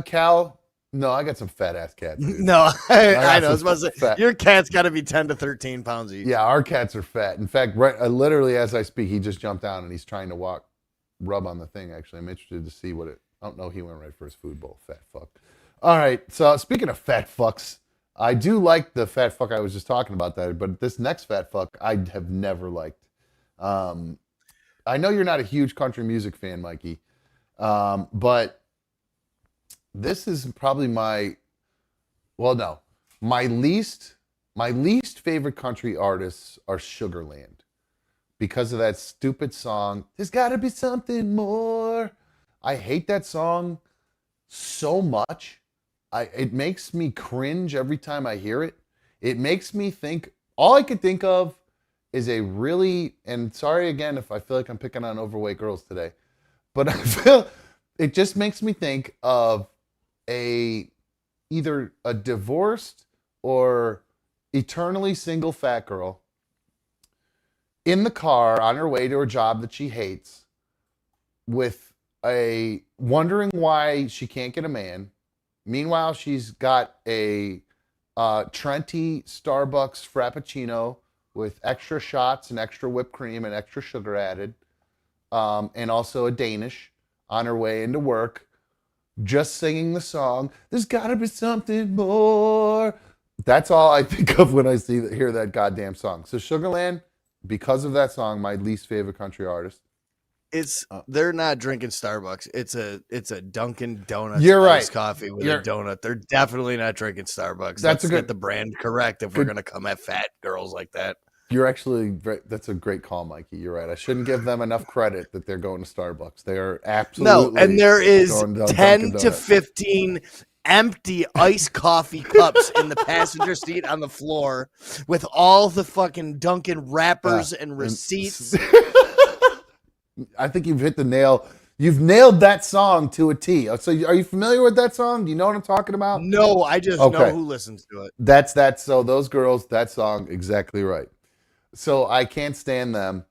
Cal. No, I got some fat ass cats. Dude. No, I know. I was about to say, your cat's got to be 10 to 13 pounds each. Yeah, our cats are fat. In fact, literally as I speak, he just jumped down and he's trying to rub on the thing. Actually, I'm interested to see what it. Oh no, he went right for his food bowl. Fat fuck. All right. So speaking of fat fucks, I do like the fat fuck I was just talking about that, but this next fat fuck I have never liked. I know you're not a huge country music fan, Mikey, but this is probably my least favorite country artists are Sugarland. Because of that stupid song, there's got to be something more. I hate that song so much. It makes me cringe every time I hear it. It makes me think, all I can think of is and sorry again if I feel like I'm picking on overweight girls today, but I feel it just makes me think of either a divorced or eternally single fat girl in the car on her way to a job that she hates with wondering why she can't get a man. Meanwhile, she's got a Trenti Starbucks Frappuccino with extra shots and extra whipped cream and extra sugar added. And also a Danish on her way into work, just singing the song, there's gotta be something more. That's all I think of when I hear that goddamn song. So Sugarland, because of that song, my least favorite country artist. They're not drinking Starbucks. It's a Dunkin' Donuts You're right. iced coffee with a donut. They're definitely not drinking Starbucks. Let's get the brand correct if we're gonna come at fat girls like that. You're actually that's a great call, Mikey. You're right. I shouldn't give them enough credit that they're going to Starbucks. They are absolutely no, and there is going to 10 Dunkin' to Donuts. 15 empty iced coffee cups in the passenger seat on the floor with all the fucking Dunkin' wrappers and receipts. I think you've hit the nail. You've nailed that song to a T. So are you familiar with that song? Do you know what I'm talking about? No, I just know who listens to it. That's that. So those girls, that song, exactly right. So I can't stand them.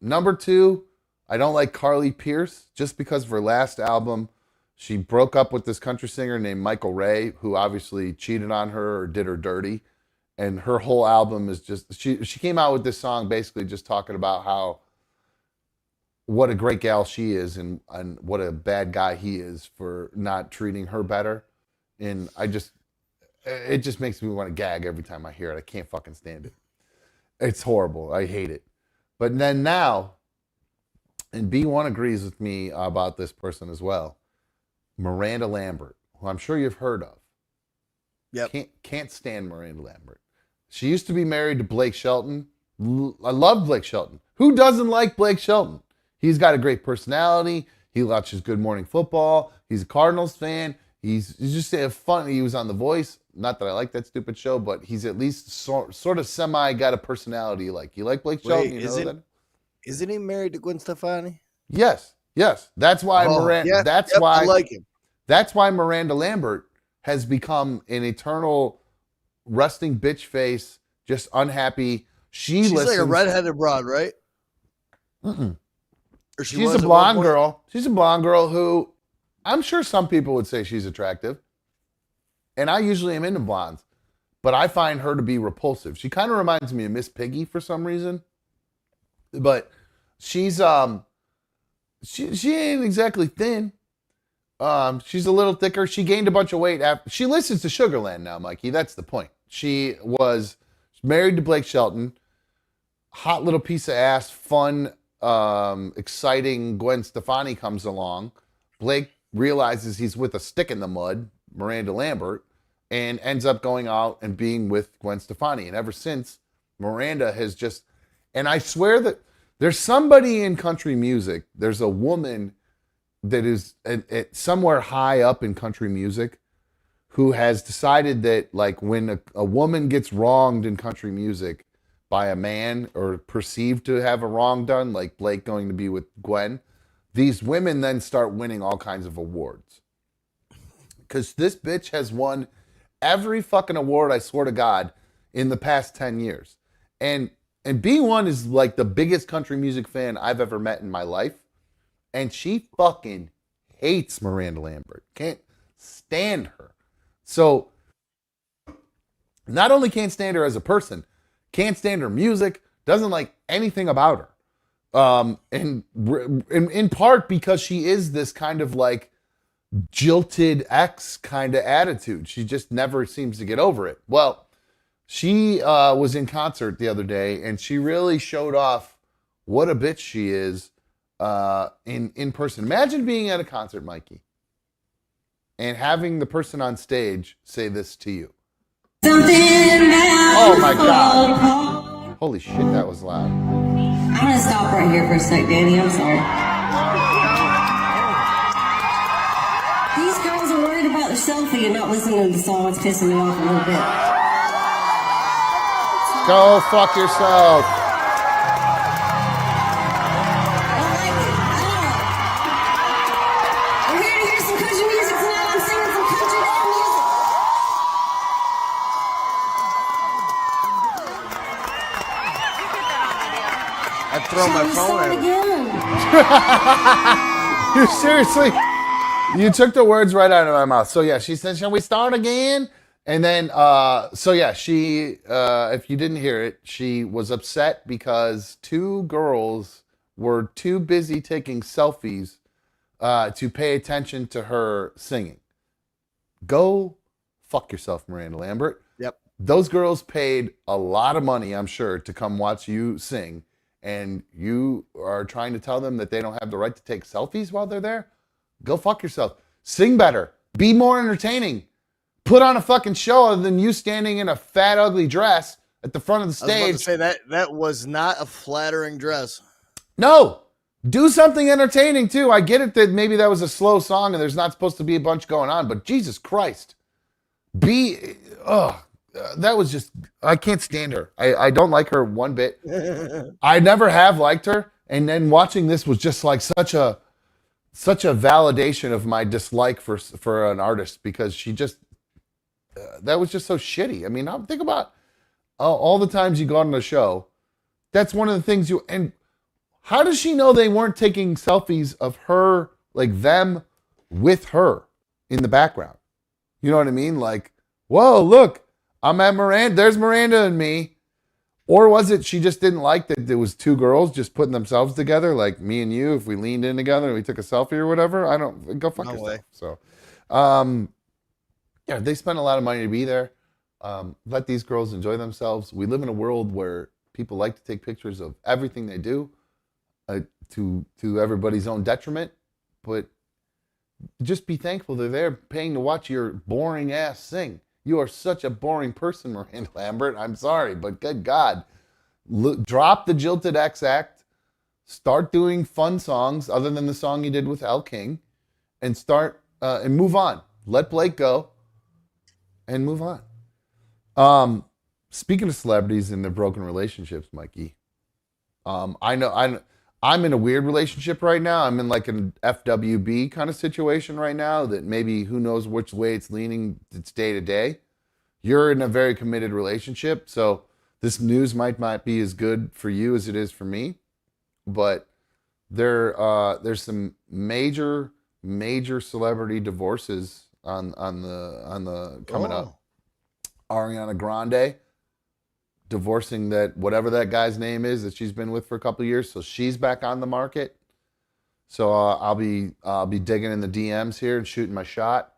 Number 2, I don't like Carly Pearce just because of her last album. She broke up with this country singer named Michael Ray, who obviously cheated on her or did her dirty. And her whole album is just, she came out with this song basically just talking about how, what a great gal she is and what a bad guy he is for not treating her better. And it just makes me want to gag every time I hear it. I can't fucking stand it. It's horrible. I hate it. But then now, and B1 agrees with me about this person as well, Miranda Lambert, who I'm sure you've heard of. Yep. Can't stand Miranda Lambert. She used to be married to Blake Shelton. I love Blake Shelton. Who doesn't like Blake Shelton? He's got a great personality. He watches Good Morning Football. He's a Cardinals fan. He's just fun. He was on The Voice. Not that I like that stupid show, but he's at least sort of semi got a personality. You like Blake Shelton? You know that? Isn't he married to Gwen Stefani? Yes. That's why Miranda. I like him. That's why Miranda Lambert has become an eternal resting bitch face, just unhappy. She's like a redheaded broad, right? Mm-mm. Or She's a blonde girl. She's a blonde girl who I'm sure some people would say she's attractive. And I usually am into blondes, but I find her to be repulsive. She kind of reminds me of Miss Piggy for some reason. But she's she ain't exactly thin. She's a little thicker. She gained a bunch of weight after she listens to Sugarland now, Mikey. That's the point. She was married to Blake Shelton. Hot little piece of ass, fun, exciting Gwen Stefani comes along. Blake realizes he's with a stick in the mud, Miranda Lambert, and ends up going out and being with Gwen Stefani. And ever since, Miranda has just, and I swear that there's somebody in country music, there's a woman that is somewhere high up in country music who has decided that when a woman gets wronged in country music by a man or perceived to have a wrong done, like Blake going to be with Gwen, these women then start winning all kinds of awards. Because this bitch has won every fucking award, I swear to God, in the past 10 years. And B1 is like the biggest country music fan I've ever met in my life. And she fucking hates Miranda Lambert. Can't stand her. So, not only can't stand her as a person, can't stand her music, doesn't like anything about her. And in part because she is this kind of jilted ex kind of attitude. She just never seems to get over it. Well, she was in concert the other day and she really showed off what a bitch she is in person. Imagine being at a concert, Mikey, and having the person on stage say this to you. Oh my God. Holy shit, that was loud. I'm going to stop right here for a sec, Danny. I'm sorry. These girls are worried about the selfie and not listening to the song. It's pissing me off a little bit. Go fuck yourself. We're here to hear some country music tonight. I'm singing some country band music. I'd throw my phone at her. You seriously? You took the words right out of my mouth. So yeah, she said, "Shall we start again?" And then, so yeah, she, if you didn't hear it, she was upset because 2 girls were too busy taking selfies to pay attention to her singing. Go fuck yourself, Miranda Lambert. Yep. those girls paid a lot of money, I'm sure, to come watch you sing, and you are trying to tell them that they don't have the right to take selfies while they're there? Go fuck yourself. Sing better. Be more entertaining. Put on a fucking show other than you standing in a fat, ugly dress at the front of the I was about to stage. say that was not a flattering dress. No. Do something entertaining, too. I get it that maybe that was a slow song and there's not supposed to be a bunch going on, but Jesus Christ. That was just, I can't stand her. I don't like her one bit. I never have liked her. And then watching this was just like such a validation of my dislike for an artist, because she just, that was just so shitty. I mean, think about all the times you go on the show. That's one of the things and how does she know they weren't taking selfies of her, like them with her in the background? You know what I mean? Like, whoa, look, I'm at Miranda. There's Miranda and me. Or was it she just didn't like that there was two girls just putting themselves together, like me and you, if we leaned in together and we took a selfie or whatever? I don't, go fuck yourself. Way. So, yeah, they spent a lot of money to be there. Let these girls enjoy themselves. We live in a world where people like to take pictures of everything they do, to everybody's own detriment. But just be thankful they're there paying to watch your boring ass sing. You are such a boring person, Miranda Lambert. I'm sorry, but good God. Drop the Jilted X act. Start doing fun songs other than the song you did with L. King. And start, and move on. Let Blake go. And move on. Speaking of celebrities and their broken relationships, Mikey, I know I'm in a weird relationship right now. I'm in like an FWB kind of situation right now that maybe who knows which way it's leaning. It's day to day. You're in a very committed relationship, so this news might not be as good for you as it is for me. But there's some major celebrity divorces on the coming up. Ariana Grande divorcing that whatever that guy's name is that she's been with for a couple of years, so she's back on the market. So I'll be digging in the DMs here and shooting my shot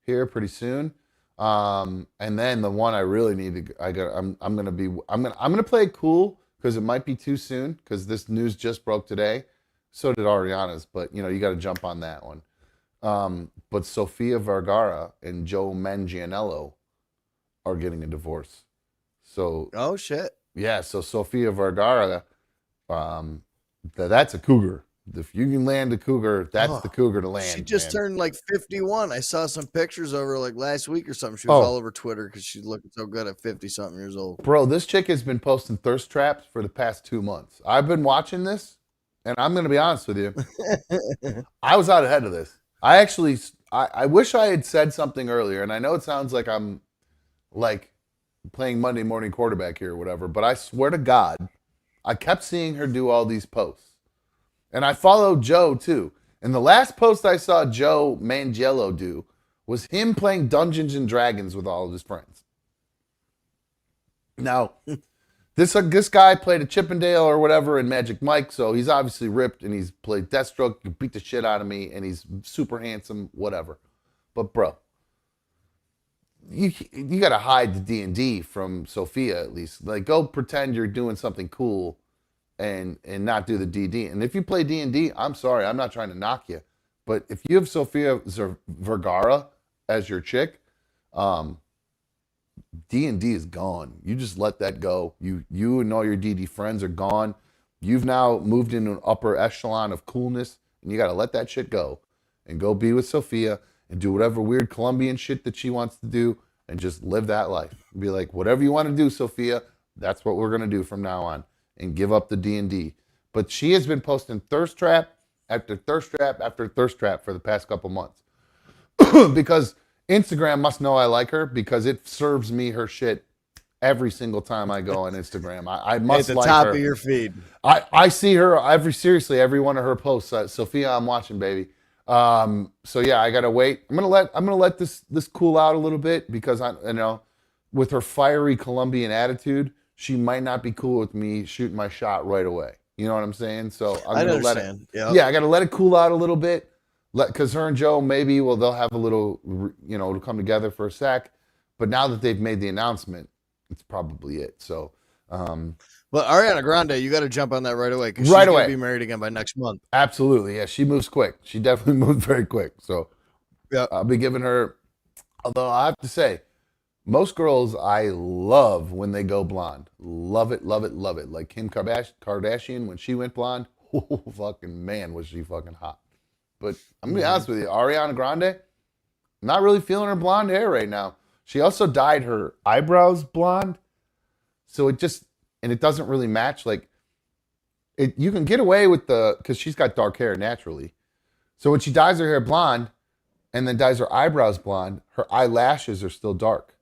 here pretty soon. And then the one I really need to, I'm gonna play it cool because it might be too soon because this news just broke today. So did Ariana's, but you got to jump on that one. But Sofia Vergara and Joe Manganiello are getting a divorce. So Oh shit. yeah, so Sofia Vergara, that's a cougar. If you can land a cougar, that's the cougar to land. She just man. turned like 51. I saw some pictures of her like last week or something. She was all over Twitter because she's looking so good at 50-something years old. Bro, this chick has been posting thirst traps for the past 2 months. I've been watching this, and I'm going to be honest with you. I was out ahead of this. I wish I had said something earlier, and I know it sounds like I'm like playing Monday morning quarterback here or whatever, but I swear to God, I kept seeing her do all these posts. And I followed Joe too. And the last post I saw Joe Manganiello do was him playing Dungeons and Dragons with all of his friends. Now, this guy played a Chippendale or whatever in Magic Mike, so he's obviously ripped and he's played Deathstroke, he beat the shit out of me, and he's super handsome, whatever. But bro, you got to hide the D&D from Sophia at least. Like, go pretend you're doing something cool and not do the DD. And if you play D&D, I'm sorry, I'm not trying to knock you. But if you have Sofia Vergara as your chick, D&D is gone. You just let that go. You and all your DD friends are gone. You've now moved into an upper echelon of coolness, and you got to let that shit go and go be with Sophia and do whatever weird Colombian shit that she wants to do and just live that life. Be like, whatever you want to do, Sophia, that's what we're going to do from now on, and give up the D&D. But she has been posting thirst trap after thirst trap after thirst trap for the past couple months. Because Instagram must know I like her because it serves me her shit every single time I go on Instagram. I must like her. At the top of your feed. I see her every one of her posts. Sophia, I'm watching, baby. So yeah, I gotta wait. I'm gonna let this cool out a little bit because with her fiery Colombian attitude, she might not be cool with me shooting my shot right away. You know what I'm saying? So I'm gonna let it. Yep. Yeah, I gotta let it cool out a little bit. Because her and Joe they'll have a little, it'll come together for a sec. But now that they've made the announcement, it's probably it. So, But Ariana Grande, you got to jump on that right away because Right she's away. going to be married again by next month. absolutely, yeah, she moves quick. She definitely moves very quick. So Yeah. I'll be giving her. Although I have to say, most girls I love when they go blonde. Love it, love it, love it. Like Kim Kardashian when she went blonde. Oh, fucking man, was she fucking hot. But I'm gonna be honest with you, Ariana Grande, not really feeling her blonde hair right now. She also dyed her eyebrows blonde, so it doesn't really match. Like you can get away with because she's got dark hair naturally. So when she dyes her hair blonde and then dyes her eyebrows blonde, her eyelashes are still dark.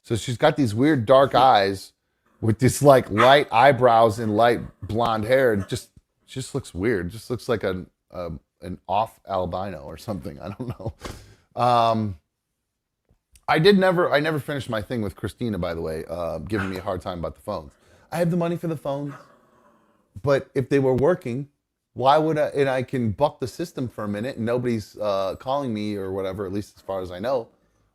So she's got these weird dark eyes with this like light eyebrows and light blonde hair. It just looks weird. It just looks like an off albino or something. I don't know. I never finished my thing with Christina, by the way, giving me a hard time about the phones. I have the money for the phones, but if they were working, why would I? And I can buck the system for a minute, and nobody's calling me or whatever, at least as far as I know,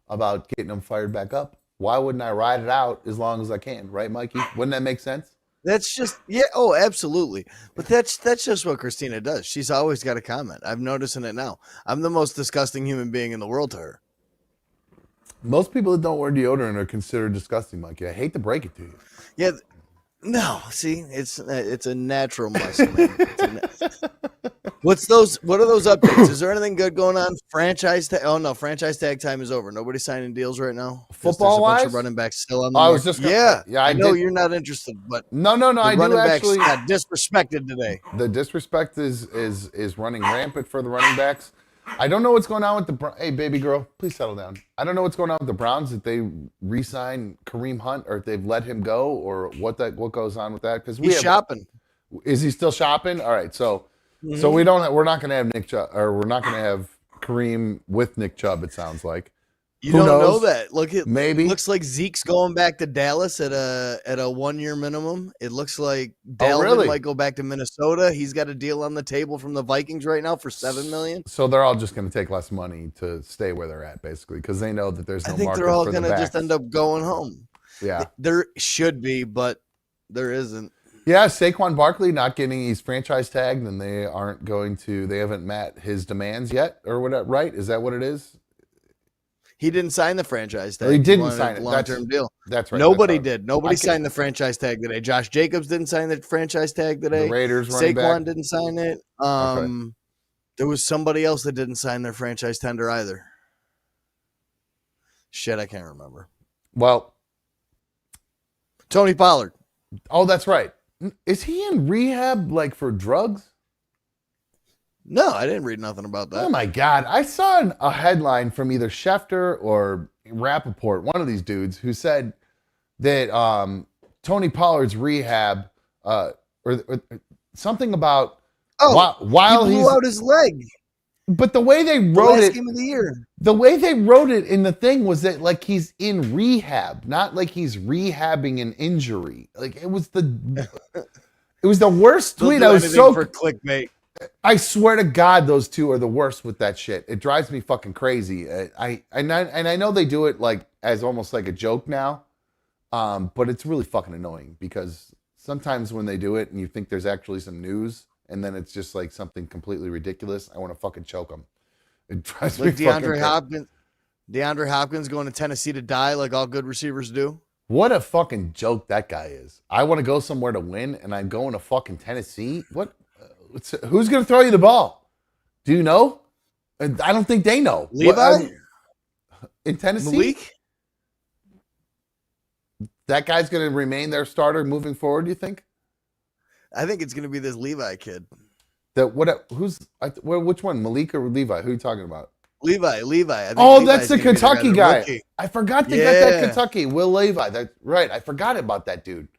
about getting them fired back up. Why wouldn't I ride it out as long as I can? Right, Mikey? Wouldn't that make sense? That's just Oh, absolutely. But that's just what Christina does. She's always got a comment. I'm noticing it now. I'm the most disgusting human being in the world to her. Most people that don't wear deodorant are considered disgusting, Mikey. I hate to break it to you. Yeah. No, see, it's a natural muscle, man. What are those updates? Is there anything good going on? Franchise tag? Oh no, franchise tag time is over. Nobody's signing deals right now. Football There's a bunch wise, of running backs still on the I was market. just I know you're not interested, but no. I do running actually. backs got disrespected today. The disrespect is running rampant for the running backs. I don't know what's going on with hey, baby girl, please settle down. I don't know what's going on with the Browns, if they re-sign Kareem Hunt or if they've let him go or what goes on with that. Because he's shopping. Is he still shopping? All right, so we're not going to have Nick Chubb, or we're not going to have Kareem with Nick Chubb. It sounds like. You don't know that. Maybe looks like Zeke's going back to Dallas at a 1-year minimum. It looks like Dalvin might go back to Minnesota. He's got a deal on the table from the Vikings right now for $7 million. So they're all just going to take less money to stay where they're at, basically, because they know that there's no market. I think they're all going to just end up going home. Yeah, there should be, but there isn't. Yeah, Saquon Barkley not getting his franchise tagged, and they haven't met his demands yet, or whatever. Right? Is that what it is? He didn't sign the franchise tag. He didn't sign it. Long-term deal. That's right. Nobody did. Nobody signed the franchise tag today. Josh Jacobs didn't sign the franchise tag today. The Raiders running back. Saquon didn't sign it. There was somebody else that didn't sign their franchise tender either. Shit, I can't remember. Well, Tony Pollard. Oh, that's right. Is he in rehab like for drugs? No, I didn't read nothing about that. Oh my God. I saw a headline from either Schefter or Rappaport, one of these dudes, who said that Tony Pollard's rehab or something about while he blew out his leg. But the way they wrote it, game of the year. The way they wrote it in the thing was that like he's in rehab, not like he's rehabbing an injury. Like it was the worst tweet. I was so for clickbait. I swear to God, those two are the worst with that shit. It drives me fucking crazy. I know they do it like as almost like a joke now, but it's really fucking annoying because sometimes when they do it and you think there's actually some news and then it's just like something completely ridiculous, I want to fucking choke them. It drives me DeAndre Hopkins. DeAndre Hopkins going to Tennessee to die like all good receivers do. What a fucking joke that guy is. I want to go somewhere to win and I'm going to fucking Tennessee. What? Who's going to throw you the ball? Do you know? I don't think they know. Levi? In Tennessee? Malik? That guy's going to remain their starter moving forward, do you think? I think it's going to be this Levi kid. Which one? Malik or Levi? Who are you talking about? Levi. That's the Kentucky guy. Rookie. I forgot to get that Kentucky. Will Levi. That's right. I forgot about that dude.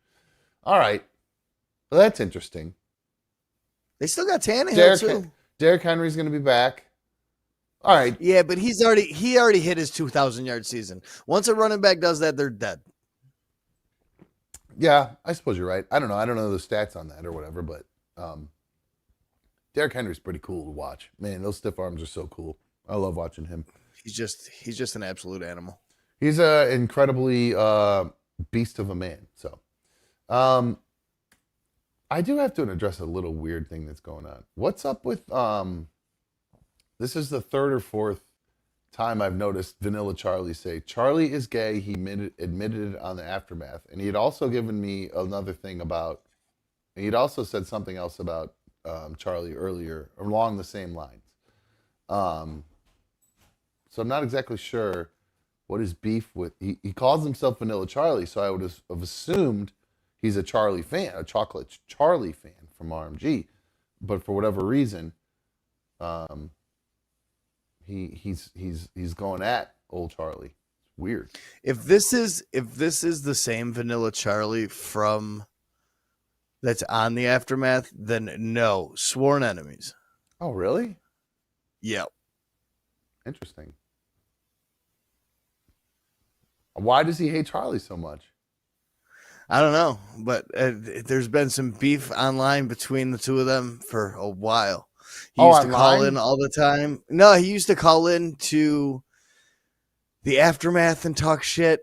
All right. Well, that's interesting. They still got Tannehill too. Derrick Henry's going to be back. All right. Yeah, but he already hit his 2,000-yard season. Once a running back does that, they're dead. Yeah, I suppose you're right. I don't know. I don't know the stats on that or whatever, but Derrick Henry's pretty cool to watch. Man, those stiff arms are so cool. I love watching him. He's just an absolute animal. He's a incredibly beast of a man. So, I do have to address a little weird thing that's going on. What's up with this is the third or fourth time I've noticed Vanilla Charlie say Charlie is gay. He admitted it on the Aftermath, and he had also given me another thing about. And he'd also said something else about Charlie earlier along the same lines. So I'm not exactly sure what his beef with. He calls himself Vanilla Charlie, so I would have assumed he's a Charlie fan, a chocolate Charlie fan from RMG. But for whatever reason, he's going at old Charlie. It's weird. If this is the same Vanilla Charlie from that's on the Aftermath, then no, sworn enemies. Oh, really? Yep. Interesting. Why does he hate Charlie so much? I don't know, but there's been some beef online between the two of them for a while. He used to call in all the time. No, he used to call in to the Aftermath and talk shit,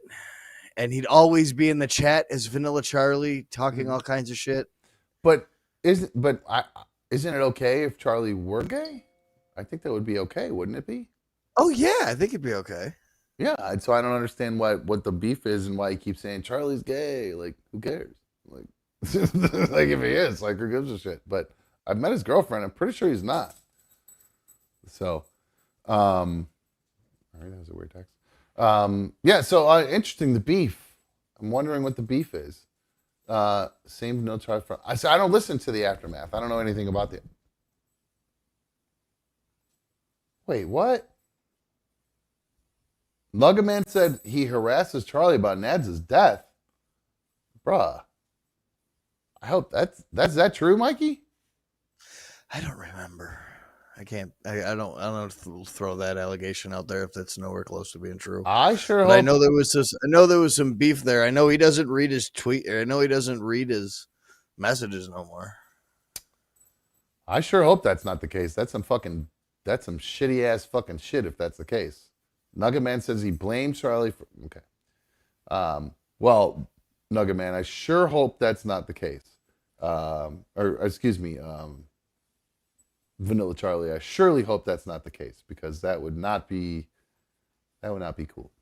and he'd always be in the chat as Vanilla Charlie talking all kinds of shit. But isn't it okay if Charlie were gay? I think that would be okay, wouldn't it be? Oh yeah, I think it'd be okay. Yeah, so I don't understand what the beef is and why he keeps saying Charlie's gay. Like, who cares? Like, like if he is, like, who gives a shit? But I've met his girlfriend. I'm pretty sure he's not. So, all right, that was a weird text. Yeah, so interesting. The beef. I'm wondering what the beef is. Same no charge for. I don't listen to the Aftermath. I don't know anything about the. Wait, what? Nuggaman said he harasses Charlie about Nads' death. Bruh. I hope that's that true, Mikey? I don't remember. I can't. I don't throw that allegation out there if that's nowhere close to being true. I sure hope. I know there was some beef there. I know he doesn't read his tweet. I know he doesn't read his messages no more. I sure hope that's not the case. That's some shitty ass fucking shit if that's the case. Nugget Man says he blames Charlie for. Okay. Well, Nugget Man, I sure hope that's not the case. Or excuse me, Vanilla Charlie. I surely hope that's not the case because that would not be cool.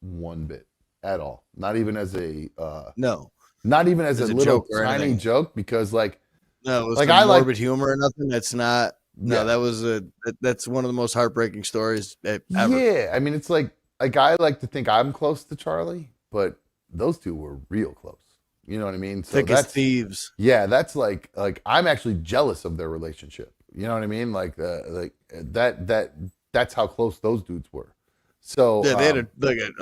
One bit at all. Not even as a no. Not even as a little tiny joke because like no, it was like morbid humor or nothing. That's not. No, yeah. That's one of the most heartbreaking stories ever. Yeah, I mean, it's like I like to think I'm close to Charlie, but those two were real close. You know what I mean? So thick as thieves. Yeah, that's like I'm actually jealous of their relationship. You know what I mean? Like that's how close those dudes were. So yeah, they had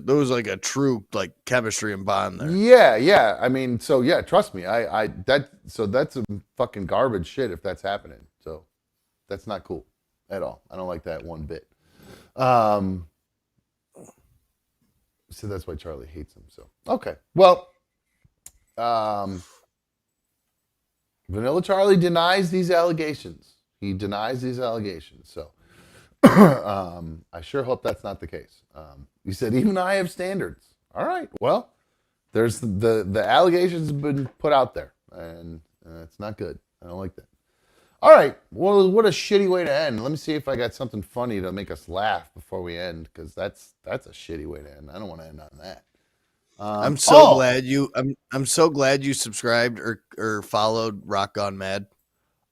there was like a true like chemistry and bond there. Yeah. I mean, so yeah, trust me, that's some fucking garbage shit if that's happening. So. That's not cool at all. I don't like that one bit. So that's why Charlie hates him. So okay. Well, Vanilla Charlie denies these allegations. He denies these allegations. So I sure hope that's not the case. He said, even I have standards. All right. Well, there's the allegations have been put out there, and it's not good. I don't like that. All right. Well, what a shitty way to end. Let me see if I got something funny to make us laugh before we end, because that's a shitty way to end. I don't want to end on that. I'm so glad you subscribed or followed Rock Gone Mad.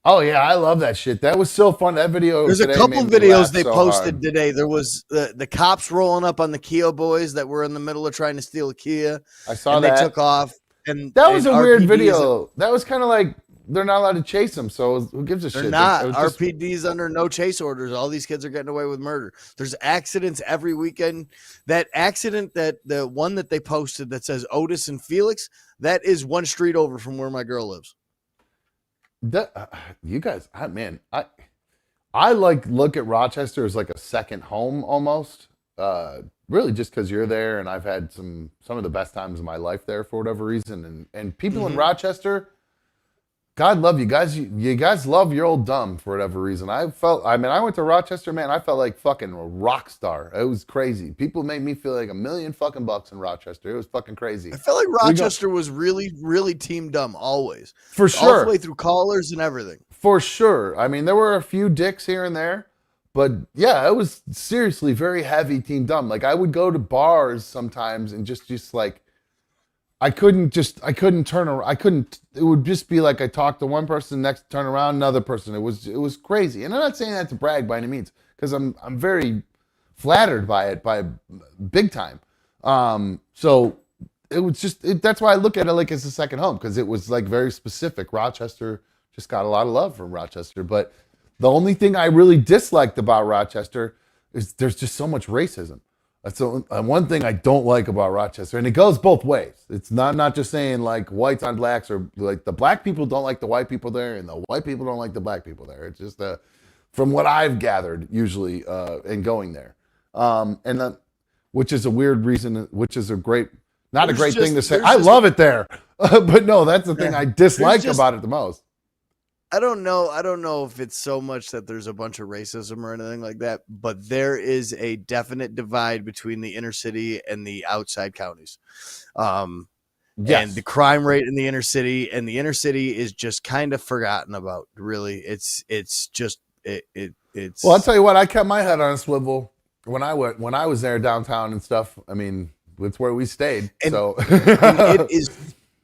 Oh yeah, I love that shit. That was so fun. That video. There's a couple videos they posted today. There was the cops rolling up on the Kia boys that were in the middle of trying to steal a Kia. I saw that. They took off, and that was a weird video. That was kind of like. They're not allowed to chase them, so who gives a shit? They're not. RPD's under no chase orders. All these kids are getting away with murder. There's accidents every weekend. That accident, the one that they posted that says Otis and Felix, that is one street over from where my girl lives. You guys, I like look at Rochester as like a second home almost. Really, just because you're there, and I've had some of the best times of my life there for whatever reason, and people in Rochester God love you guys. You guys love your old dumb for whatever reason. I went to Rochester, man. I felt like fucking a rock star. It was crazy. People made me feel like $1 million fucking bucks in Rochester. It was fucking crazy. I felt like Rochester was really, really team dumb always. For sure. All the way through callers and everything. For sure. I mean, there were a few dicks here and there, but yeah, it was seriously very heavy team dumb. Like I would go to bars sometimes and just like, I couldn't turn around. It would just be like I talked to one person, next turn around, another person. It was crazy. And I'm not saying that to brag by any means, because I'm very flattered by it, by big time. So it was that's why I look at it like it's a second home, because it was like very specific. Rochester just got a lot of love from Rochester. But the only thing I really disliked about Rochester is there's just so much racism. That's one thing I don't like about Rochester, and it goes both ways. It's not just saying like whites on blacks, or like the black people don't like the white people there, and the white people don't like the black people there. It's just from what I've gathered usually in going there, which is a weird reason, which is not a great thing to say. I love it there, but no, that's the thing I dislike about it the most. I don't know if it's so much that there's a bunch of racism or anything like that, but there is a definite divide between the inner city and the outside counties. And the crime rate in the inner city is just kind of forgotten about. Really, it's Well, I'll tell you what, I kept my head on a swivel when I was there downtown and stuff. I mean, it's where we stayed. And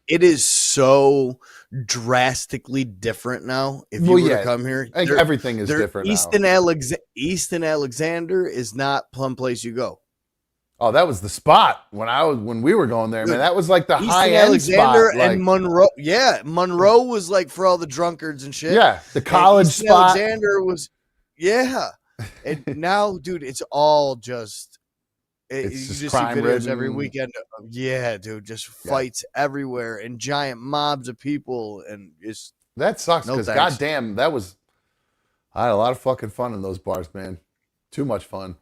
it is so drastically different now. If you were to come here, everything is different now. Easton Alexander is not plum place you go. Oh, that was the spot when we were going there, man. That was like the high end Alexander spot. And Monroe. Yeah, Monroe was like for all the drunkards and shit. Yeah, the college spot. Alexander was, yeah. And now, dude, it's all just. You just see videos every weekend. Yeah, dude, just fights everywhere and giant mobs of people, and that sucks because goddamn, I had a lot of fucking fun in those bars, man. Too much fun.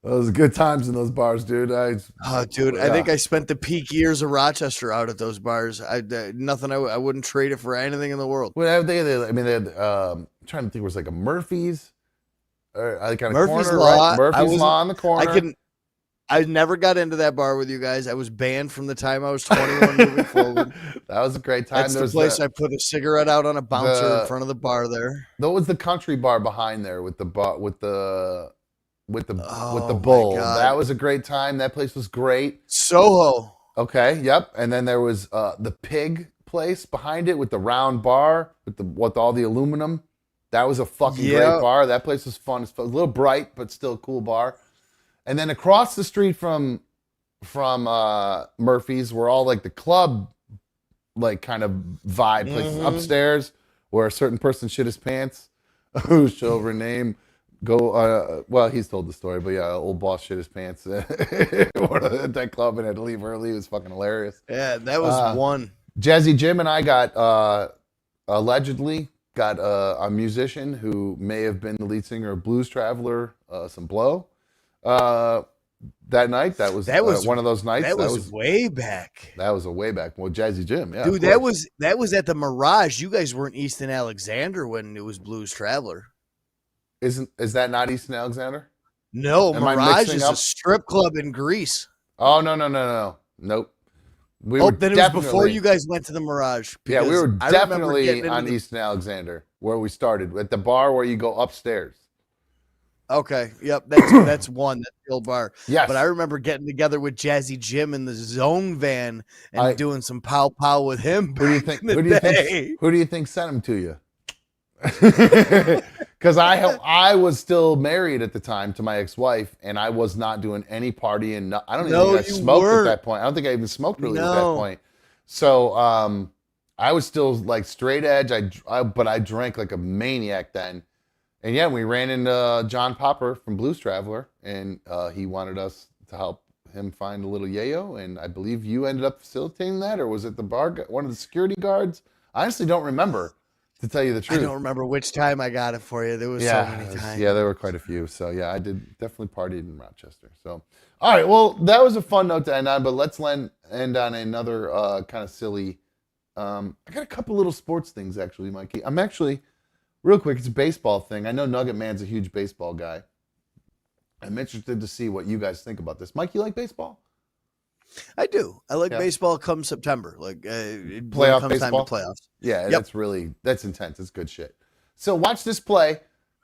Those good times in those bars, dude. I think I spent the peak years of Rochester out at those bars. I wouldn't trade it for anything in the world. Well, they had. I'm trying to think. It was like a Murphy's, or like on a Murphy's corner, Law. right? Murphy's Law on the corner. I never got into that bar with you guys. I was banned from the time I was 21 moving forward. That was a great time. That's the place I put a cigarette out on a bouncer in front of the bar there. That was the country bar behind there with the bull. That was a great time. That place was great. Soho. Okay, yep. And then there was the pig place behind it with the round bar with all the aluminum. That was a fucking great bar. That place was fun. It was a little bright, but still a cool bar. And then across the street from Murphy's were all like the club, like kind of vibe places upstairs, where a certain person shit his pants. Who shall name? Well, he's told the story, but yeah, old boss shit his pants at that club and had to leave early. It was fucking hilarious. Yeah, that was one. Jazzy Jim and I allegedly got a musician who may have been the lead singer of Blues Traveler, some blow. That night, that was one of those nights. That was way back. That was a way back. Well, Jazzy Jim, yeah, dude, that was at the Mirage. You guys weren't Easton Alexander when it was Blues Traveler. Is that not Easton Alexander? No, Mirage is a strip club in Greece. Oh no, nope. Then it was before you guys went to the Mirage. Yeah, we were definitely on Easton Alexander, where we started at the bar where you go upstairs. Okay, yep, that's one, that's the old bar. Yes. But I remember getting together with Jazzy Jim in the Zone van and doing some pow with him. Who do you think sent him to you? Because I was still married at the time to my ex-wife, and I was not doing any partying. I don't even think I smoked at that point. I don't think I even smoked really at that point. So I was still like straight edge. But I drank like a maniac then. And yeah, we ran into John Popper from Blues Traveler, and he wanted us to help him find a little yayo. And I believe you ended up facilitating that, or was it the bar, one of the security guards? I honestly don't remember, to tell you the truth. I don't remember which time I got it for you. There was so many times. Yeah, there were quite a few. So yeah, I did definitely partied in Rochester. So, all right, well, that was a fun note to end on, but let's end on another kind of silly I got a couple little sports things actually, Mikey. I'm actually real quick. It's a baseball thing. I know Nugget Man's a huge baseball guy. I'm interested to see what you guys think about this. Mike, you like baseball? I do. I like baseball come September. Like playoff comes baseball? time to playoffs. Yeah, that's intense. It's good shit. So watch this play.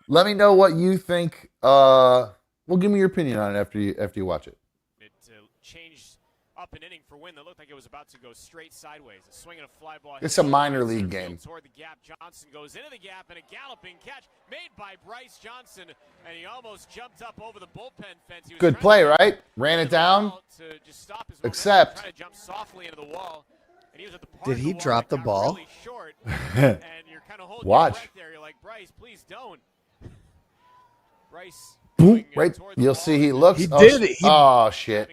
Let me know what you think. Well, give me your opinion on it after you watch it. It changed up an inning for Wynn that looked like it was about to go straight sideways. A swing and a fly ball. It's a minor league game. Toward the gap, Johnson goes into the gap and a galloping catch made by Bryce Johnson, and he almost jumped up over the bullpen fence. He was Good play, right? Ran it down. To just stop his Except. trying to jump softly into the wall. And he was at the part Did he of the drop the wall that got ball? really short, and you're kind of holding Watch. your breath there. You're like, Bryce, please don't. Bryce. Boom, right. You'll see he looks. He did it. Oh shit.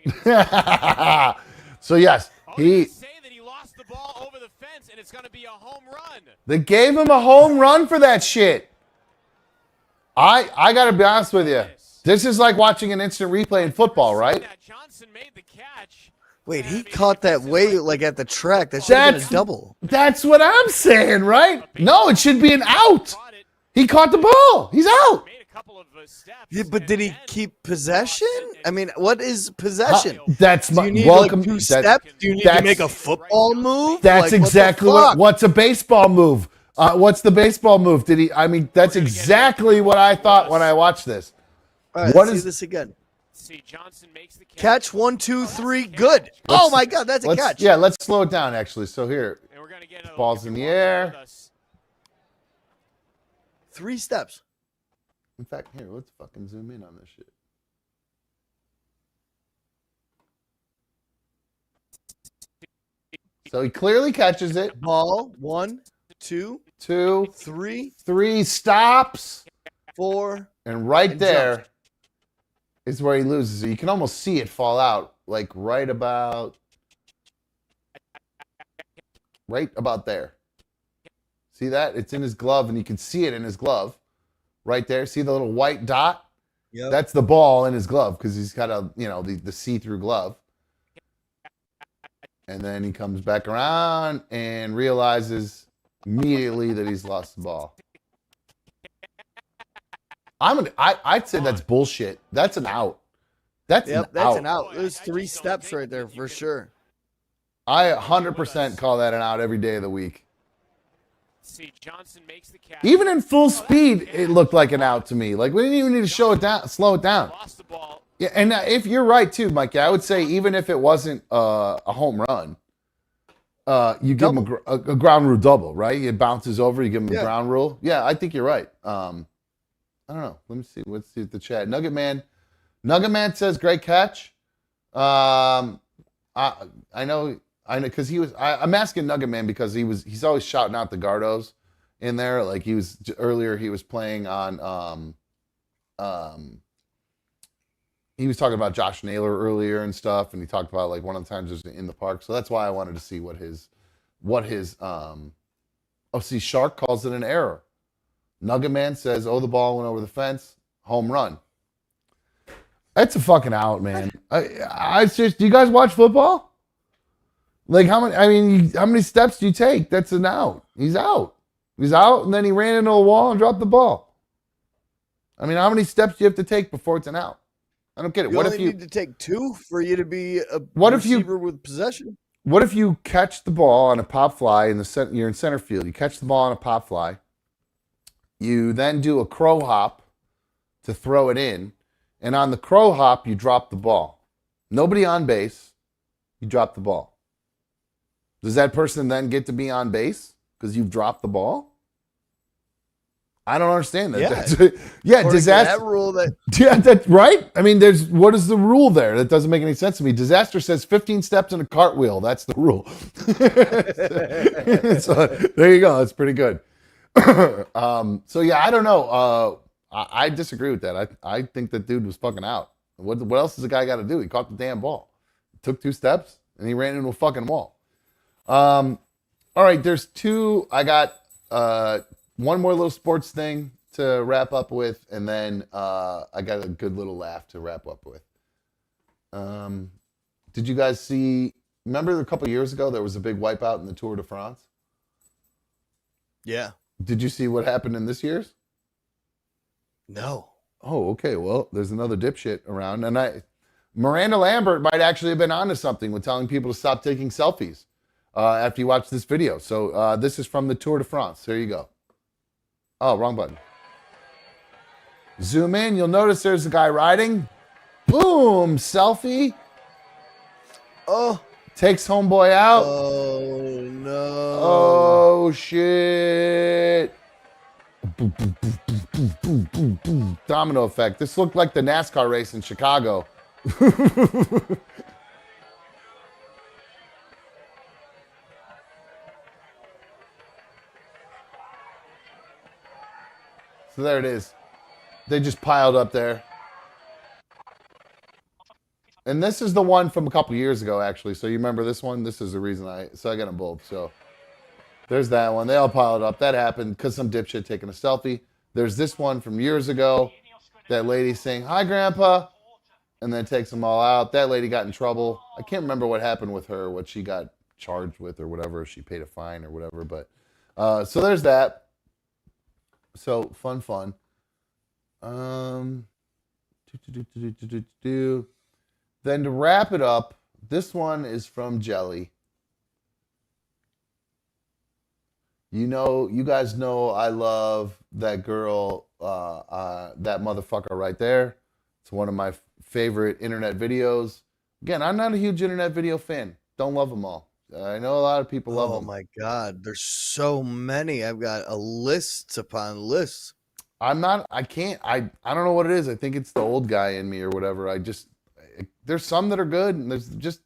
So yes, They say that he lost the ball over the fence, and it's going to be a home run. They gave him a home run for that shit. I gotta be honest with you. This is like watching an instant replay in football, right? Johnson made the catch. Wait, he caught that way like at the track. That should have been a double. That's what I'm saying, right? No, it should be an out. He caught the ball. He's out. Yeah, but did he keep possession? I mean, what is possession? That's Do my you need welcome. like 2 steps? Do you need to make a football move? That's Like, exactly what's a baseball move. What's the baseball move? Did he? I mean, that's exactly what I thought when I watched this. All right, What let's is see this again? See, Johnson makes the Catch 1, 2, 3, good. Oh my God, that's a catch. Yeah, let's slow it down. Actually, so here, And we're gonna get ball's in the air. 3 steps. In fact, here, let's fucking zoom in on this shit. So he clearly catches it. Ball 1, 2, 2, 3, 3 stops, 4, and right and there jumped. is where he loses it. You can almost see it fall out, like right about there. See that? It's in his glove, and you can see it in his glove. Right there. See the little white dot? Yep. That's the ball in his glove because he's got the see-through glove. And then he comes back around and realizes immediately that he's lost the ball. I'd say that's bullshit. That's an out. That's an out. There's 3 steps right there for sure. I 100% call that an out every day of the week. See, Johnson makes the catch. Even in full speed, it looked like an out to me. Like we didn't even need to slow it down. Lost the ball. Yeah, and if you're right too, Mikey, I would say even if it wasn't a home run, you give him a ground rule double, right? It bounces over, you give him a ground rule. Yeah, I think you're right. I don't know. Let me see. Let's see the chat. Nugget Man says great catch. I know because I'm asking Nugget Man because he's always shouting out the Gardos in there. Like he was earlier, he was playing on he was talking about Josh Naylor earlier and stuff, and he talked about like one of the times was in the park. So that's why I wanted to see what his Shark calls it an error. Nugget Man says, the ball went over the fence, home run. That's a fucking out, man. I just, do you guys watch football? Like how many steps do you take? That's an out. He's out. He's out, and then he ran into a wall and dropped the ball. I mean, how many steps do you have to take before it's an out? I don't get it. You only need to take 2 for you to be a receiver with possession. What if you catch the ball on a pop fly you're in center field? You catch the ball on a pop fly. You then do a crow hop to throw it in, and on the crow hop you drop the ball. Nobody on base. You drop the ball. Does that person then get to be on base because you've dropped the ball? I don't understand that. Yeah, disaster. That rule That's right. I mean, what is the rule there? That doesn't make any sense to me. Disaster says 15 steps and a cartwheel. That's the rule. So there you go. That's pretty good. So yeah, I don't know. I disagree with that. I think that dude was fucking out. What else does the guy got to do? He caught the damn ball. Took 2 steps and he ran into a fucking wall. All right, there's 2. I got one more little sports thing to wrap up with, and then I got a good little laugh to wrap up with. Did you guys see? Remember a couple years ago there was a big wipeout in the Tour de France? Yeah. Did you see what happened in this year's? No. Oh, okay. Well, there's another dipshit around, and Miranda Lambert might actually have been onto something with telling people to stop taking selfies after you watch this video. So this is from the Tour de France. There you go. Oh, wrong button. Zoom in. You'll notice there's a guy riding. Boom, selfie. Oh. Takes homeboy out. Oh no. Oh shit. Boom, boom, boom, boom, boom, boom, boom, boom. Domino effect. This looked like the NASCAR race in Chicago. So there it is. They just piled up there. And this is the one from a couple years ago, actually. So you remember this one? This is the reason I got them both. So there's that one. They all piled up. That happened because some dipshit taking a selfie. There's this one from years ago. That lady saying, "Hi, Grandpa," and then takes them all out. That lady got in trouble. I can't remember what happened with her, what she got charged with or whatever. She paid a fine or whatever. But so there's that. So fun. Then to wrap it up, this one is from Jelly. You guys know I love that girl, that motherfucker right there. It's one of my favorite internet videos. Again, I'm not a huge internet video fan. Don't love them all. I know a lot of people love them. Oh my God, there's so many. I've got a list upon lists. I don't know what it is. I think it's the old guy in me or whatever. There's some that are good, and there's just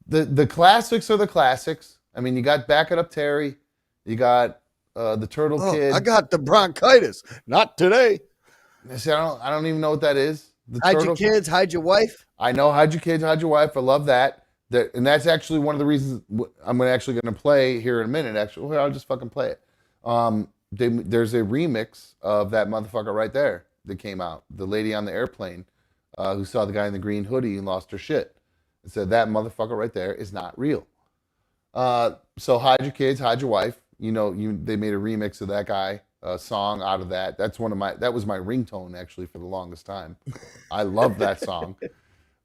the classics are the classics. I mean, you got Back It Up Terry, you got the Turtle Kid. I got the bronchitis. Not today. See, I don't even know what that is. Hide your kids, hide your wife. I know, hide your kids, hide your wife. I love that. And that's actually one of the reasons I'm actually going to play here in a minute. Actually, well, I'll just fucking play it. There's a remix of that motherfucker right there that came out. The lady on the airplane who saw the guy in the green hoodie and lost her shit and said that motherfucker right there is not real. So hide your kids, hide your wife. They made a remix of that guy song out of that. That was my ringtone actually for the longest time. I love that song.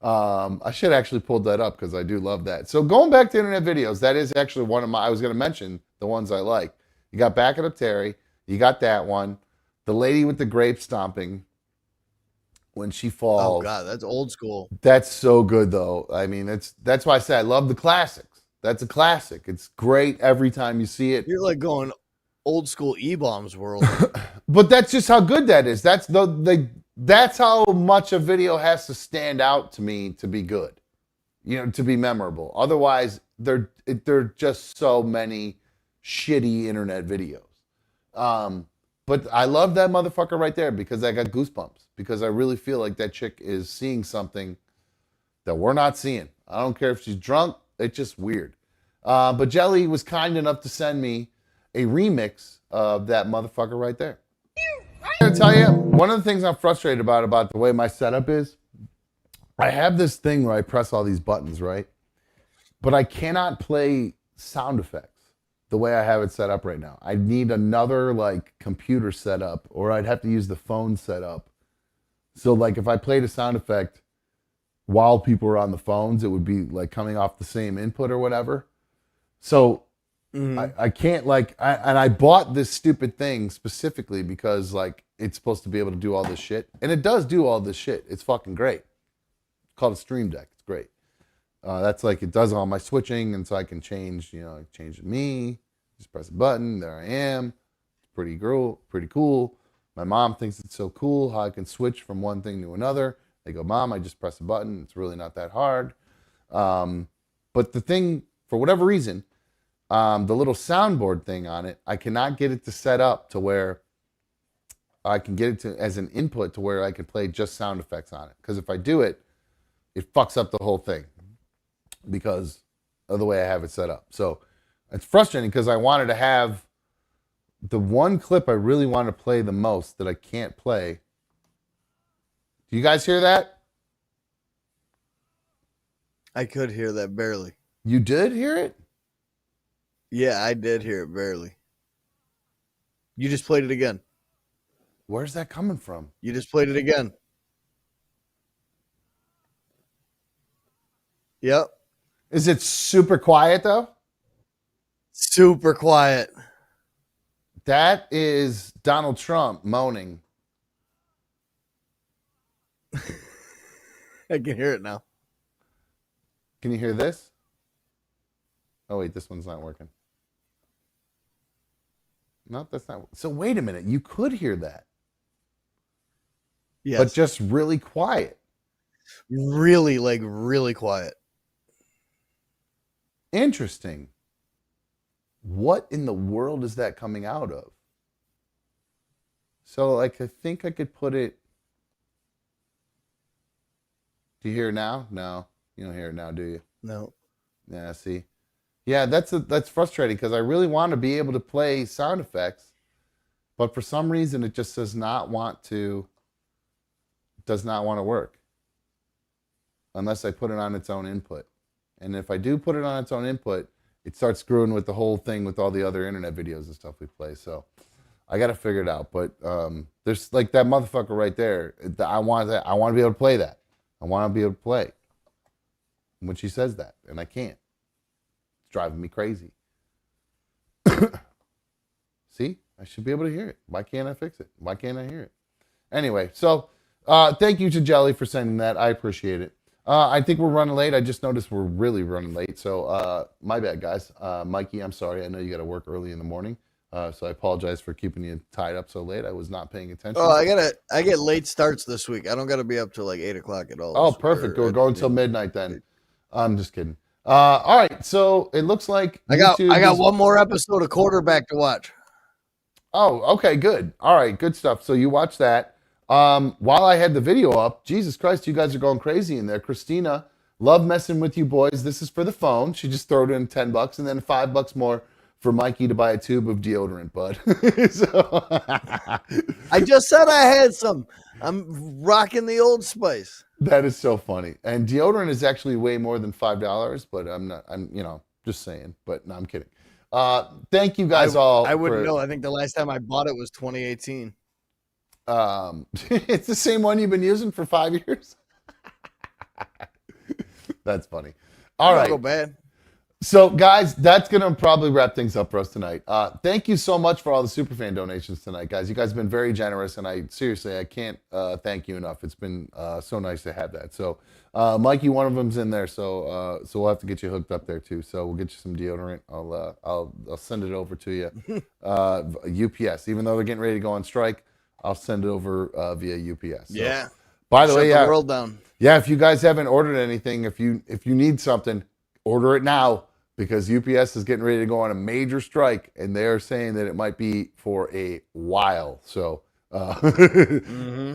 I should actually pulled that up because I do love that. So going back to internet videos, that is actually I was going to mention the ones I like. You got Back It Up Terry. You got that one. The lady with the grape stomping when she falls. Oh God, that's old school. That's so good though. I mean, that's why I say I love the classics. That's a classic. It's great every time you see it. You're like going old school E-Bombs world. But that's just how good that is. That's how much a video has to stand out to me to be good. To be memorable. Otherwise, there just so many shitty internet videos. But I love that motherfucker right there because I got goosebumps. Because I really feel like that chick is seeing something that we're not seeing. I don't care if she's drunk. It's just weird. But Jelly was kind enough to send me a remix of that motherfucker right there. I'm going to tell you, one of the things I'm frustrated about the way my setup is, I have this thing where I press all these buttons, right? But I cannot play sound effects the way I have it set up right now. I need another computer setup, or I'd have to use the phone setup. So if I played a sound effect while people were on the phones, it would be coming off the same input or whatever. So I can't and I bought this stupid thing specifically because it's supposed to be able to do all this shit. And it does do all this shit. It's fucking great. It's called a Stream Deck. It's great. That's it does all my switching, and so I can change, change it me. Just press a button. There I am. It's pretty cool. My mom thinks it's so cool how I can switch from one thing to another. They go, "Mom, I just press a button. It's really not that hard." But the thing, for whatever reason, the little soundboard thing on it, I cannot get it to set up to where I can get it to as an input to where I can play just sound effects on it. Because if I do it, it fucks up the whole thing because of the way I have it set up. So it's frustrating because I wanted to have the one clip I really want to play the most that I can't play. Do you guys hear that? I could hear that barely. You did hear it? Yeah, I did hear it barely. You just played it again. Where's that coming from? You just played it again. Yep. Is it super quiet though? Super quiet. That is Donald Trump moaning. I can hear it now. Can you hear this? Oh wait, this one's not working. No, that's not. So wait a minute. You could hear that. Yes. But just really quiet. Really, like really quiet. Interesting. What in the world is that coming out of? So, like, I think I could put it. Do you hear it now? No, you don't hear it now, do you? No. Yeah, see. Yeah, that's frustrating because I really want to be able to play sound effects, but for some reason it just does not want to work unless I put it on its own input. And if I do put it on its own input, it starts screwing with the whole thing with all the other internet videos and stuff we play. So I got to figure it out. But there's like that motherfucker right there. I want that. I want to be able to play that. I want to be able to play when she says that, and I can't. It's driving me crazy. See, I should be able to hear it. Why can't I fix it? Why can't I hear it? Anyway, so thank you to Jelly for sending that. I appreciate it. I think we're running late. I just noticed we're really running late. So my bad, guys. Mikey, I'm sorry. I know you got to work early in the morning. So I apologize for keeping you tied up so late. I was not paying attention. Oh, I get late starts this week. I don't got to be up till like 8 o'clock at all. Oh, perfect. We're going till midnight then. I'm just kidding. All right. So it looks like I got one more episode of Quarterback to watch. Oh, okay, good. All right, good stuff. So you watch that. While I had the video up, Jesus Christ, you guys are going crazy in there. Christina, love messing with you boys. This is for the phone. She just threw it in $10 and then $5 more for Mikey to buy a tube of deodorant, bud. So I just said I had some. I'm rocking the Old Spice. That is so funny. And deodorant is actually way more than $5, but I'm just saying. But no, I'm kidding. Thank you guys all. I wouldn't know. I think the last time I bought it was 2018. It's the same one you've been using for 5 years. That's funny. All right. Go bad. So, guys, that's going to probably wrap things up for us tonight. Thank you so much for all the superfan donations tonight, guys. You guys have been very generous, and I can't thank you enough. It's been so nice to have that. So, Mikey, one of them's in there, so we'll have to get you hooked up there too. So we'll get you some deodorant. I'll send it over to you. UPS, even though they're getting ready to go on strike, I'll send it over via UPS. So, yeah. By the way, the world down. Yeah, if you guys haven't ordered anything, if you need something, order it now. Because UPS is getting ready to go on a major strike, and they're saying that it might be for a while. So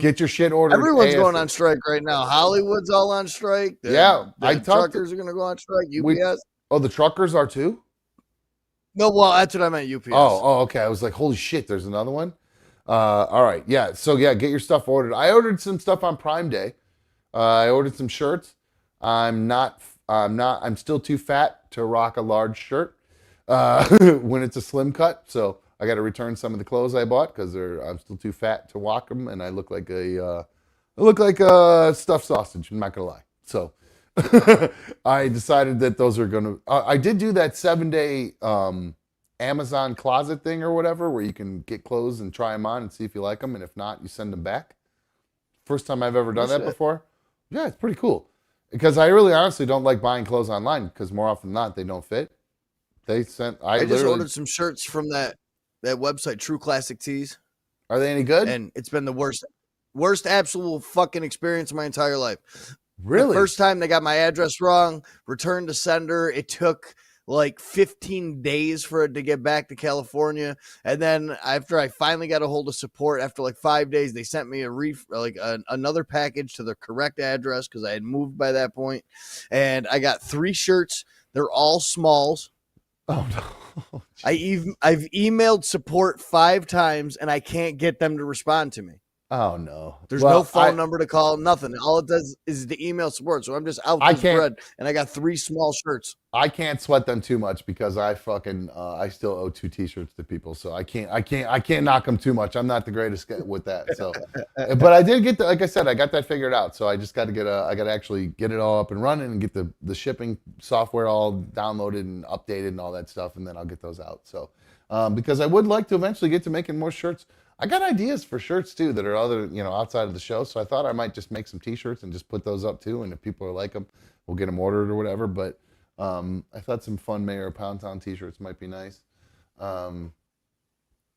get your shit ordered. Everyone's going on strike right now. Hollywood's all on strike. The truckers are going to go on strike. UPS. The truckers are too? No, well, that's what I meant, UPS. Oh, okay. I was like, holy shit, there's another one? All right. Yeah, so yeah, get your stuff ordered. I ordered some stuff on Prime Day. I ordered some shirts. I'm still too fat to rock a large shirt when it's a slim cut. So I got to return some of the clothes I bought because I'm still too fat to walk them, and I look like a stuffed sausage. I'm not gonna lie. So I decided that those are gonna. I did do that 7-day Amazon closet thing or whatever, where you can get clothes and try them on and see if you like them, and if not, you send them back. First time I've ever done that before. Yeah, it's pretty cool. Because I really honestly don't like buying clothes online because more often than not, they don't fit. I just ordered some shirts from that website, True Classic Tees. Are they any good? And it's been the worst absolute fucking experience of my entire life. Really? The first time they got my address wrong, returned to sender. It took like 15 days for it to get back to California. And then after I finally got a hold of support, after like 5 days, they sent me another package to the correct address because I had moved by that point. And I got 3 shirts. They're all smalls. Oh, no. I've emailed support 5 times, and I can't get them to respond to me. Oh no. There's Well, no phone number to call, nothing. All it does is the email support. So I'm just out I this can't- bread, and I got 3 small shirts. I can't sweat them too much because I fucking I still owe 2 t-shirts to people, so I can't knock them too much. I'm not the greatest with that. So, but I did get like I said, I got that figured out. So I just got to I got to actually get it all up and running and get the shipping software all downloaded and updated and all that stuff, and then I'll get those out. So, because I would like to eventually get to making more shirts. I got ideas for shirts too that are outside of the show. So I thought I might just make some t-shirts and just put those up too, and if people are like them, we'll get them ordered or whatever. But I thought some fun Mayor of Pound Town t-shirts might be nice.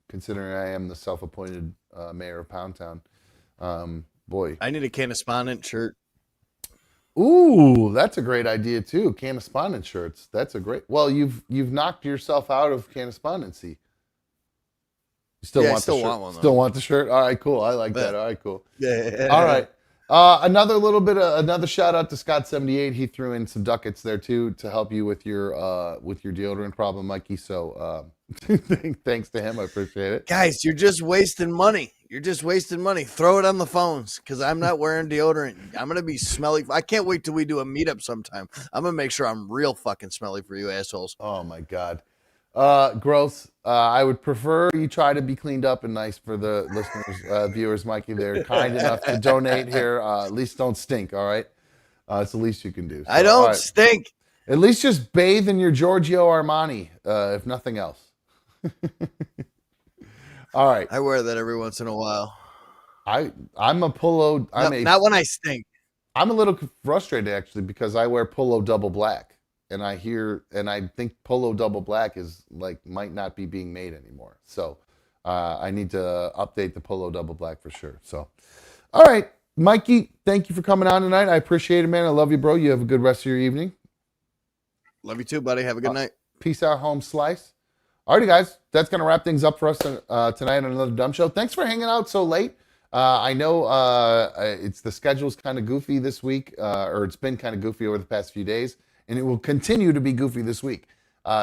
Considering I am the self-appointed Mayor of Pound Town. Boy. I need a Canespondent shirt. Ooh, that's a great idea too. Canespondent shirts. That's a great. Well, you've knocked yourself out of Canespondency. You still want the shirt? Want one, still want the shirt? All right, cool. I like that. All right, cool. Yeah. All right. Another shout out to Scott78. He threw in some ducats there too to help you with your deodorant problem, Mikey. So thanks to him, I appreciate it. Guys, you're just wasting money. Throw it on the phones because I'm not wearing deodorant. I'm gonna be smelly. I can't wait till we do a meetup sometime. I'm gonna make sure I'm real fucking smelly for you assholes. Oh my god. Gross. I would prefer you try to be cleaned up and nice for the listeners, viewers, Mikey. They're kind enough to donate here. At least don't stink, all right? It's the least you can do. So, I don't stink. At least just bathe in your Giorgio Armani, if nothing else. All right. I wear that every once in a while. I'm a polo. Not when I stink. I'm a little frustrated actually because I wear polo double black. And I think polo double black might not be being made anymore. So I need to update the polo double black for sure. So, all right, Mikey, thank you for coming on tonight. I appreciate it, man. I love you, bro. You have a good rest of your evening. Love you too, buddy. Have a good night. Peace out, home slice. All righty, guys, that's going to wrap things up for us tonight on another Dumb Show. Thanks for hanging out so late. I know the schedule's kind of goofy this week, or it's been kind of goofy over the past few days. And it will continue to be goofy this week.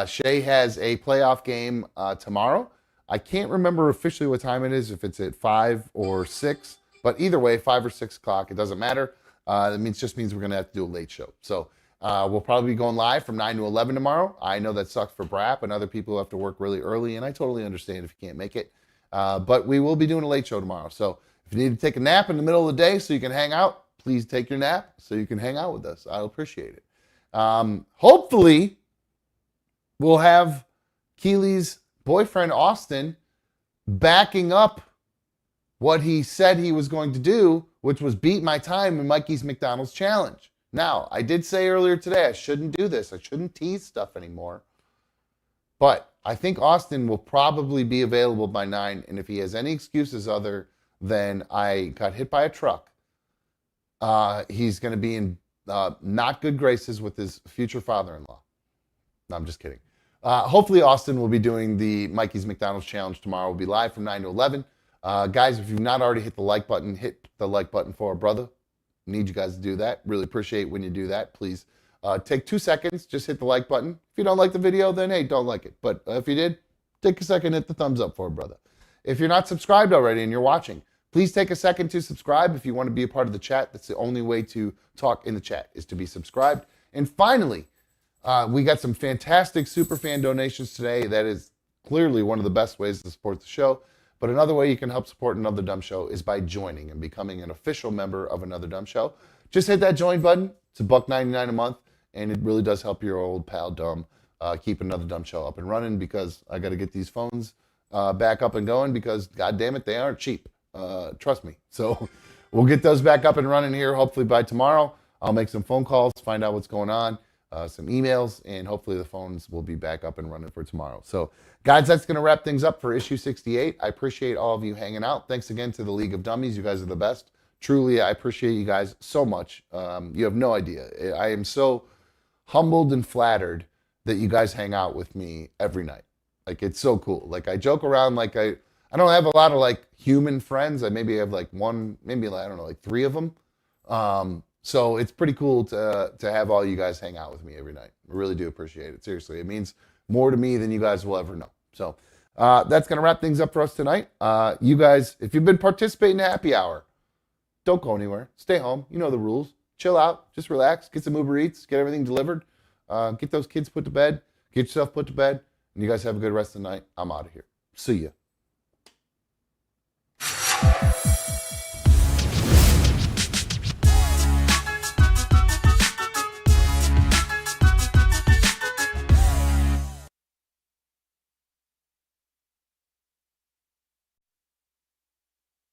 Shea has a playoff game tomorrow. I can't remember officially what time it is, if it's at 5 or 6. But either way, 5 or 6 o'clock, it doesn't matter. That just means we're going to have to do a late show. So we'll probably be going live from 9 to 11 tomorrow. I know that sucks for Brap and other people who have to work really early, and I totally understand if you can't make it. But we will be doing a late show tomorrow. So if you need to take a nap in the middle of the day so you can hang out, please take your nap so you can hang out with us. I'll appreciate it. Hopefully we'll have Keely's boyfriend Austin backing up what he said he was going to do, which was beat my time in Mikey's McDonald's challenge. Now, I did say earlier today I shouldn't do this. I shouldn't tease stuff anymore. But I think Austin will probably be available by 9, and if he has any excuses other than I got hit by a truck, he's going to be in not good graces with his future father-in-law. No, I'm just kidding. Hopefully Austin will be doing the Mikey's McDonald's challenge tomorrow. We'll be live from 9 to 11. Guys, if you've not already hit the like button for our brother. Need you guys to do that. Really appreciate when you do that. Please take 2 seconds. Just hit the like button. If you don't like the video, then hey, don't like it. But if you did, take a second, hit the thumbs up for our brother. If you're not subscribed already and you're watching, please take a second to subscribe if you want to be a part of the chat. That's the only way to talk in the chat, is to be subscribed. And finally, we got some fantastic superfan donations today. That is clearly one of the best ways to support the show. But another way you can help support Another Dumb Show is by joining and becoming an official member of Another Dumb Show. Just hit that join button. It's $1.99 a month, and it really does help your old pal Dumb keep Another Dumb Show up and running, because I got to get these phones back up and going, because God damn it, they aren't cheap. Trust me. So we'll get those back up and running here hopefully by tomorrow. I'll make some phone calls, find out what's going on, some emails, and hopefully the phones will be back up and running for tomorrow. So guys, that's going to wrap things up for issue 68. I appreciate all of you hanging out. Thanks again to the League of Dummies. You guys are the best. Truly, I appreciate you guys so much. You have no idea. I am so humbled and flattered that you guys hang out with me every night. Like, it's so cool. Like, I joke around like I don't have a lot of like human friends. I maybe have like one, maybe I don't know, like 3 of them. So it's pretty cool to have all you guys hang out with me every night. I really do appreciate it. Seriously, it means more to me than you guys will ever know. So That's going to wrap things up for us tonight. You guys, if you've been participating in happy hour, don't go anywhere. Stay home. You know the rules. Chill out. Just relax. Get some Uber Eats. Get everything delivered. Get those kids put to bed. Get yourself put to bed. And you guys have a good rest of the night. I'm out of here. See ya.